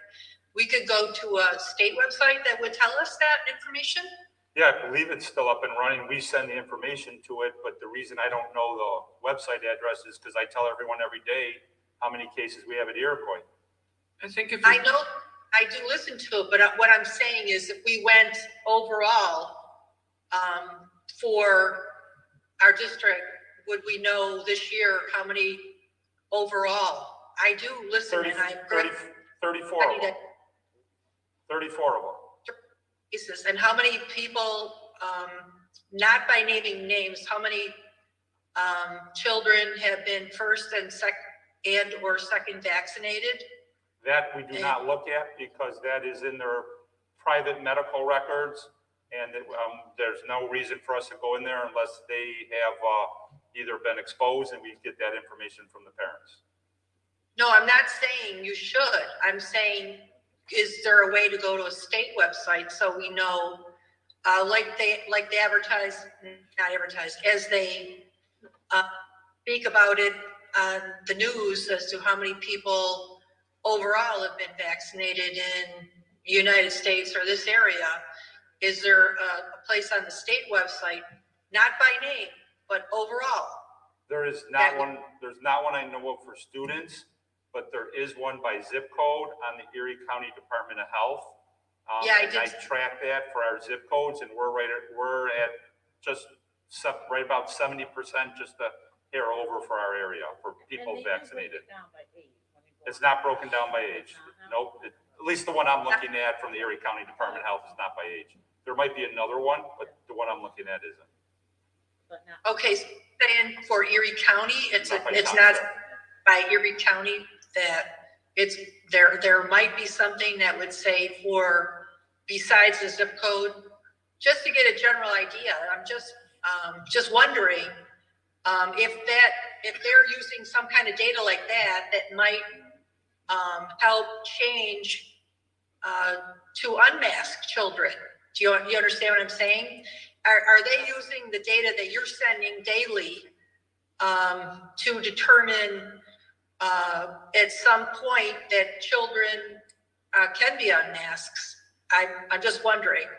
Speaker 11: we could go to a state website that would tell us that information?
Speaker 1: Yeah, I believe it's still up and running. We send the information to it, but the reason I don't know the website address is because I tell everyone every day how many cases we have at Iroquois.
Speaker 10: I think if
Speaker 11: I know, I do listen to it, but what I'm saying is if we went overall for our district, would we know this year how many overall? I do listen
Speaker 1: 34
Speaker 11: and
Speaker 1: of them. 34 of them.
Speaker 11: And how many people, not by naming names, how many
Speaker 13: children have been first and or second vaccinated?
Speaker 1: That we do not look at because that is in their private medical records. And there's no reason for us to go in there unless they have either been exposed and we get that information from the parents.
Speaker 13: No, I'm not saying you should. I'm saying, is there a way to go to a state website so we know, like they advertise, not advertise, as they speak about it on the news as to how many people overall have been vaccinated in the United States or this area? Is there a place on the state website, not by name, but overall?
Speaker 1: There is not one. There's not one I know of for students, but there is one by zip code on the Erie County Department of Health.
Speaker 13: Yeah,
Speaker 1: I track that for our zip codes, and we're at just right about 70%, just a hair over for our area for people vaccinated. It's not broken down by age. Nope. At least the one I'm looking at from the Erie County Department of Health is not by age. There might be another one, but the one I'm looking at isn't.
Speaker 13: Okay, so saying for Erie County, it's not by Erie County that it's there might be something that would say for besides the zip code, just to get a general idea. I'm just wondering if they're using some kind of data like that might help change to unmask children. Do you understand what I'm saying? Are they using the data that you're sending daily to determine at some point that children can be unmasked? I'm just wondering.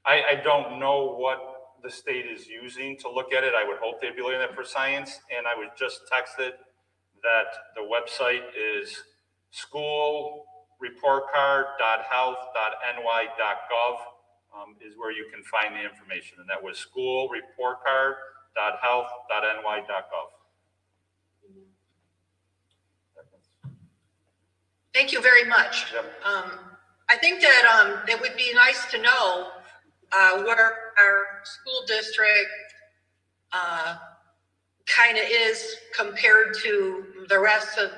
Speaker 1: I don't know what the state is using to look at it. I would hope they'd be looking at it for science, and I was just texted that the website is schoolreportcard.health.ny.gov is where you can find the information, and that was schoolreportcard.health.ny.gov.
Speaker 13: Thank you very much.
Speaker 1: Yep.
Speaker 13: I think that it would be nice to know where our school district kind of is compared to the rest of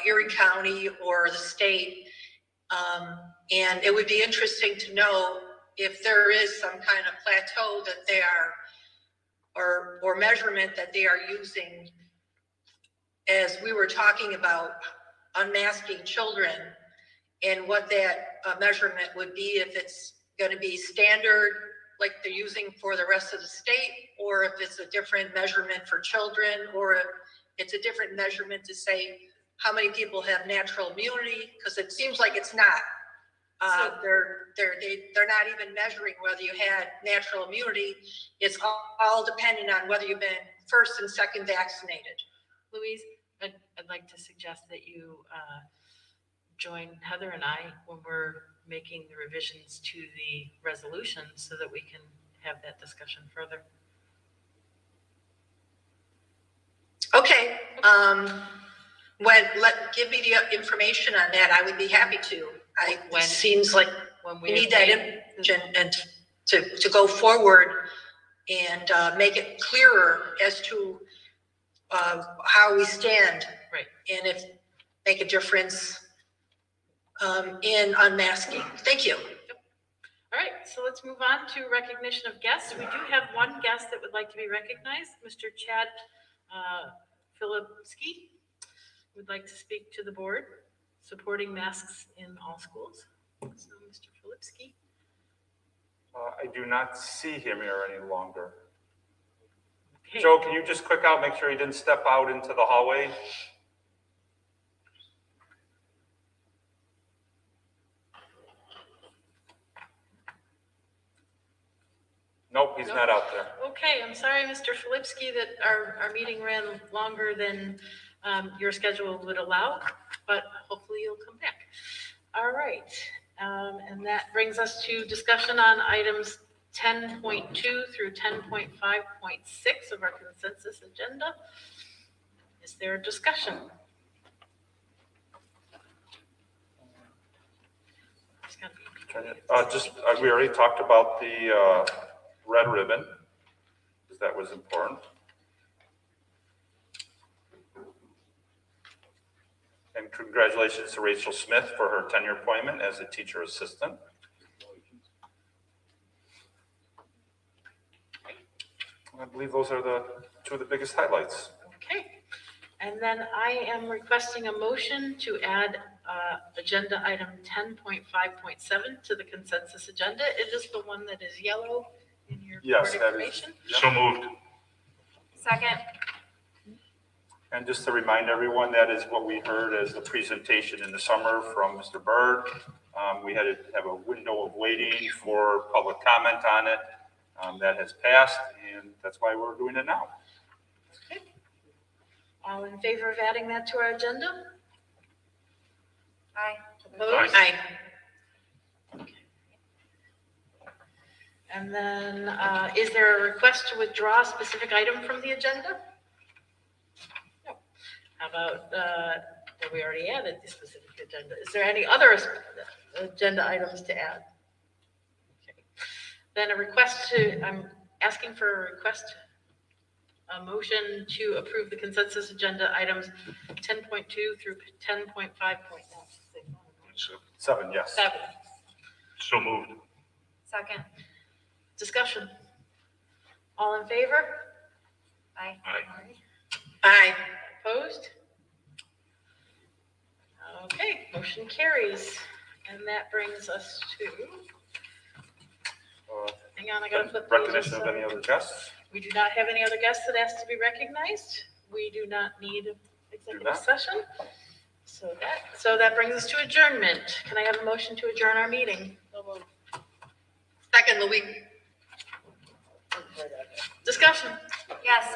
Speaker 13: Erie County or the state. And it would be interesting to know if there is some kind of plateau that they are, or measurement that they are using, as we were talking about unmasking children, and what that measurement would be, if it's going to be standard like they're using for the rest of the state, or if it's a different measurement for children, or if it's a different measurement to say how many people have natural immunity, because it seems like it's not. They're not even measuring whether you had natural immunity. It's all depending on whether you've been first and second vaccinated.
Speaker 3: Louise, I'd like to suggest that you join Heather and I when we're making the revisions to the resolution so that we can have that discussion further.
Speaker 13: Okay. Give me the information on that. I would be happy to. It seems like we need that information and to go forward and make it clearer as to how we stand,
Speaker 3: right,
Speaker 13: and if make a difference in unmasking. Thank you.
Speaker 3: Yep. All right, so let's move on to recognition of guests. We do have one guest that would like to be recognized, Mr. Chad Philipski would like to speak to the board, supporting masks in all schools. So, Mr. Philipski.
Speaker 1: I do not see him here any longer.
Speaker 3: Okay.
Speaker 1: Joe, can you just click out, make sure he didn't step out into the hallway? Nope, he's not out there.
Speaker 3: Okay, I'm sorry, Mr. Philipski, that our meeting ran longer than your schedule would allow, but hopefully you'll come back. All right, and that brings us to discussion on items 10.2 through 10.5.6 of our consensus agenda. Is there a discussion?
Speaker 1: We already talked about the red ribbon, because that was important. And congratulations to Rachel Smith for her tenure appointment as a teacher assistant. I believe those are the two of the biggest highlights.
Speaker 3: Okay. And then I am requesting a motion to add agenda item 10.5.7 to the consensus agenda. It is the one that is yellow in your
Speaker 1: Yes,
Speaker 3: board
Speaker 1: that is.
Speaker 3: information.
Speaker 8: So moved.
Speaker 9: Second.
Speaker 1: And just to remind everyone, that is what we heard as the presentation in the summer from Mr. Byrd. We had to have a window of waiting for public comment on it. That has passed, and that's why we're doing it now.
Speaker 3: Okay. All in favor of adding that to our agenda?
Speaker 9: Aye.
Speaker 3: Opposed?
Speaker 13: Aye.
Speaker 3: And then, is there a request to withdraw a specific item from the agenda? No. How about, well, we already added the specific agenda. Is there any other agenda items to add? Okay. Then I'm asking for a request, a motion to approve the consensus agenda items 10.2 through 10.5.
Speaker 1: 7, yes.
Speaker 3: 7.
Speaker 8: So moved.
Speaker 9: Second.
Speaker 3: Discussion. All in favor?
Speaker 9: Aye.
Speaker 13: Aye.
Speaker 3: Opposed? Okay, motion carries. And that brings us to, hang on, I gotta flip those.
Speaker 1: Recognition of any other guests?
Speaker 3: We do not have any other guests that has to be recognized. We do not need executive session. So that brings us to adjournment. Can I have a motion to adjourn our meeting?
Speaker 13: Second, Louis.
Speaker 3: Discussion.
Speaker 9: Yes.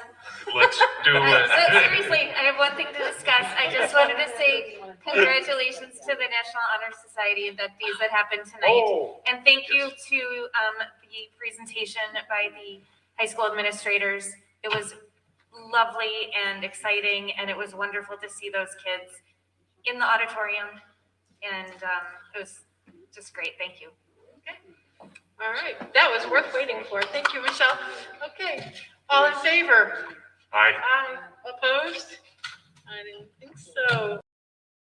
Speaker 8: Let's do
Speaker 9: So
Speaker 8: it.
Speaker 9: seriously, I have one thing to discuss. I just wanted to say congratulations to the National Honor Society inductees that happened tonight.
Speaker 1: Oh,
Speaker 9: And thank you to the presentation by the high school administrators. It was lovely and exciting, and it was wonderful to see those kids in the auditorium. And it was just great. Thank you.
Speaker 3: All right, that was worth waiting for. Thank you, Michelle. Okay, all in favor?
Speaker 8: Aye.
Speaker 3: Aye. Opposed? I didn't think so.